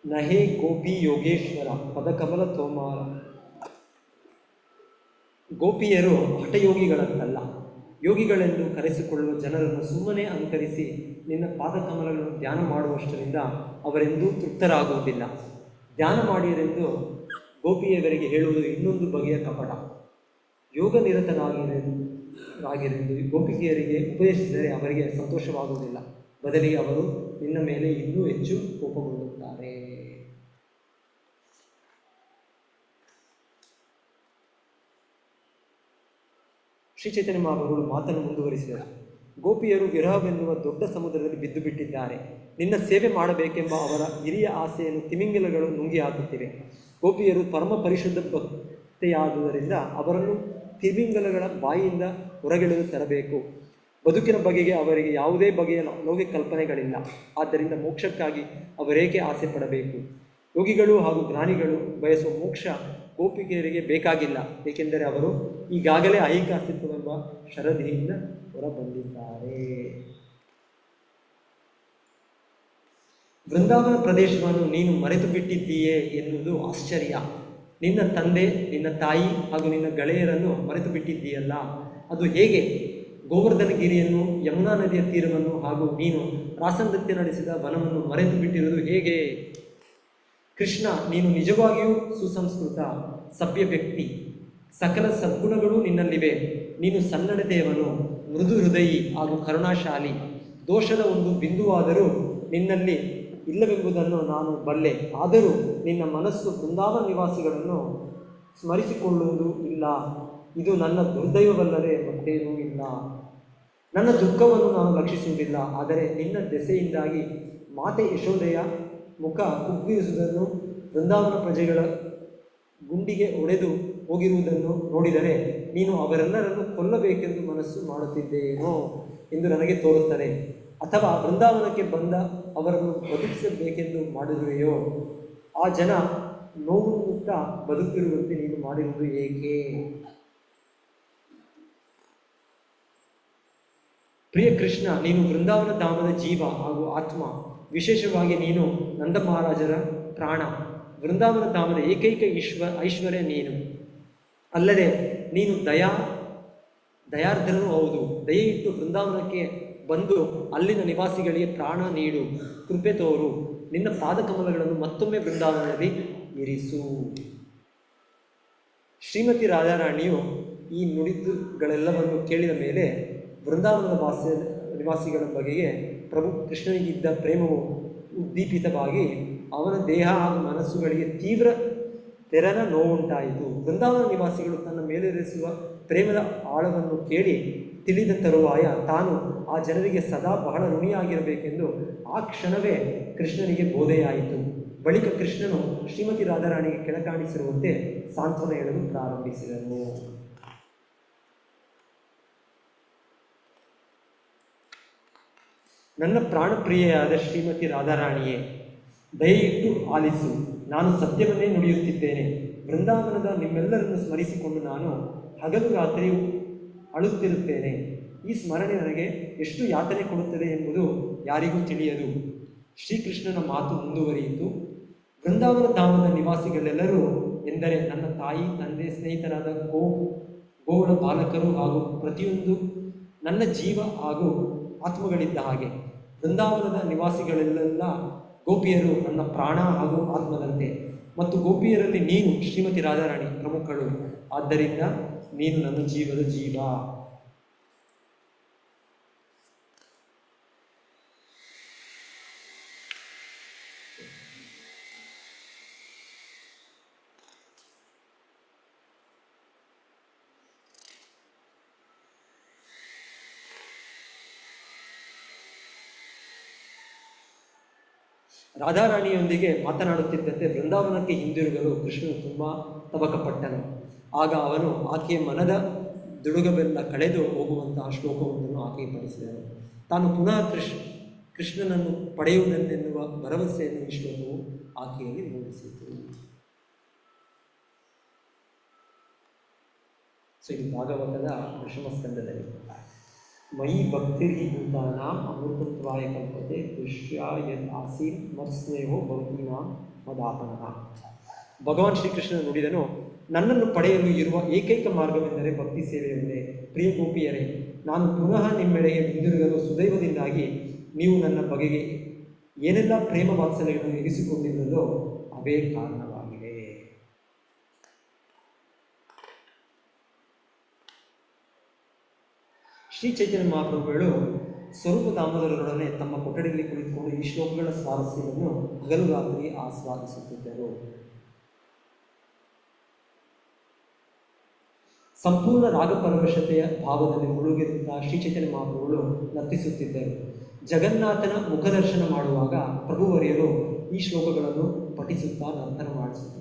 ನಹೇ ಗೋಪಿ ಯೋಗೇಶ್ವರ ಪದಕಮಲ ತೋಮಾರ. ಗೋಪಿಯರು ಹಠಯೋಗಿಗಳಂತಲ್ಲ, ಯೋಗಿಗಳೆಂದು ಕರೆಸಿಕೊಳ್ಳುವ ಜನರನ್ನು ಸುಮ್ಮನೆ ಅನುಕರಿಸಿ ನಿನ್ನ ಪಾದಕಮಲಗಳನ್ನು ಧ್ಯಾನ ಮಾಡುವಷ್ಟರಿಂದ ಅವರೆಂದೂ ತೃಪ್ತರಾಗುವುದಿಲ್ಲ. ಧ್ಯಾನ ಮಾಡಿರೆಂದು ಗೋಪಿಯವರಿಗೆ ಹೇಳುವುದು ಇನ್ನೊಂದು ಬಗೆಯ ಕಪಟ. ಯೋಗ ನಿರತರಾಗಿರೆಂದು ಗೋಪಿಕೆಯರಿಗೆ ಉಪದೇಶಿಸಿದರೆ ಅವರಿಗೆ ಸಂತೋಷವಾಗುವುದಿಲ್ಲ. ಬದಲಿಗೆ ಅವರು ನಿನ್ನ ಮೇಲೆ ಇನ್ನೂ ಹೆಚ್ಚು ಕೋಪಗೊಳ್ಳುತ್ತಾರೆ. ಶ್ರೀ ಚೈತನ್ಯ ಮಹಾಪ್ರಭುಗಳು ಮಾತನ್ನು ಮುಂದುವರಿಸಿದರು. ಗೋಪಿಯರು ವಿರಹವೆನ್ನುವ ದೊಡ್ಡ ಸಮುದ್ರದಲ್ಲಿ ಬಿದ್ದು ಬಿಟ್ಟಿದ್ದಾರೆ. ನಿನ್ನ ಸೇವೆ ಮಾಡಬೇಕೆಂಬ ಅವರ ಹಿರಿಯ ಆಸೆಯನ್ನು ತಿಮಿಂಗಲಗಳು ನುಂಗಿ ಹಾಕುತ್ತಿವೆ. ಗೋಪಿಯರು ಪರಮ ಪರಿಶುದ್ಧ ಭಕ್ತೆಯಾದುದರಿಂದ ಅವರನ್ನು ತಿಮಿಂಗಲಗಳ ಬಾಯಿಯಿಂದ ಹೊರಗೆಳೆದು ತರಬೇಕು. ಬದುಕಿನ ಬಗೆಗೆ ಅವರಿಗೆ ಯಾವುದೇ ಬಗೆಯ ಲೌಕಿಕ ಕಲ್ಪನೆಗಳಿಲ್ಲ. ಆದ್ದರಿಂದ ಮೋಕ್ಷಕ್ಕಾಗಿ ಅವರೇಕೆ ಆಸೆ ಪಡಬೇಕು? ಯೋಗಿಗಳು ಹಾಗೂ ಜ್ಞಾನಿಗಳು ಬಯಸುವ ಮೋಕ್ಷ ಗೋಪಿಕೆಯರಿಗೆ ಬೇಕಾಗಿಲ್ಲ, ಏಕೆಂದರೆ ಅವರು ಈಗಾಗಲೇ ಐಹಿಕ ಅಸ್ತಿತ್ವವೆಂಬ ಶರದಿಯಿಂದ ಹೊರಬಂದಿದ್ದಾರೆ. ವೃಂದಾವನ ಪ್ರದೇಶವನ್ನು ನೀನು ಮರೆತು ಬಿಟ್ಟಿದ್ದೀಯೇ ಎನ್ನುವುದು ಆಶ್ಚರ್ಯ. ನಿನ್ನ ತಂದೆ, ನಿನ್ನ ತಾಯಿ ಹಾಗೂ ನಿನ್ನ ಗೆಳೆಯರನ್ನು ಮರೆತು ಬಿಟ್ಟಿದ್ದೀಯಲ್ಲ, ಅದು ಹೇಗೆ? ಗೋವರ್ಧನಗಿರಿಯನ್ನು, ಯಮುನಾ ನದಿಯ ತೀರವನ್ನು ಹಾಗೂ ನೀನು ರಾಸನೃತ್ಯ ನಡೆಸಿದ ವನವನ್ನು ಮರೆತು ಬಿಟ್ಟಿರುವುದು ಹೇಗೆ? ಕೃಷ್ಣ, ನೀನು ನಿಜವಾಗಿಯೂ ಸುಸಂಸ್ಕೃತ ಸಭ್ಯ ವ್ಯಕ್ತಿ. ಸಕಲ ಸದ್ಗುಣಗಳು ನಿನ್ನಲ್ಲಿವೆ. ನೀನು ಸನ್ನಡತೆಯವನು, ಮೃದು ಹೃದಯಿ ಹಾಗೂ ಕರುಣಾಶಾಲಿ. ದೋಷದ ಒಂದು ಬಿಂದುವಾದರೂ ನಿನ್ನಲ್ಲಿ ಇಲ್ಲವೆಂಬುದನ್ನು ನಾನು ಬಲ್ಲೆ. ಆದರೂ ನಿನ್ನ ಮನಸ್ಸು ಬೃಂದಾವನ ನಿವಾಸಿಗಳನ್ನು ಸ್ಮರಿಸಿಕೊಳ್ಳುವುದು ಇಲ್ಲ. ಇದು ನನ್ನ ದುರ್ದೈವವಲ್ಲದೆ ಮತ್ತೇನೂ ಇಲ್ಲ. ನನ್ನ ದುಃಖವನ್ನು ನಾನು ಲಕ್ಷಿಸುವುದಿಲ್ಲ. ಆದರೆ ನಿನ್ನ ದೆಸೆಯಿಂದಾಗಿ ಮಾತೆ ಯಶೋದೆಯ ಮುಖ ಕುಗ್ಗಿಸುವುದನ್ನು, ಬೃಂದಾವನ ಪ್ರಜೆಗಳ ಗುಂಡಿಗೆ ಒಡೆದು ಹೋಗಿರುವುದನ್ನು ನೋಡಿದರೆ ನೀನು ಅವರೆಲ್ಲರನ್ನು ಕೊಲ್ಲಬೇಕೆಂದು ಮನಸ್ಸು ಮಾಡುತ್ತಿದ್ದೇನೋ ಎಂದು ನನಗೆ ತೋರುತ್ತದೆ. ಅಥವಾ ಬೃಂದಾವನಕ್ಕೆ ಬಂದ ಅವರನ್ನು ಬದುಕಿಸಬೇಕೆಂದು ಮಾಡಿರುವೆಯೋ? ಆ ಜನ ನೋವುತ್ತ ಬದುಕಿರುವಂತೆ ನೀನು ಮಾಡಿರುವುದು ಏಕೆ? ಪ್ರಿಯ ಕೃಷ್ಣ, ನೀನು ಬೃಂದಾವನ ಧಾಮದ ಜೀವ ಹಾಗೂ ಆತ್ಮ. ವಿಶೇಷವಾಗಿ ನೀನು ನಂದ ಮಹಾರಾಜರ ಪ್ರಾಣ. ಬೃಂದಾವನ ಧಾಮದ ಏಕೈಕ ಐಶ್ವರ್ಯ ನೀನು. ಅಲ್ಲದೆ ನೀನು ದಯಾರ್ಧನೂ ಹೌದು. ದಯವಿಟ್ಟು ಬೃಂದಾವನಕ್ಕೆ ಬಂದು ಅಲ್ಲಿನ ನಿವಾಸಿಗಳಿಗೆ ಪ್ರಾಣ ನೀಡು, ಕೃಪೆ ತೋರು. ನಿನ್ನ ಪಾದಕಮಲಗಳನ್ನು ಮತ್ತೊಮ್ಮೆ ಬೃಂದಾವನದಲ್ಲಿ ಇರಿಸು. ಶ್ರೀಮತಿ ರಾಧಾರಾಣಿಯು ಈ ನುಡಿದುಗಳೆಲ್ಲವನ್ನು ಕೇಳಿದ ಮೇಲೆ ಬೃಂದಾವನದ ನಿವಾಸಿಗಳ ಬಗೆಗೆ ಪ್ರಭು ಕೃಷ್ಣನಿಗಿದ್ದ ಪ್ರೇಮವು ಉದ್ದೀಪಿತವಾಗಿ ಅವನ ದೇಹ ಹಾಗೂ ಮನಸ್ಸುಗಳಿಗೆ ತೀವ್ರ ತೆರನ ನೋವುಂಟಾಯಿತು. ಬೃಂದಾವನ ನಿವಾಸಿಗಳು ತನ್ನ ಮೇಲಿರಿಸುವ ಪ್ರೇಮದ ಆಳವನ್ನು ಕೇಳಿ ತಿಳಿದ ತರುವಾಯ ತಾನು ಆ ಜನರಿಗೆ ಸದಾ ಬಹಳ ಋಣಿಯಾಗಿರಬೇಕೆಂದು ಆ ಕ್ಷಣವೇ ಕೃಷ್ಣನಿಗೆ ಬೋಧೆಯಾಯಿತು. ಬಳಿಕ ಕೃಷ್ಣನು ಶ್ರೀಮತಿ ರಾಧಾರಾಣಿಗೆ ಕೆಳಕಾಣಿಸಿರುವಂತೆ ಸಾಂತ್ವನ ಹೇಳಲು ಪ್ರಾರಂಭಿಸಿದನು. ನನ್ನ ಪ್ರಾಣಪ್ರಿಯೆಯಾದ ಶ್ರೀಮತಿ ರಾಧಾರಾಣಿಯೇ, ದಯವಿಟ್ಟು ಆಲಿಸು. ನಾನು ಸತ್ಯವನ್ನೇ ನುಡಿಯುತ್ತಿದ್ದೇನೆ. ಬೃಂದಾವನದ ನಿಮ್ಮೆಲ್ಲರನ್ನು ಸ್ಮರಿಸಿಕೊಂಡು ನಾನು ಹಗಲು ರಾತ್ರಿಯೂ ಅಳುತ್ತಿರುತ್ತೇನೆ. ಈ ಸ್ಮರಣೆ ನನಗೆ ಎಷ್ಟು ಯಾತನೆ ಕೊಡುತ್ತದೆ ಎಂಬುದು ಯಾರಿಗೂ ತಿಳಿಯದು. ಶ್ರೀಕೃಷ್ಣನ ಮಾತು ಮುಂದುವರಿಯಿತು. ಬೃಂದಾವನ ಧಾಮದ ನಿವಾಸಿಗಳೆಲ್ಲರೂ ಎಂದರೆ ನನ್ನ ತಾಯಿ, ತಂದೆ, ಸ್ನೇಹಿತರಾದ ಗೋವುಗಳ ಬಾಲಕರು ಹಾಗೂ ಪ್ರತಿಯೊಂದು ನನ್ನ ಜೀವ ಹಾಗೂ ಆತ್ಮಗಳಿದ್ದ ಹಾಗೆ. ಬೃಂದಾವನದ ನಿವಾಸಿಗಳೆಲ್ಲ ಗೋಪಿಯರು ನನ್ನ ಪ್ರಾಣ ಹಾಗೂ ಆತ್ಮದಂತೆ. ಮತ್ತು ಗೋಪಿಯರಲ್ಲಿ ನೀನು ಶ್ರೀಮತಿ ರಾಧಾರಾಣಿ ಪ್ರಮುಖಳು. ಆದ್ದರಿಂದ ನೀನು ನನ್ನ ಜೀವದ ಜೀವ. ರಾಧಾರಾಣಿಯೊಂದಿಗೆ ಮಾತನಾಡುತ್ತಿದ್ದಂತೆ ಬೃಂದಾವನಕ್ಕೆ ಹಿಂದಿರುಗಲು ಕೃಷ್ಣನು ತುಂಬ ತವಕಪಟ್ಟನು. ಆಗ ಅವನು ಆಕೆಯ ಮನದ ದುಡುಗವೆಲ್ಲ ಕಳೆದು ಹೋಗುವಂತಹ ಶ್ಲೋಕವೊಂದನ್ನು ಆಕೆಗೆ ಪಡಿಸಿದನು. ತಾನು ಪುನಃ ಕೃಷ್ಣನನ್ನು ಪಡೆಯುವುದನ್ನೆನ್ನುವ ಭರವಸೆಯನ್ನು ಈ ಶ್ಲೋಕವು ಆಕೆಯಲ್ಲಿ ಮೂಡಿಸಿತು. ಸೊ ಇದು ಭಾಗವತದ ದಶಮ ಸ್ಕಂದದಲ್ಲಿ. ಮಯಿ ಭಕ್ತಿರ್ಹಿ ಭೂತಾನಾಂ ಅಮೃತತ್ವಾಯ ಕಲ್ಪತೆ ದೃಶ್ಯ ಯದ್ ಆಸೀನ್ ಮತ್ಸ್ನೇಹೋ ಭವತೀನಾಂ ಮದಾಪನಃ. ಭಗವಾನ್ ಶ್ರೀಕೃಷ್ಣನು ನುಡಿದನು, ನನ್ನನ್ನು ಪಡೆಯಲು ಇರುವ ಏಕೈಕ ಮಾರ್ಗವೆಂದರೆ ಭಕ್ತಿ ಸೇವೆಯೊಂದೇ. ಪ್ರಿಯ ಗೋಪಿಯರೇ, ನಾನು ಪುನಃ ನಿಮ್ಮೆಡೆಗೆ ಹಿಂದಿರುಗಲು ಸುದೈವದಿಂದಾಗಿ ನೀವು ನನ್ನ ಬಗೆಗೆ ಏನೆಲ್ಲ ಪ್ರೇಮ ವಾತ್ಸಲ್ಯಗಳನ್ನು ಇರಿಸಿಕೊಂಡಿರುವುದೋ ಅವೇ ಕಾರಣವಾಗಿದೆ. ಶ್ರೀ ಚೈತನ್ಯ ಮಹಾಪ್ರಭುಗಳು ಸ್ವರೂಪ ದಾಮೋದರರೊಡನೆ ತಮ್ಮ ಕೊಠಡಿಯಲ್ಲಿ ಕುಳಿತುಕೊಂಡು ಈ ಶ್ಲೋಕಗಳ ಸ್ವಾರಸ್ಯವನ್ನು ಹಗಲು ರಾತ್ರಿ ಆಸ್ವಾದಿಸುತ್ತಿದ್ದರು. ಸಂಪೂರ್ಣ ರಾಗಪರವಶತೆಯ ಭಾವದಲ್ಲಿ ಮುಳುಗಿರುತ್ತಾ ಶ್ರೀ ಚೈತನ್ಯ ಮಹಾಪ್ರಭುಗಳು ನರ್ತಿಸುತ್ತಿದ್ದರು. ಜಗನ್ನಾಥನ ಮುಖದರ್ಶನ ಮಾಡುವಾಗ ಪ್ರಭುವರಿಯರು ಈ ಶ್ಲೋಕಗಳನ್ನು ಪಠಿಸುತ್ತಾ ನರ್ತನ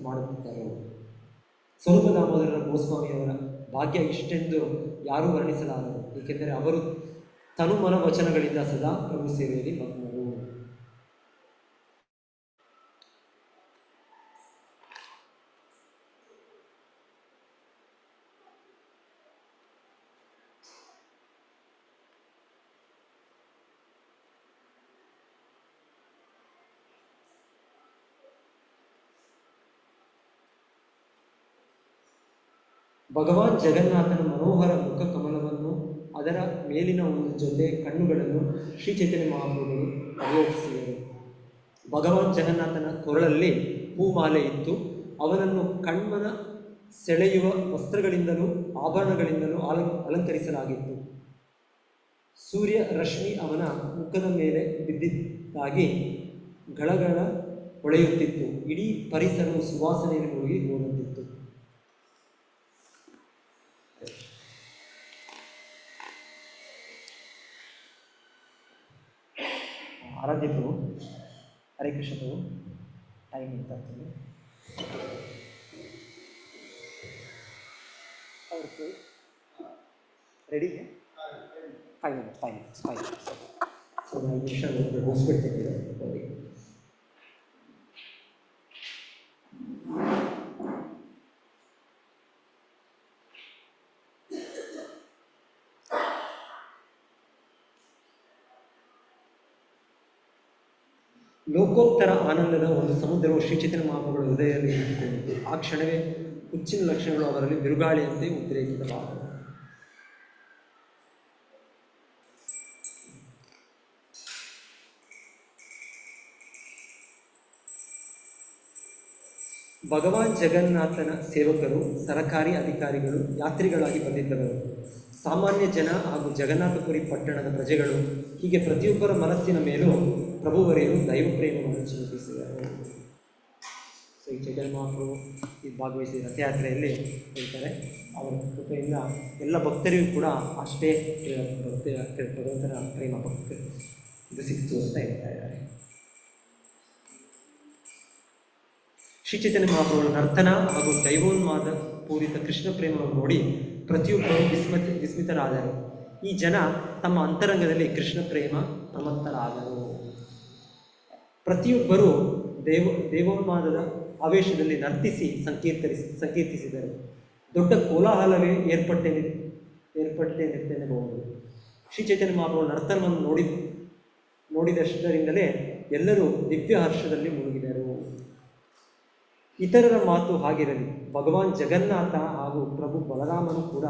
ಮಾಡುತ್ತಿದ್ದರು. ಸ್ವರೂಪ ದಾಮೋದರ ಗೋಸ್ವಾಮಿಯವರ ಭಾಗ್ಯ ಇಷ್ಟೆಂದು ಯಾರೂ ವರ್ಣಿಸಲಾರರು. ಏಕೆಂದರೆ ಅವರು ತನುಮನ ವಚನಗಳಿಂದ ಸದಾ ಪ್ರಭು ಸೇವೆಯಲ್ಲಿ ಮಗ್ನರು. ಭಗವಾನ್ ಜಗನ್ನಾಥನ ಮನೋಹರ ಮುಖ ಕಮಲವನ್ನು ಅದರ ಮೇಲಿನ ಒಂದು ಜೊತೆ ಕಣ್ಣುಗಳನ್ನು ಶ್ರೀ ಚೈತನ್ಯ ಮಹಾಪ್ರಭುಗಳು ಅವಲೋಕಿಸಿದರು. ಭಗವಾನ್ ಜಗನ್ನಾಥನ ಕೊರಳಲ್ಲಿ ಹೂಮಾಲೆ ಇತ್ತು. ಅವನನ್ನು ಕಣ್ಮನ ಸೆಳೆಯುವ ವಸ್ತ್ರಗಳಿಂದಲೂ ಆಭರಣಗಳಿಂದಲೂ ಅಲಂಕರಿಸಲಾಗಿತ್ತು. ಸೂರ್ಯ ರಶ್ಮಿ ಅವನ ಮುಖದ ಮೇಲೆ ಬಿದ್ದಿದ್ದಾಗಿ ಗಳಗಳ ಹೊಳೆಯುತ್ತಿತ್ತು. ಇಡೀ ಪರಿಸರವು ಸುವಾಸನೆಯಲ್ಲಿ ಮುಳುಗಿ ಹೋಗುತ್ತಿತ್ತು. ಆರಾಧ್ಯ ಪ್ರಭು, ಹರೇ ಕೃಷ್ಣ ಪ್ರಭು, ಟೈಮ್ ಅಂತ ಅವ್ರಿಗೆ ರೆಡಿ 5 minutes. ಸೊ 5 ನಿಮಿಷ ಮುಗಿಸ್ಬಿಡ್ತಿದ್ದೀವಿ ಅವರಿಗೆ. ಲೋಕೋತ್ತರ ಆನಂದದ ಒಂದು ಸಮುದ್ರವು ಶ್ರೀ ಚೈತನ್ಯ ಮಹಾಪ್ರಭುಗಳ ಹೃದಯದಲ್ಲಿ ನಿಂತುಕೊಂಡಿತ್ತು. ಆ ಕ್ಷಣವೇ ಹುಚ್ಚಿನ ಲಕ್ಷಣಗಳು ಅವರಲ್ಲಿ ಬಿರುಗಾಳಿಯಂತೆ ಉದ್ರೇಕಿತವಾದವು. ಭಗವಾನ್ ಜಗನ್ನಾಥನ ಸೇವಕರು, ಸರಕಾರಿ ಅಧಿಕಾರಿಗಳು, ಯಾತ್ರಿಗಳಾಗಿ ಬಂದಿದ್ದವರು, ಸಾಮಾನ್ಯ ಜನ ಹಾಗೂ ಜಗನ್ನಾಥಪುರಿ ಪಟ್ಟಣದ ಪ್ರಜೆಗಳು, ಹೀಗೆ ಪ್ರತಿಯೊಬ್ಬರ ಮನಸ್ಸಿನ ಮೇಲೂ ಪ್ರಭುವರಿಯರು ದೈವ ಪ್ರೇಮವನ್ನು ಚಿಂತಿಸಿದರು. ಸೊ ಈ ಚೈತನ್ಯ ಮಹಾಪ್ರಭು ಈ ಭಾಗವಹಿಸಿದ ರಥಯಾತ್ರೆಯಲ್ಲಿ ಹೇಳ್ತಾರೆ, ಅವರ ಕೃಪೆಯಿಂದ ಎಲ್ಲ ಭಕ್ತರಿಗೂ ಕೂಡ ಅಷ್ಟೇ ಭಗವಂತನ ಪ್ರೇಮ ಭಕ್ತಿ ಇದು ಸಿಕ್ತು ಅಂತ ಹೇಳ್ತಾ ಇದ್ದಾರೆ. ಶ್ರೀ ಚೈತನ್ಯ ಮಹಾಪ್ರಭುಗಳು ನರ್ತನ ಹಾಗೂ ದೈವೋನ್ಮಾದ ಪೂರಿತ ಕೃಷ್ಣ ಪ್ರೇಮವನ್ನು ನೋಡಿ ಪ್ರತಿಯೊಬ್ಬರು ವಿಸ್ಮಿತರಾದರು. ಈ ಜನ ತಮ್ಮ ಅಂತರಂಗದಲ್ಲಿ ಕೃಷ್ಣ ಪ್ರೇಮ ಪ್ರಮತ್ತರಾದರು. ಪ್ರತಿಯೊಬ್ಬರು ದೇವೋನ್ಮಾದದ ಆವೇಶದಲ್ಲಿ ನರ್ತಿಸಿ ಸಂಕೀರ್ತಿಸಿದರು. ದೊಡ್ಡ ಕೋಲಾಹಲವೇ ಏರ್ಪಟ್ಟೆನೆಂದೆನ್ನಬಹುದು. ಶ್ರೀ ಚೈತನ್ಯ ಮಹಾಪ್ರಭು ನರ್ತನವನ್ನು ನೋಡಿದಷ್ಟರಿಂದಲೇ ಎಲ್ಲರೂ ದಿವ್ಯ ಹರ್ಷದಲ್ಲಿ ಮುಳುಗಿದರು. ಇತರರ ಮಾತು ಹಾಗಿರಲಿ, ಭಗವಾನ್ ಜಗನ್ನಾಥ ಹಾಗೂ ಪ್ರಭು ಬಲರಾಮನು ಕೂಡ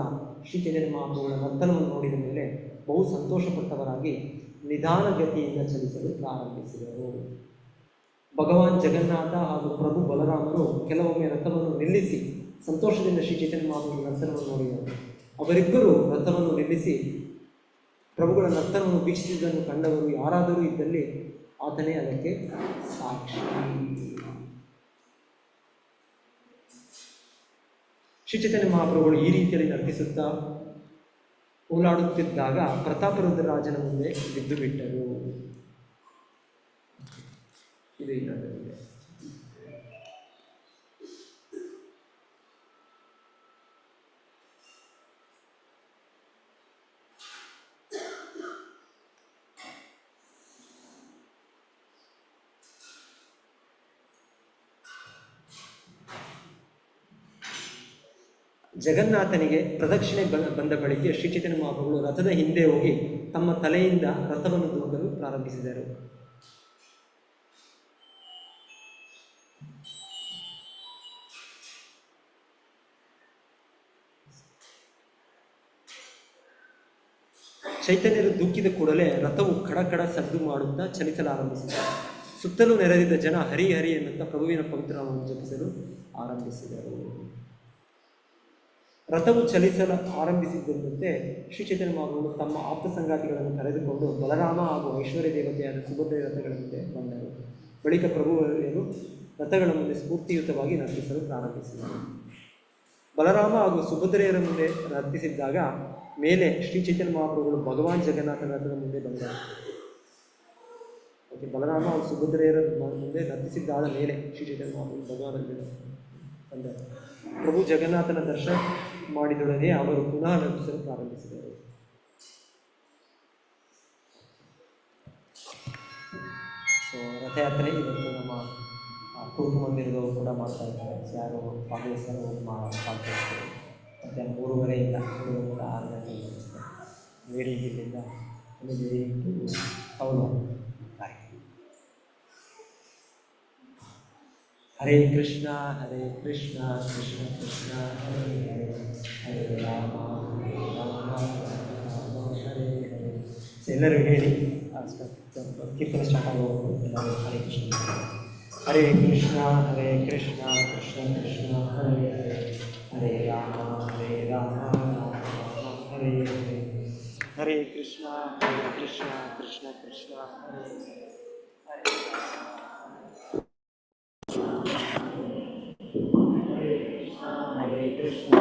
ಶ್ರೀ ಚೈತನ್ಯ ಮಹಾಪ್ರಭುಗಳ ನರ್ತನವನ್ನು ನೋಡಿದ ಮೇಲೆ ಬಹು ಸಂತೋಷಪಟ್ಟವರಾಗಿ ನಿಧಾನಗತಿಯಿಂದ ಚಲಿಸಲು ಪ್ರಾರಂಭಿಸಿದರು. ಭಗವಾನ್ ಜಗನ್ನಾಥ ಹಾಗೂ ಪ್ರಭು ಬಲರಾಮರು ಕೆಲವೊಮ್ಮೆ ರಥವನ್ನು ನಿಲ್ಲಿಸಿ ಸಂತೋಷದಿಂದ ಶ್ರೀ ಚೈತನ್ಯ ಮಹಾಪ್ರಭುಗಳ ನರ್ತನವನ್ನು ನೋಡಿದರು. ಅವರಿಬ್ಬರು ರಥವನ್ನು ನಿಲ್ಲಿಸಿ ಪ್ರಭುಗಳ ನರ್ತನವನ್ನು ವೀಕ್ಷಿಸಿದ್ದನ್ನು ಕಂಡವರು ಯಾರಾದರೂ ಇದ್ದಲ್ಲಿ ಆತನೇ ಅದಕ್ಕೆ ಸಾಕ್ಷಿ. ಶ್ರೀ ಚೈತನ್ಯ ಮಹಾಪ್ರಭುಗಳು ಈ ರೀತಿಯಲ್ಲಿ ನರ್ತಿಸುತ್ತಾ ಓಲಾಡುತ್ತಿದ್ದಾಗ ಪ್ರತಾಪರುದ್ರರಾಜನ ಮುಂದೆ ಬಿದ್ದು ಬಿಟ್ಟರು. ಇದು ಇನ್ನೊಂದಿದೆ. ಜಗನ್ನಾಥನಿಗೆ ಪ್ರದಕ್ಷಿಣೆ ಬಂದ ಬಳಿಕ ಶ್ರೀ ಚೈತನ್ಯ ಮಹಾಪ್ರಭುಗಳು ರಥದ ಹಿಂದೆ ಹೋಗಿ ತಮ್ಮ ತಲೆಯಿಂದ ರಥವನ್ನು ದೂಕಲು ಪ್ರಾರಂಭಿಸಿದರು. ಚೈತನ್ಯರು ದೂಕಿದ ಕೂಡಲೇ ರಥವು ಕಡಕಡ ಸದ್ದು ಮಾಡುತ್ತಾ ಚಲಿಸಲಾರಂಭಿಸಿದರು. ಸುತ್ತಲೂ ನೆರೆದಿದ್ದ ಜನ ಹರಿ ಹರಿ ಎನ್ನುತ್ತಾ ಪ್ರಭುವಿನ ಪವಿತ್ರನಾಮವನ್ನು ಜಪಿಸಲು ಆರಂಭಿಸಿದರು. ರಥವು ಚಲಿಸಲು ಆರಂಭಿಸಿದ್ದಂತೆ ಶ್ರೀ ಚೈತನ್ಯ ಮಹಾಪ್ರಭುಗಳು ತಮ್ಮ ಆಪ್ತ ಸಂಗಾತಿಗಳನ್ನು ಕರೆದುಕೊಂಡು ಬಲರಾಮ ಹಾಗೂ ಐಶ್ವರ್ಯ ದೇವತೆಯಾದ ಸುಭದ್ರ ರಥಗಳ ಮುಂದೆ ಬಂದರು. ಬಳಿಕ ಪ್ರಭುವರು ರಥಗಳ ಮುಂದೆ ಸ್ಫೂರ್ತಿಯುತವಾಗಿ ನರ್ತಿಸಲು ಪ್ರಾರಂಭಿಸಿದರು. ಬಲರಾಮ ಹಾಗೂ ಸುಭದ್ರೆಯರ ಮುಂದೆ ನರ್ತಿಸಿದ್ದಾಗ ಮೇಲೆ ಶ್ರೀ ಚೈತನ್ಯ ಮಹಾಪ್ರಭುಗಳು ಭಗವಾನ್ ಜಗನ್ನಾಥನ ರಥದ ಮುಂದೆ ಬಂದರು. ಬಲರಾಮ ಹಾಗೂ ಸುಭದ್ರೆಯರ ಮುಂದೆ ನರ್ತಿಸಿದ್ದಾದ ಮೇಲೆ ಶ್ರೀ ಚೈತನ್ಯ ಮಹಾಪ್ರಭುಗಳು ಭಗವಾನ್ ಬಂದರು. ಪ್ರಭು ಜಗನ್ನಾಥನ ದರ್ಶನ ಮಾಡಿದೊಡನೆ ಅವರು ಪುನಃ ನರ್ತಿಸಲು ಪ್ರಾರಂಭಿಸಿದರು. ಸೊ ರಥಯಾತ್ರೆ ಇವತ್ತು ನಮ್ಮ ಕುರುಕು ಮಂದಿರದವರು ಕೂಡ ಮಾಡ್ತಾ ಇದ್ದಾರೆ. ಯಾರು ಭಾಗವಹಿಸಲು ಭಾಗವಹಿಸ್ತಾರೆ. ಮಧ್ಯಾಹ್ನ 3:30 6 ಗಂಟೆ ವೇಡಿಗಿಲ್ಲಿಂದ ಅವನು ಹರೇ ಕೃಷ್ಣ ಕೃಷ್ಣ ಕೃಷ್ಣ ಹರೇ ಹರೇ, ಹರೇ ರಾಮ ರಾಮ ರಾಮ ಎಲ್ಲರೂ ಹೇಳಿ ಕೀರ್ತನೆ ಸ್ಟಾರ್ಟ್ ಆಗೋದು ಎಲ್ಲರೂ ಹರೇ ಕೃಷ್ಣ. ಹರೇ ಕೃಷ್ಣ ಹರೇ ಕೃಷ್ಣ ಕೃಷ್ಣ ಕೃಷ್ಣ ಹರೇ ಹರೇ, ಹರೇ ರಾಮ ರಾಮ ಹರೇ ಹರೇ, ಹರೇ ಕೃಷ್ಣ ಕೃಷ್ಣ ಕೃಷ್ಣ ಹರೇ ಹರೇ, ಹರೇ ಕೃಷ್ಣ.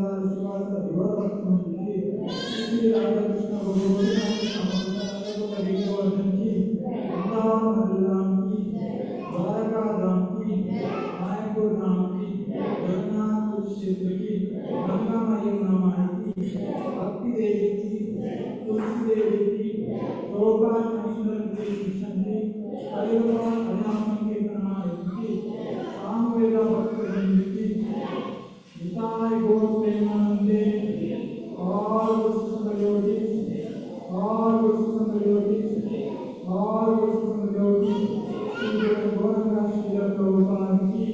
ಶ್ರೀವಾಸ ವಿವರವರ್ತುಂಜಿ ಶ್ರೀ ರಾಧಾಕೃಷ್ಣ भगवान की वृंदावन धाम की द्वारका धाम की मायापुर धाम की जगन्नाथ क्षेत्र की गंगा मैया की भक्ति देवी की तुलसी देवी की शोभा चंद्र की कृष्ण जी परिवार हरिनाम संकीर्तन की सामवेद भक्त की निताय गौर प्रेमानंदे और सुसंगयोगी और सुसंगयोगी और सुसंगयोगी श्री गौरंगा श्री प्रभुपाद की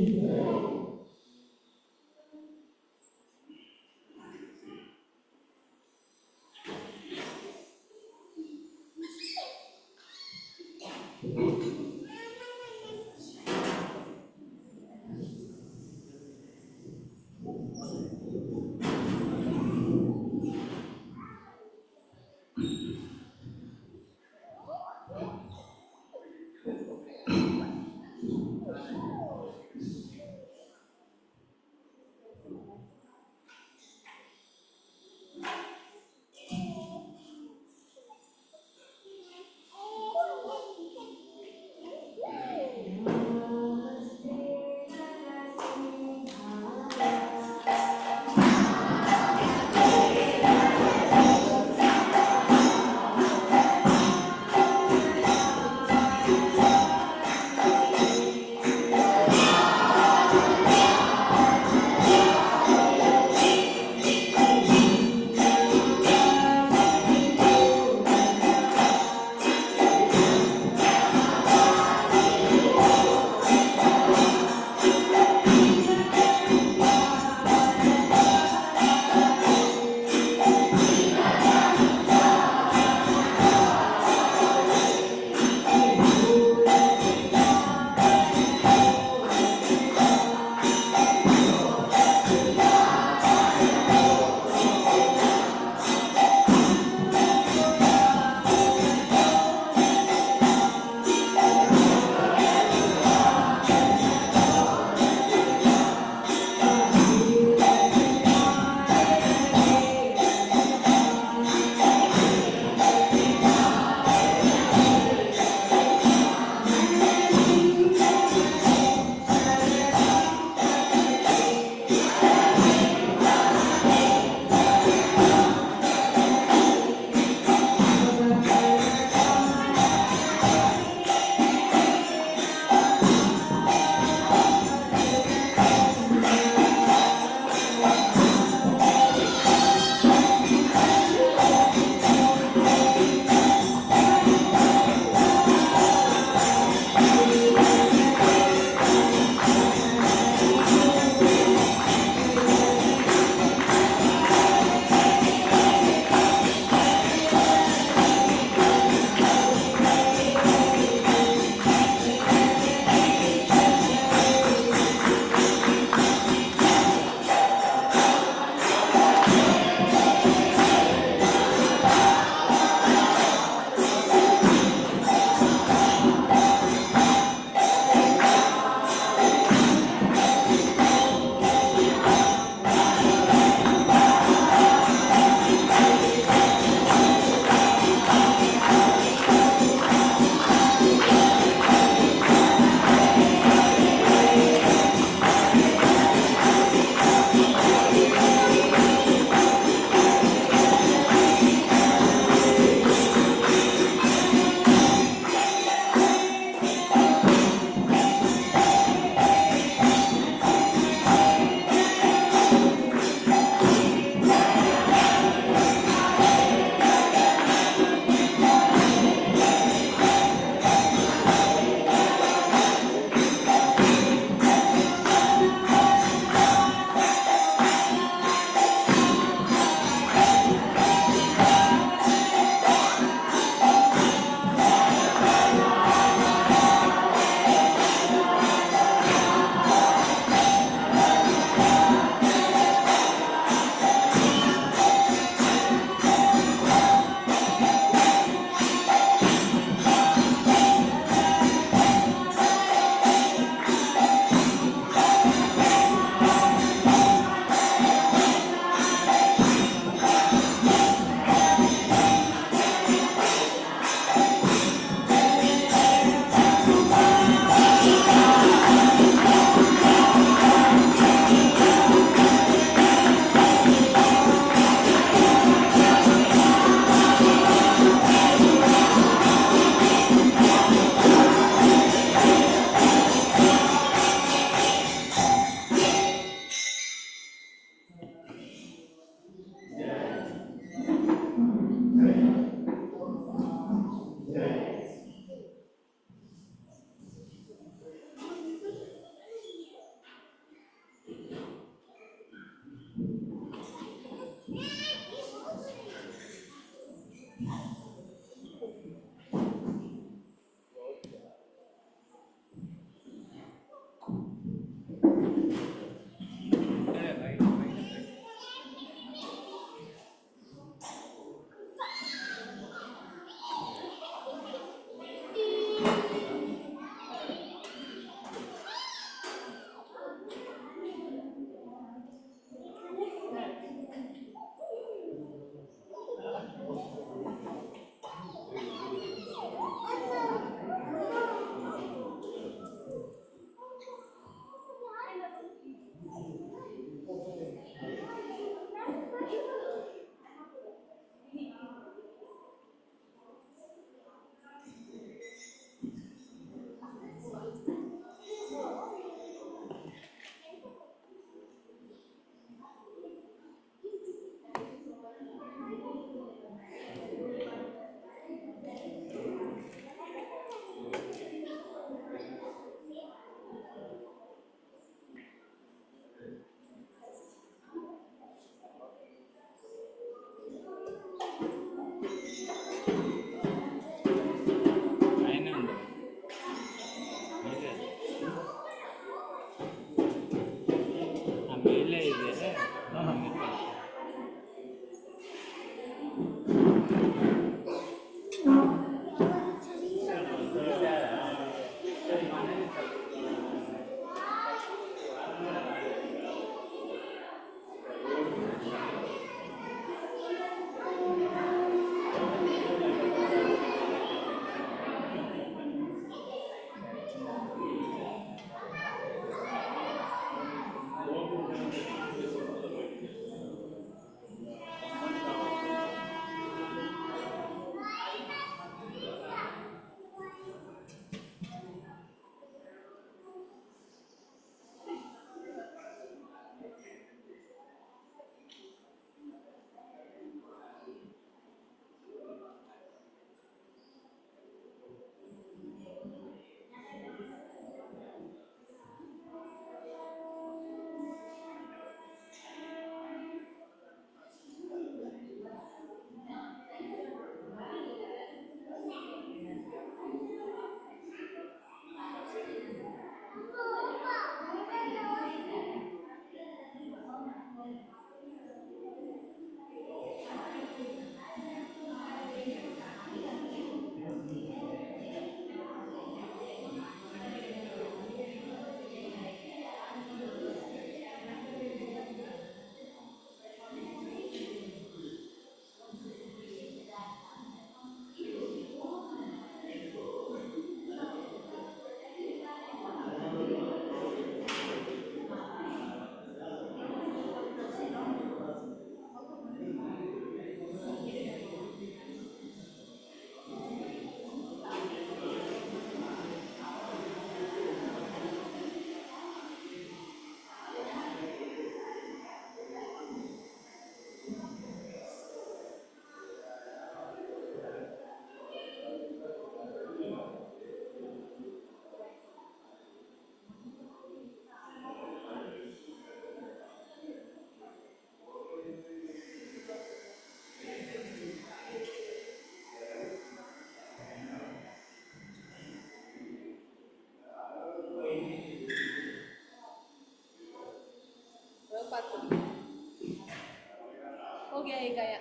हो गया ये गया,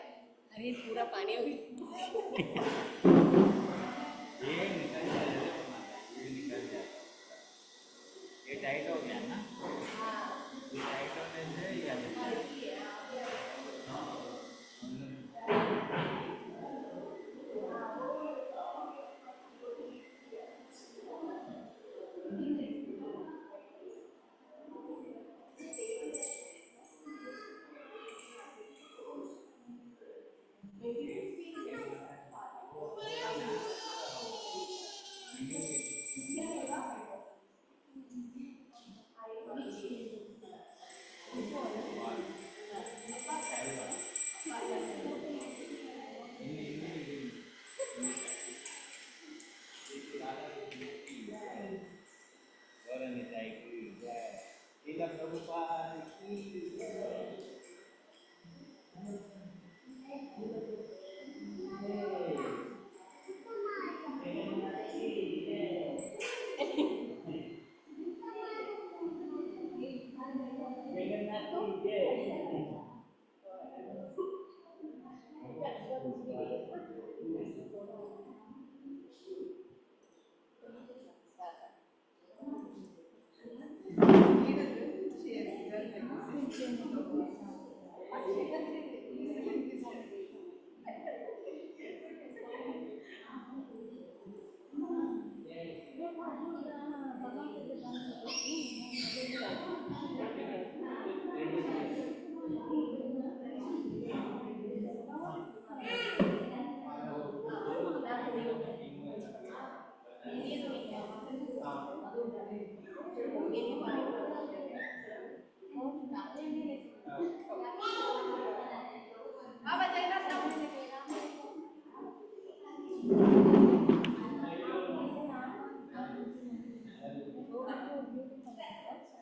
अरे पूरा पानी हो गया। ये निकल जाएगा, ये निकल जाएगा। ये टाइट हो गया ना, ये टाइट होने से ये आ जाएगा। हाँ।